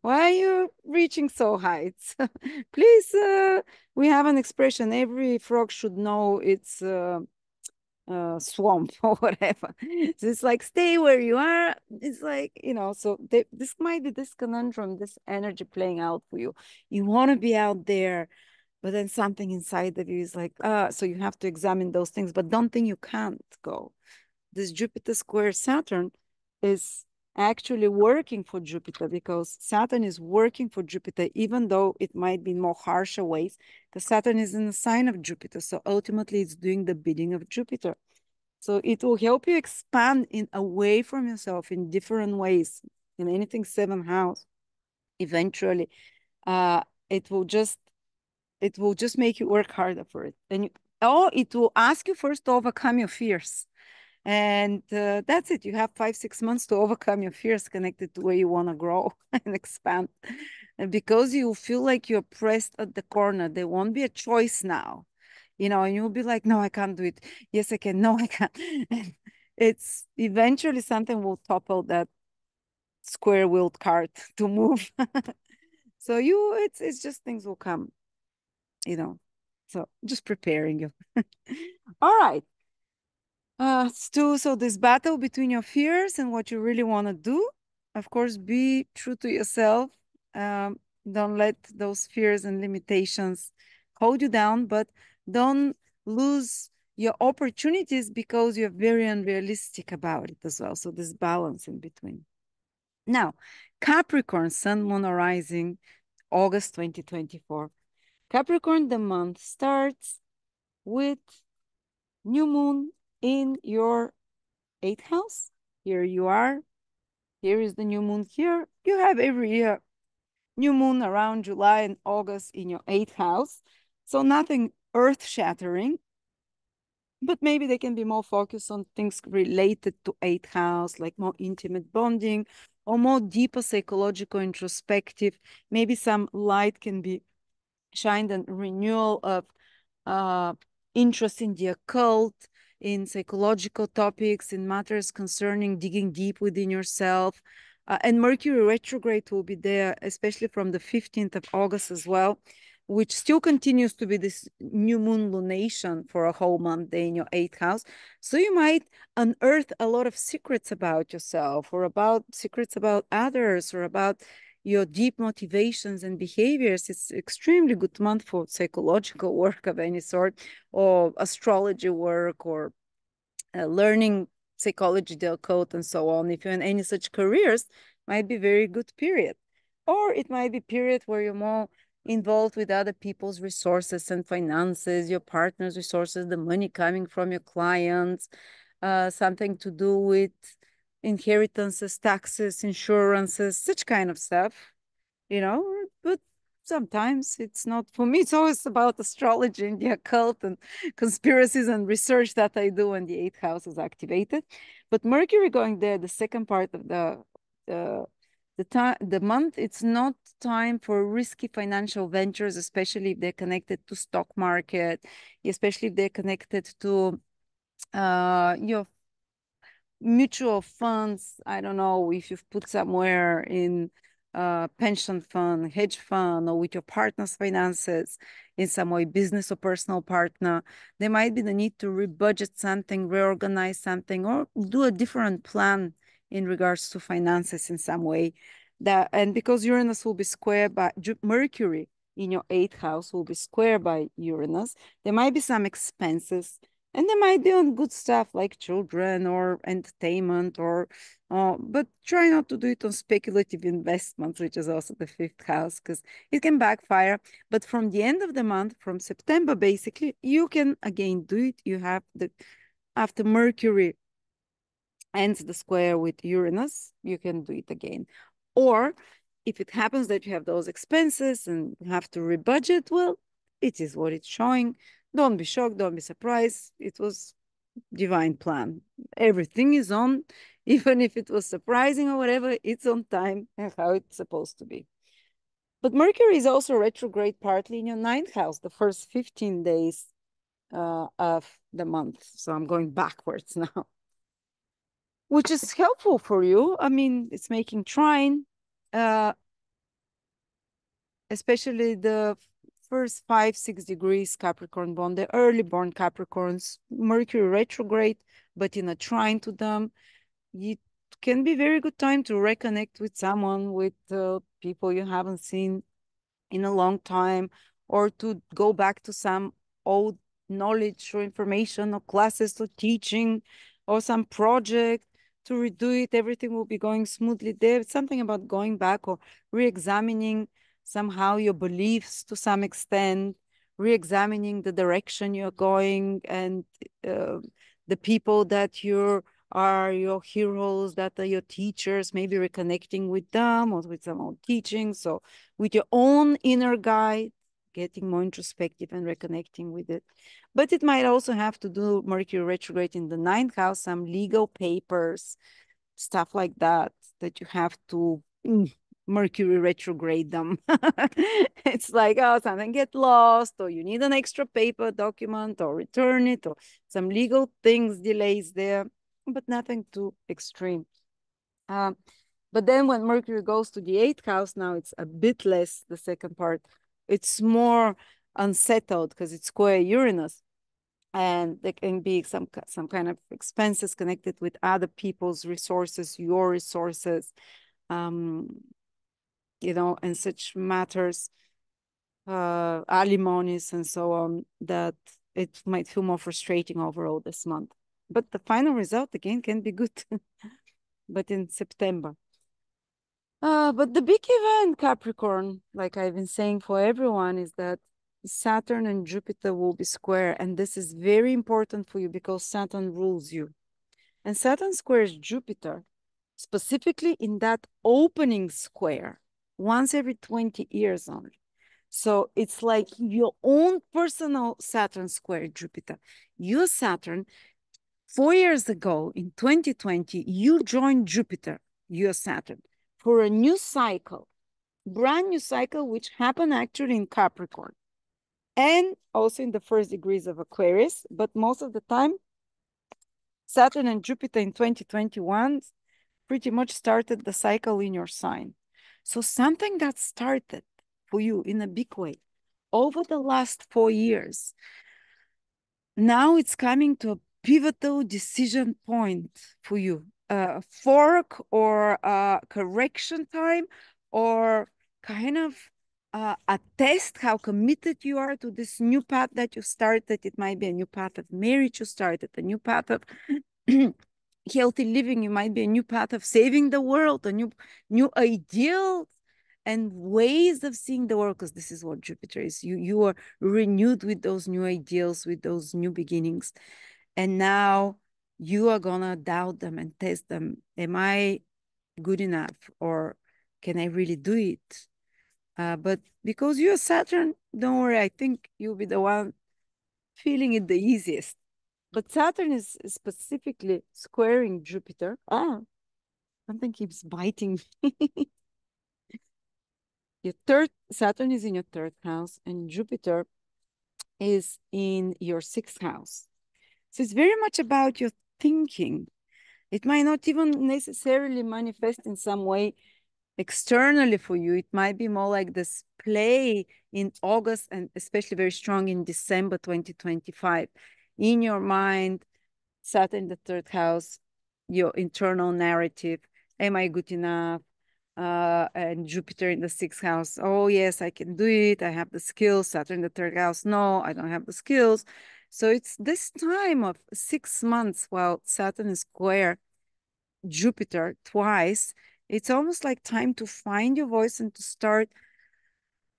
Why are you reaching so high? Please, we have an expression. Every frog should know its swamp or whatever. So it's like, stay where you are. It's like, so this might be this conundrum, this energy playing out for you. You want to be out there, but then something inside of you is like, so you have to examine those things, but don't think you can't go. This Jupiter square Saturn is actually working for Jupiter, because Saturn is working for Jupiter, even though it might be in more harsher ways, because Saturn is in the sign of Jupiter. So ultimately it's doing the bidding of Jupiter. So it will help you expand in away from yourself in different ways, in anything seventh house. Eventually, it will just make you work harder for it. And it will ask you first to overcome your fears. And that's it. You have 5-6 months to overcome your fears connected to where you want to grow and expand. And because you feel like you're pressed at the corner, there won't be a choice now, and you'll be like, no, I can't do it. Yes, I can. No, I can't. And it's eventually something will topple that square-wheeled cart to move. So it's just things will come, so just preparing you. All right. So this battle between your fears and what you really want to do, of course, be true to yourself. Don't let those fears and limitations hold you down, but don't lose your opportunities because you're very unrealistic about it as well. So this balance in between. Now, Capricorn, Sun, Moon, Rising, August 2024. Capricorn, the month starts with new moon in your 8th house. Here you are. Here is the new moon here. You have every year new moon around July and August in your 8th house. So nothing earth-shattering. but maybe they can be more focused on things related to eighth house, like more intimate bonding or more deeper psychological introspective. Maybe some light can be shined and renewal of uh, interest in the occult, in psychological topics, in matters concerning digging deep within yourself. And Mercury retrograde will be there, especially from the 15th of August as well, which still continues to be this new moon lunation for a whole month day in your eighth house. So you might unearth a lot of secrets about yourself, or about secrets about others, or about your deep motivations and behaviors. It's extremely good month for psychological work of any sort, or astrology work, or learning psychology, the occult, and so on. If you're in any such careers, might be very good period. Or it might be period where you're more involved with other people's resources and finances, your partner's resources, the money coming from your clients, something to do with inheritances, taxes, insurances, such kind of stuff, you know. But sometimes it's not for me. It's always about astrology and the occult and conspiracies and research that I do when the eighth house is activated. But Mercury going there, the second part of the the month, it's not time for risky financial ventures, especially if they're connected to stock market, especially if they're connected to your mutual funds. I don't know if you've put somewhere in pension fund, hedge fund, or with your partner's finances in some way, business or personal partner. There might be the need to rebudget something, reorganize something, or do a different plan in regards to finances in some way. That, and because Uranus will be square by Mercury in your eighth house will be square by Uranus, there might be some expenses, and they might be on good stuff like children or entertainment, or but try not to do it on speculative investments, which is also the fifth house, because it can backfire. But from the end of the month, from September, basically, you can again do it. You have the, after Mercury ends the square with Uranus, you can do it again. Or if it happens that you have those expenses and have to rebudget, well, it is what it's showing. Don't be shocked, don't be surprised. It was divine plan. Everything is on, even if it was surprising or whatever, it's on time and how it's supposed to be. But Mercury is also retrograde partly in your ninth house, the first 15 days of the month. So I'm going backwards now, which is helpful for you. I mean, it's making trine, uh, especially the first 5-6 degrees Capricorn born, the early born Capricorns, Mercury retrograde, but in a trine to them. It can be very good time to reconnect with someone, with people you haven't seen in a long time, or to go back to some old knowledge or information or classes or teaching or some project to redo it. Everything will be going smoothly. There's something about going back or re-examining somehow your beliefs to some extent, re-examining the direction you're going, and uh, the people that are your heroes, that are your teachers, maybe reconnecting with them or with some old teachings. So with your own inner guide, getting more introspective and reconnecting with it. But it might also have to do Mercury retrograde in the ninth house, some legal papers, stuff like that, that you have to Mercury retrograde them. It's like, oh, something get lost, or you need an extra paper document, or return it, or some legal things, delays there, but nothing too extreme. But then when Mercury goes to the eighth house, now it's a bit less, the second part. It's more unsettled because it's square Uranus. And there can be some kind of expenses connected with other people's resources, your resources, you know, and such matters, alimonies and so on, that it might feel more frustrating overall this month. But the final result again can be good, but in September. But the big event, Capricorn, like I've been saying for everyone, is that Saturn and Jupiter will be square. And this is very important for you because Saturn rules you. And Saturn squares Jupiter, specifically in that opening square, once every 20 years only. So it's like your own personal Saturn square Jupiter. Your Saturn, 4 years ago in 2020, you joined Jupiter, your Saturn, for a new cycle, brand new cycle, which happened actually in Capricorn and also in the first degrees of Aquarius. But most of the time, Saturn and Jupiter in 2021 pretty much started the cycle in your sign. So something that started for you in a big way over the last 4 years, now it's coming to a pivotal decision point for you. A fork or a correction time, or kind of a test how committed you are to this new path that you started. It might be a new path of marriage you started, a new path of healthy living. You might be a new path of saving the world, a new ideal and ways of seeing the world, because this is what Jupiter is. You are renewed with those new ideals, with those new beginnings. And now you are gonna doubt them and test them. Am I good enough, or can I really do it? But because you're Saturn, don't worry, I think you'll be the one feeling it the easiest. But Saturn is specifically squaring Jupiter. Something keeps biting me. Saturn is in your third house, and Jupiter is in your sixth house. So it's very much about your thinking. It might not even necessarily manifest in some way externally for you. It might be more like this play in August, and especially very strong in December 2025. In your mind, Saturn in the third house, your internal narrative. Am I good enough? And Jupiter in the sixth house. Oh, yes, I can do it. I have the skills. Saturn in the third house. No, I don't have the skills. So it's this time of 6 months while Saturn is square Jupiter twice. It's almost like time to find your voice and to start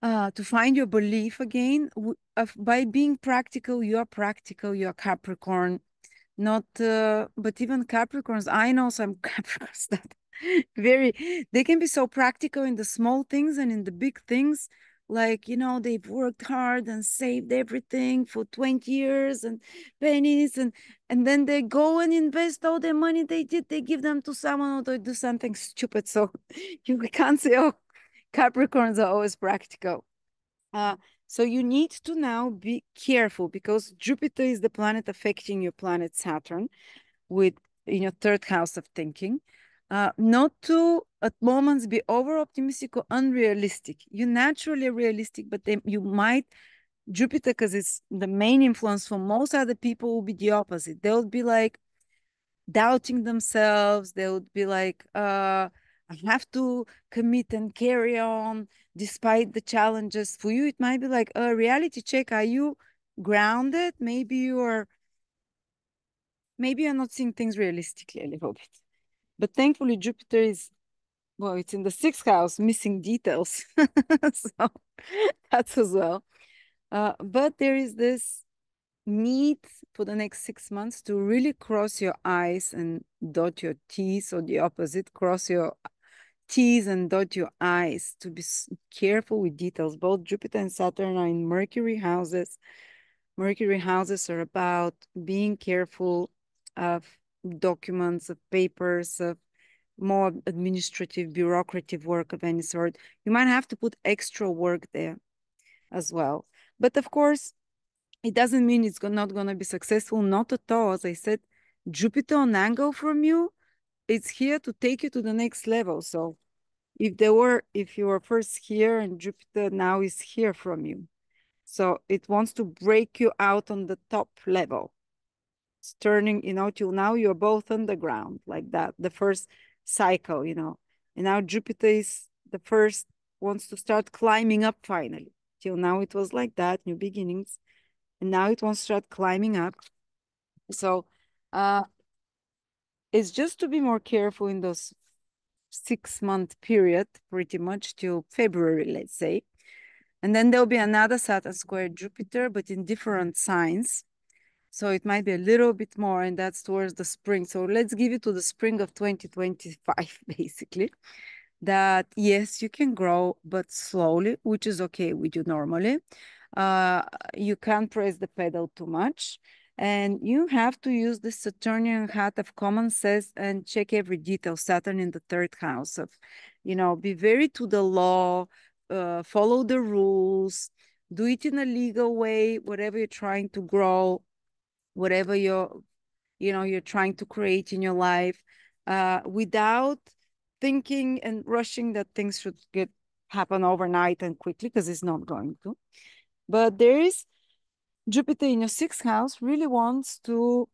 to find your belief again. By being practical, you are practical. You are Capricorn. Not, but even Capricorns, I know some Capricorns that they can be so practical in the small things and in the big things. Like, they've worked hard and saved everything for 20 years and pennies, and then they go and invest all their money they give them to someone, or they do something stupid. So you can't say, oh, Capricorns are always practical. So you need to now be careful, because Jupiter is the planet affecting your planet Saturn with in your third house of thinking. Not to at moments be over optimistic or unrealistic. You're naturally realistic, but then you might Jupiter, because it's the main influence for most other people, will be the opposite. They'll be like doubting themselves. They would be like, I have to commit and carry on despite the challenges. For you, it might be like a reality check. Are you grounded? Maybe you're not seeing things realistically a little bit. But thankfully, Jupiter is, well, it's in the sixth house, missing details. So that's as well. But there is this need for the next 6 months to really cross your I's and dot your T's, or the opposite, cross your T's and dot your I's, to be careful with details. Both Jupiter and Saturn are in Mercury houses. Mercury houses are about being careful of documents, of papers, of more administrative, bureaucratic work of any sort. You might have to put extra work there as well. But of course, it doesn't mean it's not going to be successful. Not at all. As I said, Jupiter on angle from you, it's here to take you to the next level. So if you were first here and Jupiter now is here from you, so it wants to break you out on the top level. It's turning, till now you're both on the ground like that, the first cycle, and now Jupiter is the first, wants to start climbing up finally. Till now it was like that, new beginnings. And now it wants to start climbing up. So it's just to be more careful in those 6-month period, pretty much till February, let's say. And then there'll be another Saturn square Jupiter, but in different signs. So it might be a little bit more, and that's towards the spring. So let's give it to the spring of 2025, basically. that yes, you can grow, but slowly, which is okay with you normally. You can't press the pedal too much. And you have to use the Saturnian hat of common sense and check every detail. Saturn in the third house of, be very to the law, follow the rules, do it in a legal way, whatever you're trying to grow, whatever you're trying to create in your life, without thinking and rushing that things should happen overnight and quickly, because it's not going to. But there is Jupiter in your sixth house really wants to,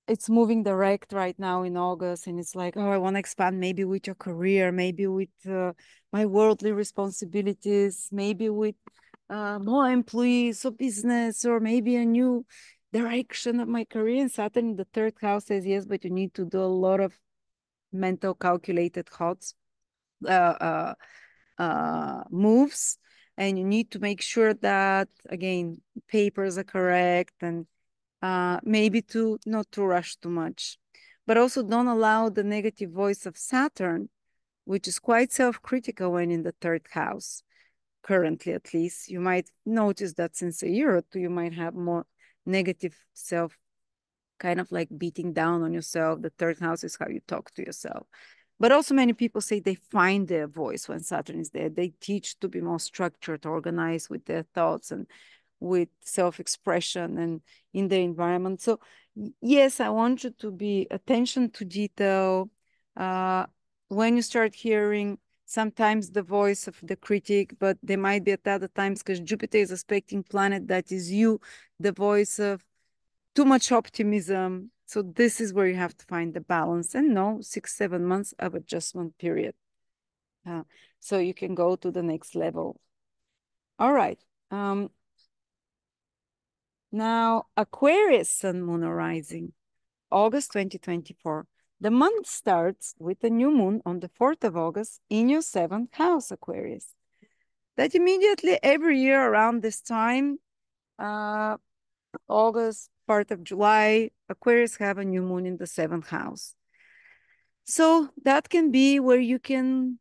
it's moving direct right now in August. And it's like, oh, I want to expand maybe with your career, maybe with my worldly responsibilities, maybe with more employees or business, or maybe a new direction of my career. And Saturn in the third house says, yes, but you need to do a lot of mental calculated thoughts, uh, moves, and you need to make sure that, again, papers are correct, and maybe to not to rush too much, but also don't allow the negative voice of Saturn, which is quite self-critical when in the third house. Currently, at least, you might notice that since a year or two, you might have more negative self, kind of like beating down on yourself. The third house is how you talk to yourself. But also many people say they find their voice when Saturn is there. They teach to be more structured, organized with their thoughts and with self-expression and in the environment. So yes, I want you to be attention to detail. When you start hearing sometimes the voice of the critic, but there might be at other times, because Jupiter is aspecting planet that is you, the voice of too much optimism. So this is where you have to find the balance, and no 6-7 months of adjustment period. So you can go to the next level. All right. Now, Aquarius Sun, Moon, or Rising, August 2024. The month starts with a new moon on the 4th of August in your 7th house, Aquarius. That immediately every year around this time, August, part of July, Aquarius have a new moon in the 7th house. So that can be where you can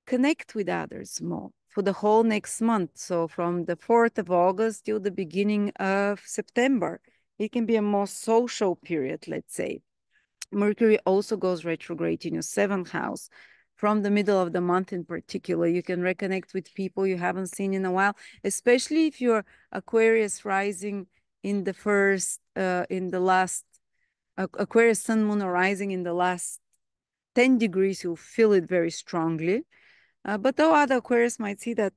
connect with others more for the whole next month. So from the 4th of August till the beginning of September, it can be a more social period, let's say. Mercury also goes retrograde in your 7th house. From the middle of the month in particular, you can reconnect with people you haven't seen in a while, especially if you're Aquarius rising in the last, Aquarius Sun, Moon, or Rising in the last 10 degrees, you'll feel it very strongly. But though other Aquarius might see that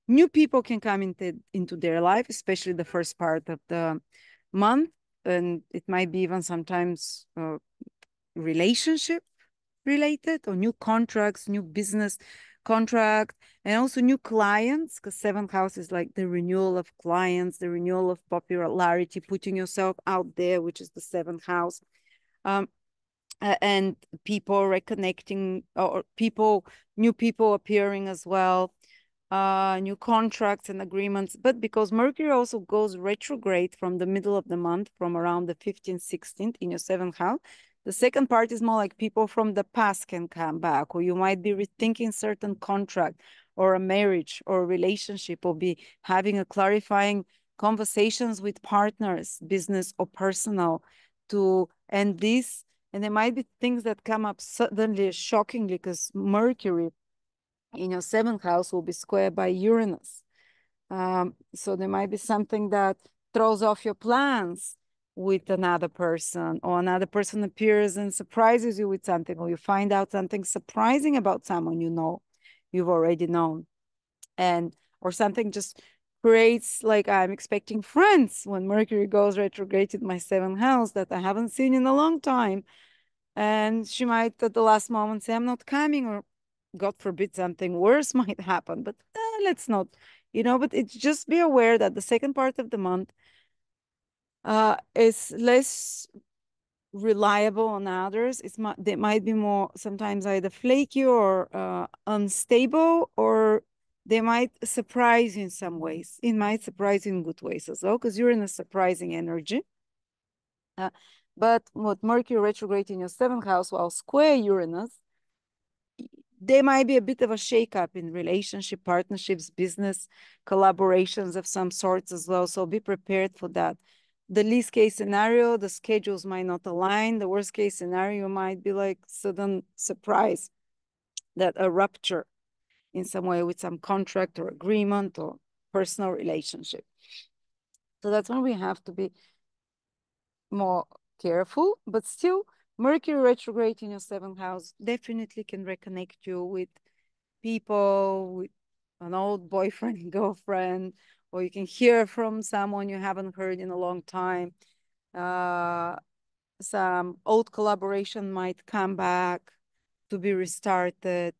new people can come into their life, especially the first part of the month. And it might be even sometimes relationship related, or new contracts, new business contract, and also new clients, because 7th house is like the renewal of clients, the renewal of popularity, putting yourself out there, which is the 7th house. And people reconnecting, or new people appearing as well, new contracts and agreements. But because Mercury also goes retrograde from the middle of the month, from around the 15th, 16th in your 7th house, the second part is more like people from the past can come back, or you might be rethinking certain contract or a marriage or a relationship, or be having a clarifying conversations with partners, business or personal, to end this. And there might be things that come up suddenly, shockingly, because Mercury in your 7th house will be squared by Uranus. So there might be something that throws off your plans with another person, or another person appears and surprises you with something, or you find out something surprising about someone you've already known. Or something just creates, like, I'm expecting friends when Mercury goes retrograde in my 7th house that I haven't seen in a long time. And she might at the last moment say, I'm not coming, or God forbid something worse might happen. But let's not, but it's just be aware that the second part of the month is less reliable on others. They might be more sometimes either flaky or unstable, or they might surprise you in some ways. It might surprise you in good ways as well, because you're in a surprising energy. But what Mercury retrograde in your 7th house while square Uranus, there might be a bit of a shakeup in relationship, partnerships, business, collaborations of some sorts as well. So be prepared for that. The least case scenario, the schedules might not align. The worst case scenario might be like sudden surprise, that a rupture in some way with some contract or agreement or personal relationship. So that's when we have to be more careful, but still Mercury retrograde in your seventh house definitely can reconnect you with people, with an old boyfriend, girlfriend, or you can hear from someone you haven't heard in a long time. Some old collaboration might come back to be restarted,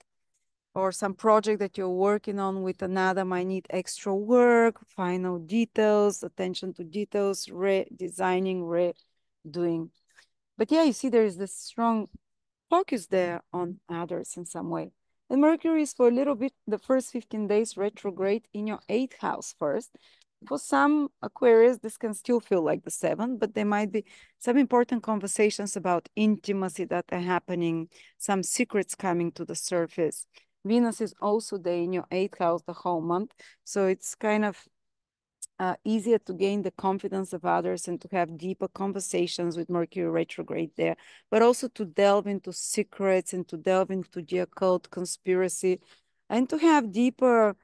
or some project that you're working on with another might need extra work, final details, attention to details, redesigning, redoing. But yeah, you see, there is this strong focus there on others in some way. And Mercury is for a little bit, the first 15 days retrograde in your eighth house first. For some Aquarius, this can still feel like the seventh, but there might be some important conversations about intimacy that are happening, some secrets coming to the surface. Venus is also there in your eighth house the whole month. So it's kind of easier to gain the confidence of others and to have deeper conversations with Mercury retrograde there, but also to delve into secrets and to delve into the occult, conspiracy, and to have deeper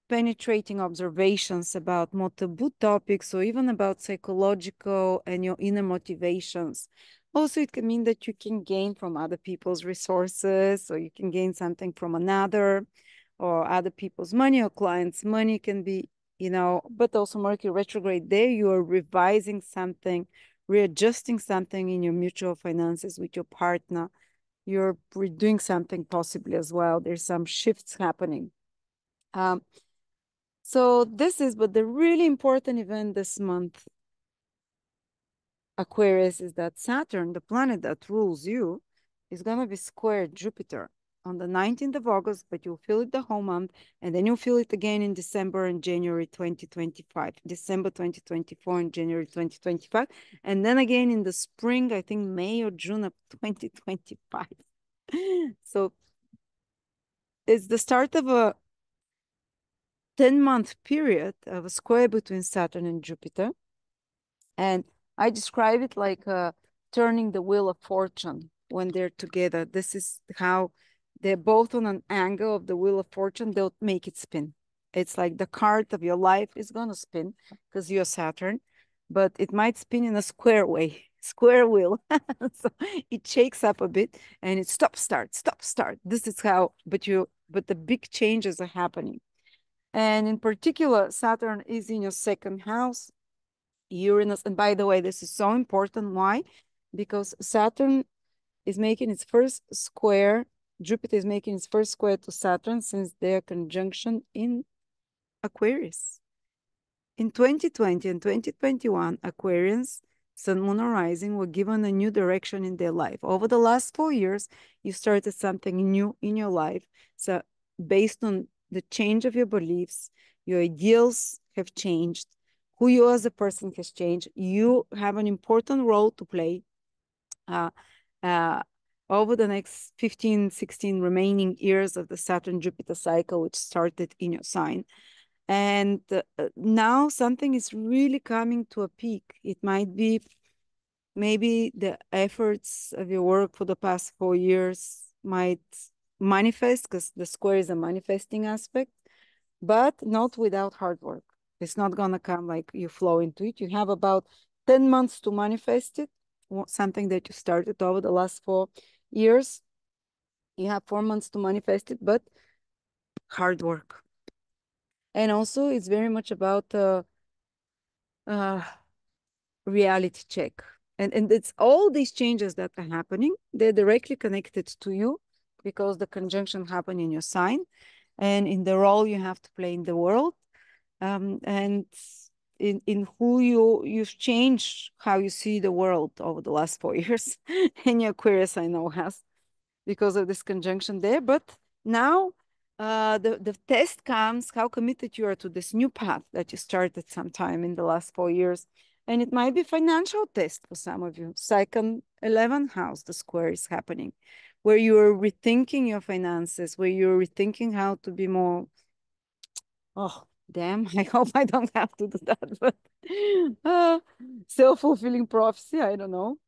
penetrating observations about more taboo topics or even about psychological and your inner motivations. Also, it can mean that you can gain from other people's resources, or you can gain something from another, or other people's money or clients' money can be, but also Mercury retrograde there, you are revising something, readjusting something in your mutual finances with your partner. You're redoing something possibly as well. There's some shifts happening. So this is, but the really important event this month, Aquarius, is that Saturn, the planet that rules you, is going to be square Jupiter on the 19th of August, but you'll feel it the whole month, and then you'll feel it again in December and January 2025, December 2024 and January 2025, and then again in the spring, I think May or June of 2025. So it's the start of a 10-month period of a square between Saturn and Jupiter. And I describe it like turning the wheel of fortune when they're together. This is how they're both on an angle of the wheel of fortune. They'll make it spin. It's like the cart of your life is going to spin because you're Saturn, but it might spin in a square way, square wheel. So it shakes up a bit and it stop, start, stop, start. This is how, but the big changes are happening. And in particular, Saturn is in your second house, Uranus. And by the way, this is so important. Why? Because Saturn is making its first square. Jupiter is making its first square to Saturn since their conjunction in Aquarius. In 2020 and 2021, Aquarians, Sun, Moon, or Rising were given a new direction in their life. Over the last 4 years, you started something new in your life. So based on the change of your beliefs, your ideals have changed. Who you as a person has changed. You have an important role to play over the next 15, 16 remaining years of the Saturn-Jupiter cycle, which started in your sign. And now something is really coming to a peak. It might be maybe the efforts of your work for the past 4 years might manifest, because the square is a manifesting aspect, but not without hard work. It's not going to come like you flow into it. You have about 10 months to manifest it, something that you started over the last 4 years. You have 4 months to manifest it, but hard work. And also, it's very much about reality check. And it's all these changes that are happening. They're directly connected to you because the conjunction happened in your sign and in the role you have to play in the world. And in who you've changed how you see the world over the last 4 years. And your Aquarius, I know, has, because of this conjunction there. But now the test comes how committed you are to this new path that you started sometime in the last 4 years. And it might be financial test for some of you, 11th house, the square is happening, where you're rethinking your finances, where you're rethinking how to be more, oh, damn, I hope I don't have to do that, but uh, self-fulfilling prophecy, I don't know.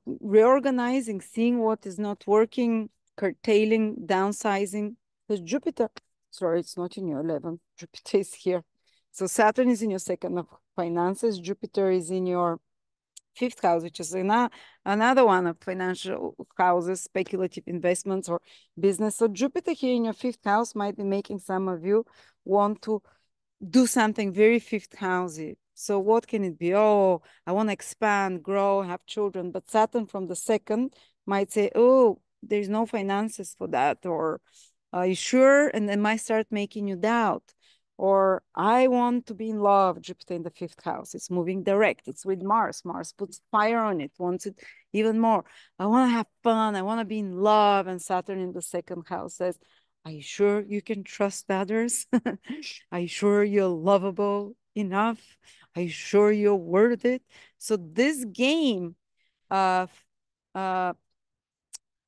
Reorganizing, seeing what is not working, curtailing, downsizing. Because Jupiter, sorry, it's not in your 11th. Jupiter is here. So Saturn is in your second of finances. Jupiter is in your fifth house, which is another one of financial houses, speculative investments or business. So Jupiter here in your fifth house might be making some of you want to do something very fifth housey. So what can it be? Oh, I want to expand, grow, have children. But Saturn from the second might say, oh, there's no finances for that. Or are you sure? And then might start making you doubt. Or I want to be in love, Jupiter in the fifth house. It's moving direct. It's with Mars. Mars puts fire on it, wants it even more. I want to have fun. I want to be in love. And Saturn in the second house says, are you sure you can trust others? Are you sure you're lovable enough? Are you sure you're worth it? So this game of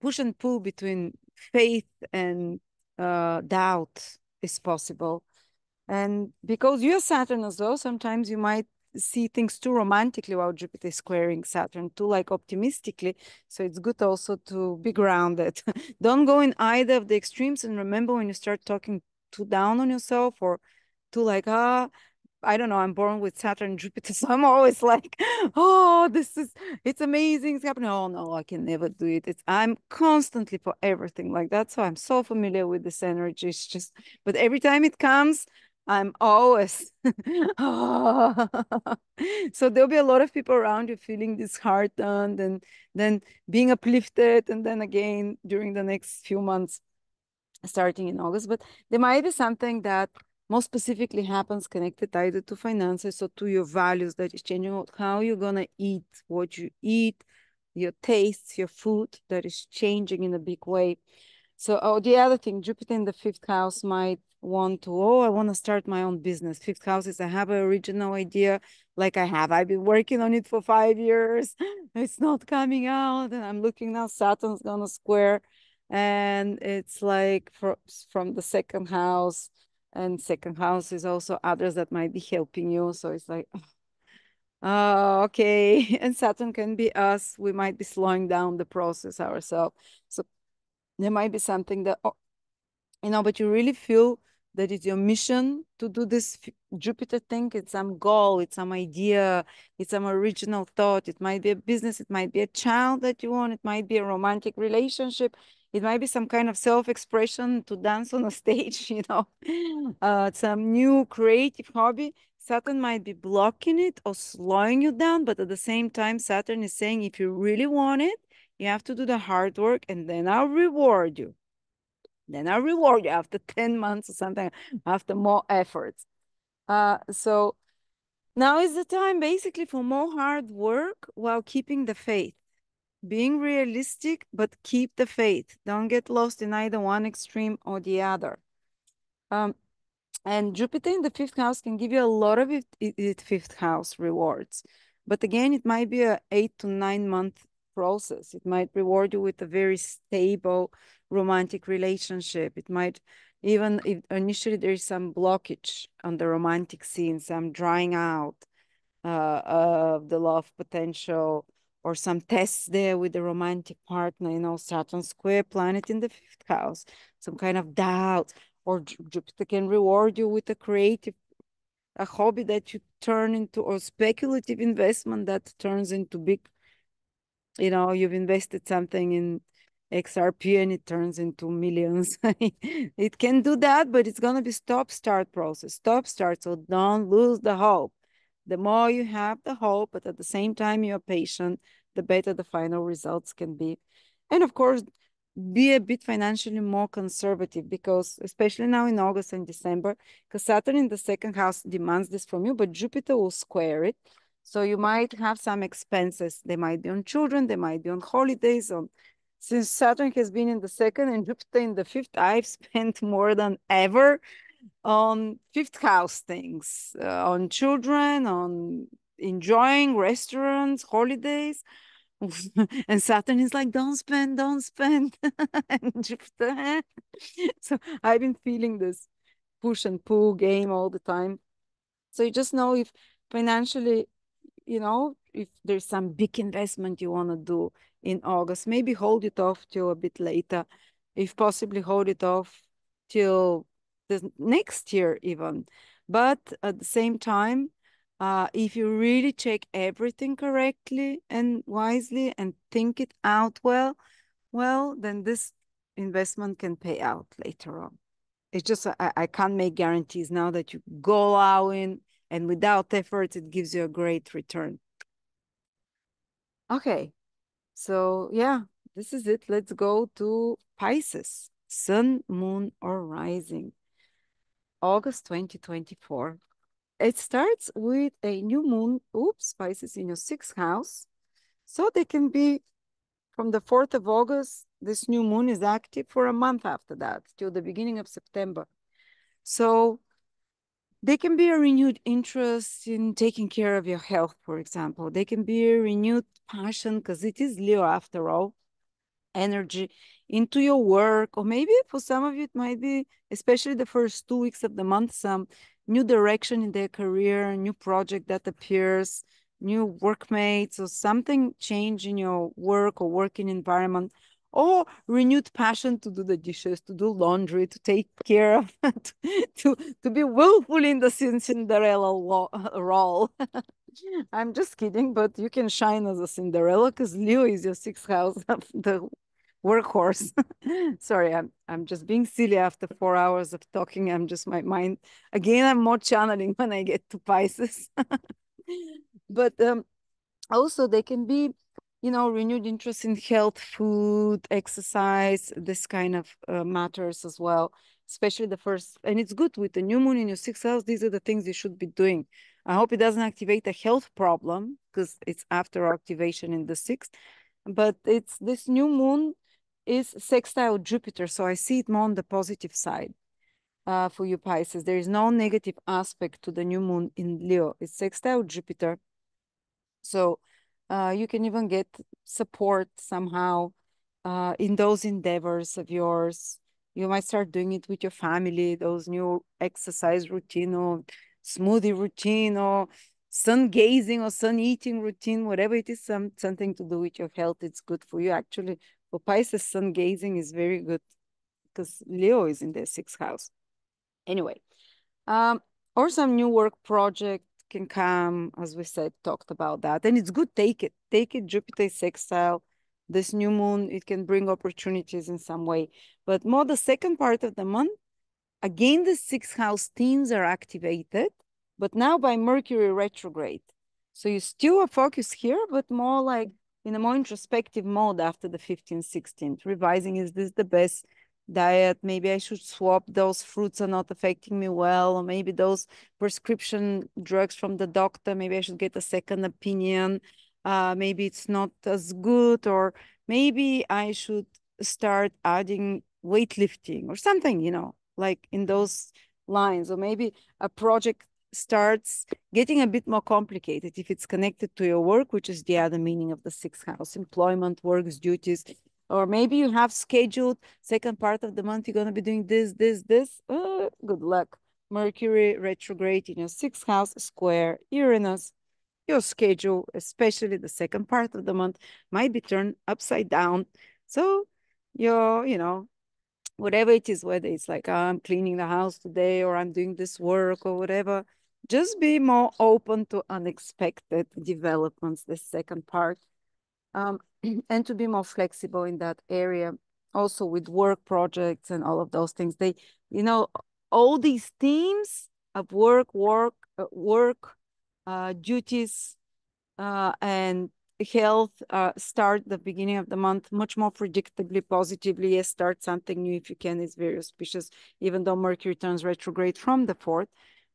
push and pull between faith and doubt is possible. And because you're Saturn as well, sometimes you might see things too romantically while Jupiter is squaring Saturn, too like optimistically. So it's good also to be grounded. Don't go in either of the extremes. And remember, when you start talking too down on yourself or too like, I don't know, I'm born with Saturn and Jupiter, so I'm always like, oh, it's amazing, it's happening. Oh no, I can never do it. I'm constantly for everything like that. So I'm so familiar with this energy. It's just, but every time it comes, I'm always, oh. So there'll be a lot of people around you feeling disheartened and then being uplifted. And then again, during the next few months, starting in August, but there might be something that most specifically happens connected either to finances or to your values that is changing how you're gonna eat, what you eat, your tastes, your food that is changing in a big way. So, oh, the other thing, Jupiter in the fifth house might want to, oh, I want to start my own business. Fifth house is I have an original idea, like I've been working on it for 5 years. It's not coming out, and I'm looking now, Saturn's gonna square, and it's like from the second house, and second house is also others that might be helping you. So it's like, oh, okay. And Saturn can be us. We might be slowing down the process ourselves. So there might be something that, oh, but you really feel that it's your mission to do this Jupiter thing. It's some goal, it's some idea, it's some original thought. It might be a business, it might be a child that you want, it might be a romantic relationship, it might be some kind of self-expression to dance on a stage, some new creative hobby. Saturn might be blocking it or slowing you down, but at the same time, Saturn is saying if you really want it, you have to do the hard work and then I'll reward you. Then I'll reward you after 10 months or something, after more efforts. So now is the time basically for more hard work while keeping the faith. Being realistic, but keep the faith. Don't get lost in either one extreme or the other. And Jupiter in the fifth house can give you a lot of fifth house rewards. But again, it might be a 8 to 9 month process. It might reward you with a very stable romantic relationship. It might, even if initially there is some blockage on the romantic scene, some drying out of the love potential, or some tests there with the romantic partner, Saturn square planet in the fifth house, some kind of doubt, or Jupiter can reward you with a hobby that you turn into, or speculative investment that turns into big, you've invested something in XRP and it turns into millions. It can do that, but it's going to be stop-start process, stop-start. So don't lose the hope. The more you have the hope, but at the same time you're patient, the better the final results can be. And of course, be a bit financially more conservative, because especially now in August and December, because Saturn in the second house demands this from you, but Jupiter will square it. So you might have some expenses. They might be on children, they might be on holidays. Since Saturn has been in the second and Jupiter in the fifth, I've spent more than ever on fifth house things, on children, on enjoying restaurants, holidays. And Saturn is like, don't spend, don't spend. And Jupiter, eh. So I've been feeling this push and pull game all the time. So you just know if financially, if there's some big investment you want to do in August, maybe hold it off till a bit later. If possibly hold it off till the next year even. But at the same time, if you really check everything correctly and wisely and think it out well, then this investment can pay out later on. It's just I can't make guarantees now that you go all in and without effort, it gives you a great return. Okay, so yeah, this is it. Let's go to Pisces, Sun, Moon, or Rising, August 2024. It starts with a new moon. Oops, Pisces in your sixth house. So they can be from the 4th of August, this new moon is active for a month after that, till the beginning of September. So they can be a renewed interest in taking care of your health, for example. They can be a renewed passion because it is Leo after all, energy into your work, or maybe for some of you, it might be, especially the first 2 weeks of the month, some new direction in their career, new project that appears, new workmates, or something change in your work or working environment, or renewed passion to do the dishes, to do laundry, to take care of, to be willful in the Cinderella role. I'm just kidding, but you can shine as a Cinderella because Leo is your sixth house of the workhorse. Sorry, I'm just being silly after 4 hours of talking. I'm just my mind again. I'm more channeling when I get to Pisces. But also they can be, renewed interest in health, food, exercise, this kind of matters as well. Especially the first, and it's good with the new moon in your sixth house. These are the things you should be doing. I hope it doesn't activate a health problem because it's after activation in the sixth. But it's this new moon is sextile Jupiter, so I see it more on the positive side for you Pisces. There is no negative aspect to the new moon in Leo. It's sextile Jupiter, so you can even get support somehow in those endeavors of yours. You might start doing it with your family, those new exercise routine or smoothie routine or sun gazing or sun eating routine, whatever it is, something to do with your health. It's good for you. Actually, for Pisces, sun gazing is very good because Leo is in the sixth house. Anyway, um, or some new work project can come, as we said, talked about that. And it's good, take it. Take it, Jupiter is sextile. This new moon, it can bring opportunities in some way. But more the second part of the month, again, the sixth house themes are activated, but now by Mercury retrograde. So you still are focused here, but more like in a more introspective mode after the 15th, 16th, revising, is this the best diet? Maybe I should swap, those fruits are not affecting me well, or maybe those prescription drugs from the doctor, maybe I should get a second opinion. Maybe it's not as good, or maybe I should start adding weightlifting or something, like in those lines. Or maybe a project starts getting a bit more complicated if it's connected to your work, which is the other meaning of the sixth house, employment, works, duties. Or maybe you have scheduled second part of the month, you're going to be doing this. Good luck. Mercury retrograde in your sixth house, square Uranus. Your schedule, especially the second part of the month, might be turned upside down. So whatever it is, whether it's like, I'm cleaning the house today or I'm doing this work or whatever, just be more open to unexpected developments, the second part, and to be more flexible in that area. Also with work projects and all of those things, all these themes of work, duties, and health start the beginning of the month much more predictably, positively. Yes, start something new if you can. It's very auspicious, even though Mercury turns retrograde from the 4th.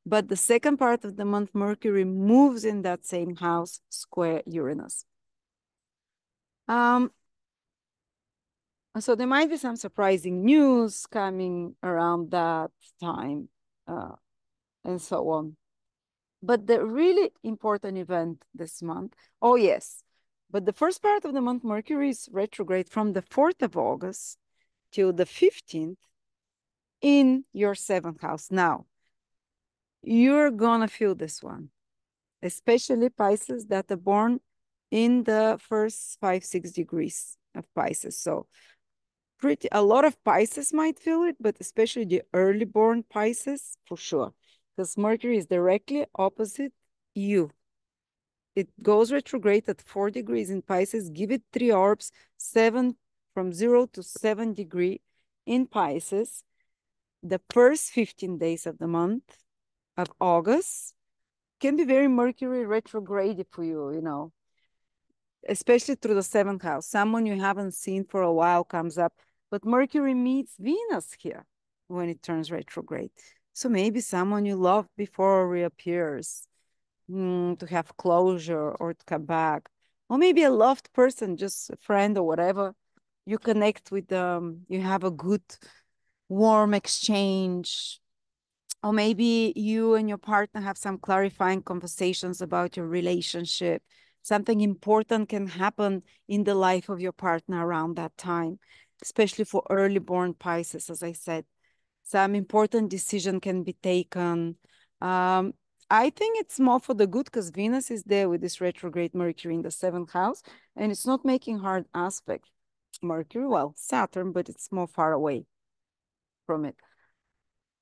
But the second part of the month, Mercury moves in that same house, square Uranus. So there might be some surprising news coming around that time, and so on. But the really important event this month, oh yes, But the first part of the month, Mercury is retrograde from the 4th of August till the 15th in your 7th house. Now, you're gonna feel this one, especially Pisces that are born in the first 5-6 degrees of Pisces. So a lot of Pisces might feel it, but especially the early born Pisces for sure, because Mercury is directly opposite you. It goes retrograde at 4 degrees in Pisces. Give it 3 orbs, 7 from 0 to 7 degree in Pisces. The first 15 days of the month of August can be very Mercury retrograde for you, you know, especially through the 7th house. Someone you haven't seen for a while comes up, but Mercury meets Venus here when it turns retrograde. So maybe someone you loved before reappears to have closure or to come back. Or maybe a loved person, just a friend or whatever. You connect with them, you have a good, warm exchange. Or maybe you and your partner have some clarifying conversations about your relationship. Something important can happen in the life of your partner around that time, especially for early born Pisces, as I said. Some important decision can be taken. Um, I think it's more for the good because Venus is there with this retrograde Mercury in the 7th house, and it's not making hard aspect. Mercury, well, Saturn, but it's more far away from it.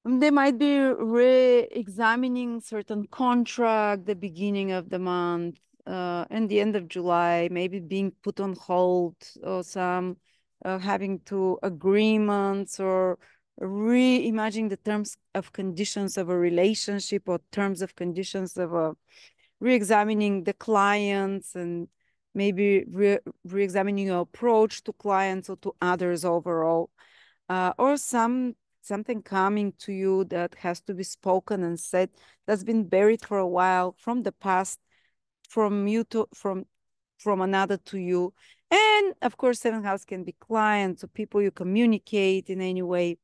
They might be re-examining certain contract the beginning of the month and the end of July, maybe being put on hold or some having to agreements or reimagining the terms of conditions of a relationship or terms of conditions of a re-examining the clients and maybe re-examining your approach to clients or to others overall or something coming to you that has to be spoken and said that's been buried for a while from the past, from you to from another to you. And of course, 7th house can be clients or people you communicate in any way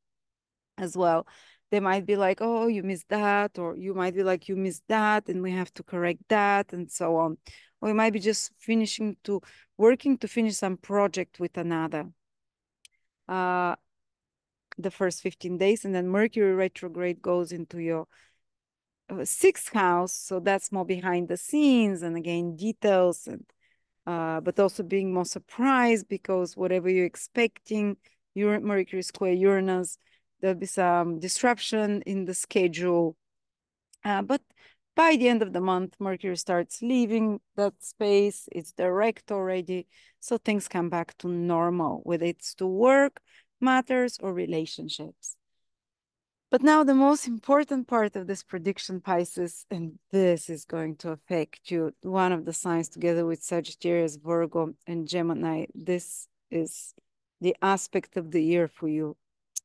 as well. They might be like, oh, you missed that, or you might be like, you missed that, and we have to correct that, and so on. Or you might be just working to finish some project with another. The first 15 days, and then Mercury retrograde goes into your 6th house. So that's more behind the scenes and again, details, and but also being more surprised because whatever you're expecting, Mercury square Uranus, there'll be some disruption in the schedule. But by the end of the month, Mercury starts leaving that space. It's direct already. So things come back to normal, whether it's to work, matters, or relationships. But now the most important part of this prediction, Pisces, and this is going to affect you, one of the signs together with Sagittarius, Virgo, and Gemini. This is the aspect of the year for you,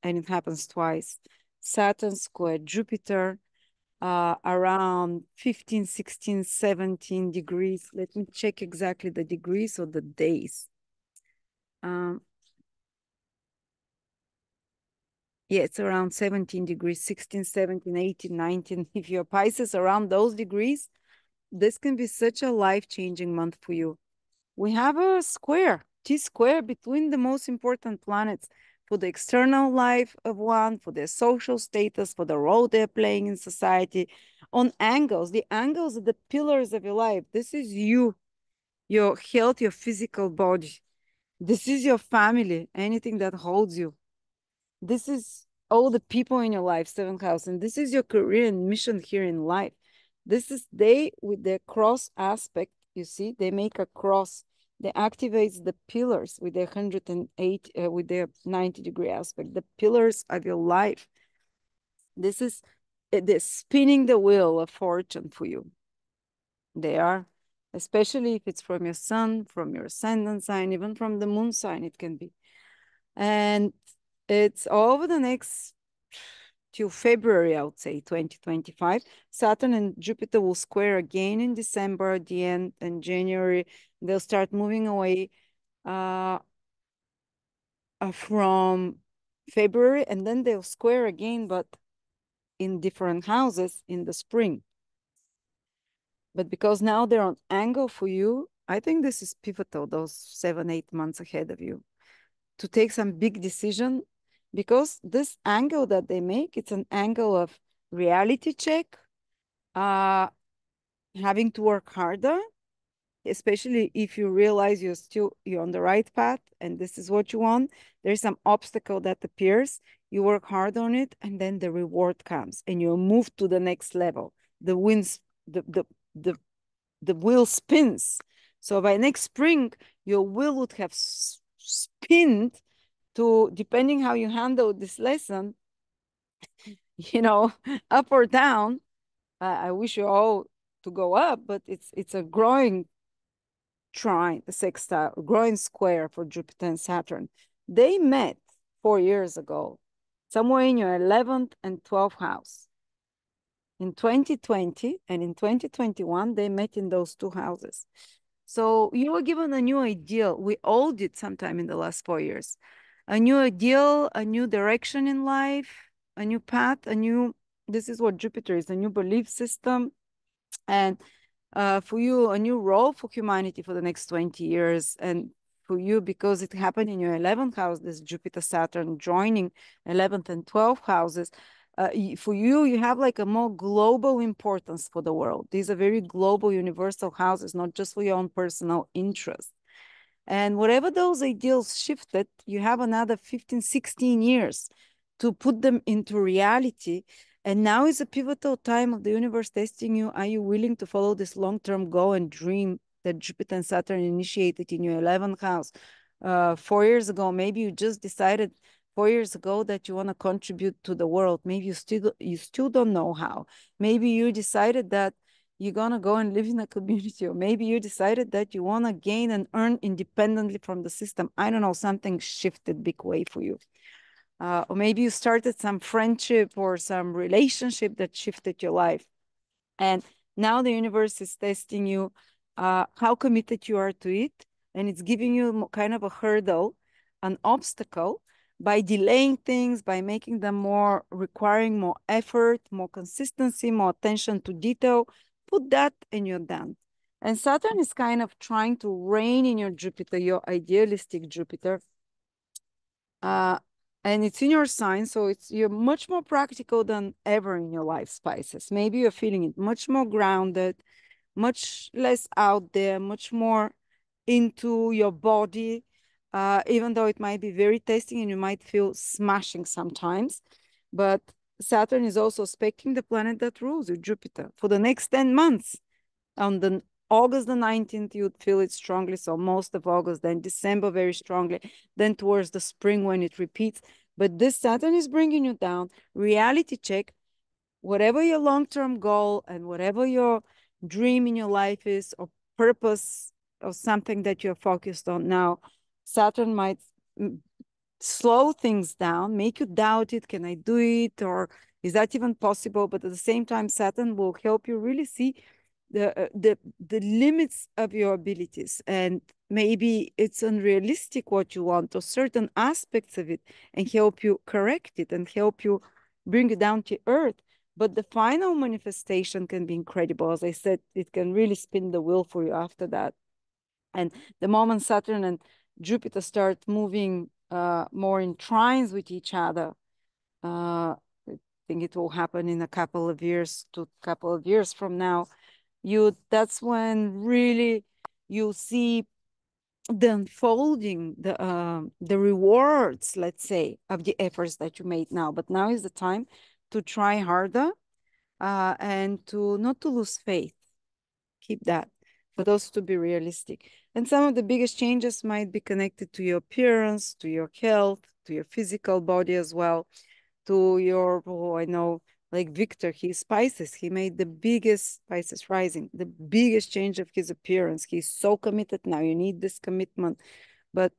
and it happens twice. Saturn square Jupiter, around 15, 16, 17 degrees. Let me check exactly the degrees or the days. Yeah, it's around 17 degrees, 16, 17, 18, 19. If you're Pisces around those degrees, this can be such a life-changing month for you. We have a square, T-square between the most important planets for the external life of one, for their social status, for the role they're playing in society, on angles. The angles are the pillars of your life. This is you, your health, your physical body. This is your family, anything that holds you. This is all the people in your life, 7th house, and this is your career and mission here in life. This is they with their cross aspect, you see, they make a cross. They activates the pillars with their 108, with their 90-degree aspect, the pillars of your life. This is they're spinning the wheel of fortune for you. They are, especially if it's from your sun, from your ascendant sign, even from the moon sign, it can be. And it's over the next till February, I would say, 2025. Saturn and Jupiter will square again in December, at the end, and January. They'll start moving away from February, and then they'll square again, but in different houses in the spring. But because now they're on angle for you, I think this is pivotal, those 7, 8 months ahead of you, to take some big decision, because this angle that they make, it's an angle of reality check, uh, having to work harder, especially if you realize you're on the right path and this is what you want. There's some obstacle that appears, you work hard on it, and then the reward comes and you move to the next level. The winds, the the wheel spins. So by next spring, your wheel would have spinned to, depending how you handle this lesson, up or down. I wish you all to go up, but it's a growing trine, the sextile, growing square for Jupiter and Saturn. They met 4 years ago, somewhere in your 11th and 12th house. In 2020 and in 2021, they met in those two houses. So you were given a new ideal. We all did sometime in the last 4 years. A new ideal, a new direction in life, a new path, this is what Jupiter is, a new belief system. And for you, a new role for humanity for the next 20 years. And for you, because it happened in your 11th house, this Jupiter Saturn joining 11th and 12th houses, for you, you have like a more global importance for the world. These are very global, universal houses, not just for your own personal interest. And whatever those ideals shifted, you have another 15, 16 years to put them into reality. And now is a pivotal time of the universe testing you. Are you willing to follow this long-term goal and dream that Jupiter and Saturn initiated in your 11th house 4 years ago? Maybe you just decided 4 years ago that you want to contribute to the world. Maybe you still don't know how. Maybe you decided that you're going to go and live in a community, or maybe you decided that you want to gain and earn independently from the system. I don't know, something shifted big way for you. Or maybe you started some friendship or some relationship that shifted your life. And now the universe is testing you, how committed you are to it. And it's giving you kind of a hurdle, an obstacle, by delaying things, by making them more, requiring more effort, more consistency, more attention to detail. Put that and you're done. And Saturn is kind of trying to reign in your Jupiter, your idealistic Jupiter. And it's in your sign, so you're much more practical than ever in your life, Pisces. Maybe you're feeling it much more grounded, much less out there, much more into your body, even though it might be very testing and you might feel smashing sometimes. But Saturn is also aspecting the planet that rules you, Jupiter, for the next 10 months. On the August the 19th, you'd feel it strongly. So most of August, then December very strongly, then towards the spring when it repeats. But this Saturn is bringing you down. Reality check, whatever your long-term goal and whatever your dream in your life is, or purpose, or something that you're focused on now, Saturn might slow things down, make you doubt it. Can I do it? Or is that even possible? But at the same time, Saturn will help you really see the limits of your abilities, and maybe it's unrealistic what you want, or certain aspects of it, and help you correct it and help you bring it down to earth. But the final manifestation can be incredible. As I said, it can really spin the wheel for you after that. And the moment Saturn and Jupiter start moving more in trines with each other, I think it will happen in a couple of years from now, that's when really you see the unfolding, the rewards, let's say, of the efforts that you made now. But now is the time to try harder, and to not to lose faith. Keep that, but also to be realistic. And some of the biggest changes might be connected to your appearance, to your health, to your physical body as well, to your, I know, like Victor, he's Pisces. He made the biggest, Pisces rising, the biggest change of his appearance. He's so committed now. You need this commitment. But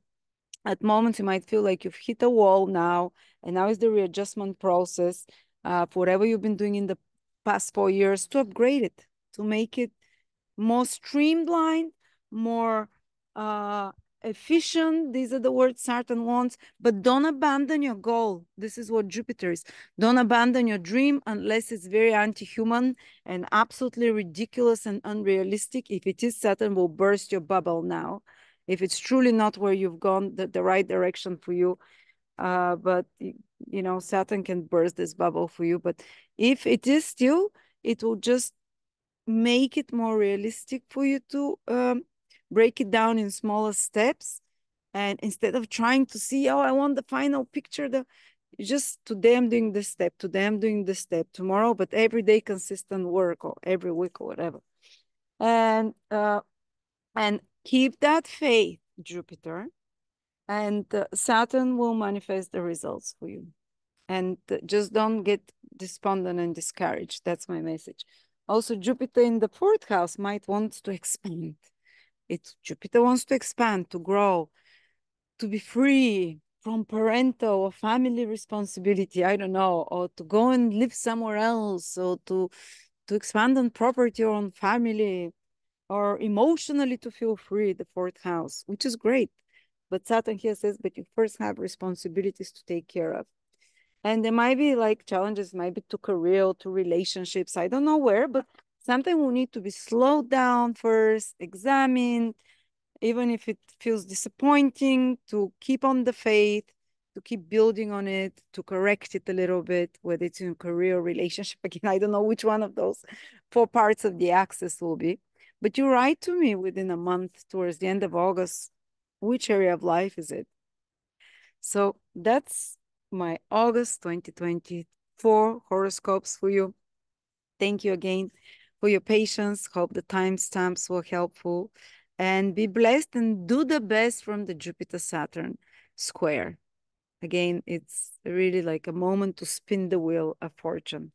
at moments, you might feel like you've hit a wall now, and now is the readjustment process for whatever you've been doing in the past 4 years, to upgrade it, to make it more streamlined, more efficient. These are the words Saturn wants, but don't abandon your goal. This is what Jupiter is. Don't abandon your dream unless it's very anti-human and absolutely ridiculous and unrealistic. If it is, Saturn will burst your bubble now. If it's truly not where you've gone, the right direction for you. But you know, Saturn can burst this bubble for you. But if it is still, it will just make it more realistic for you to break it down in smaller steps. And instead of trying to see, oh, I want the final picture, just today I'm doing this step, today I'm doing this step, tomorrow, but every day consistent work or every week or whatever. And keep that faith, Jupiter, and Saturn will manifest the results for you. And just don't get despondent and discouraged. That's my message. Also, Jupiter in the fourth house might want to expand. Jupiter wants to expand, to grow, to be free from parental or family responsibility, I don't know, or to go and live somewhere else, or to expand on property or on family, or emotionally to feel free, the fourth house, which is great. But Saturn here says, but you first have responsibilities to take care of. And there might be like challenges, maybe to career, to relationships. I don't know where, but something will need to be slowed down first, examined, even if it feels disappointing, to keep on the faith, to keep building on it, to correct it a little bit, whether it's in career or relationship. Again, I don't know which one of those 4 parts of the axis will be. But you write to me within a month, towards the end of August, which area of life is it? So that's my August 2024 horoscopes for you. Thank you again for your patience. Hope the timestamps were helpful. And be blessed and do the best from the Jupiter Saturn Square. Again, it's really like a moment to spin the wheel of fortune.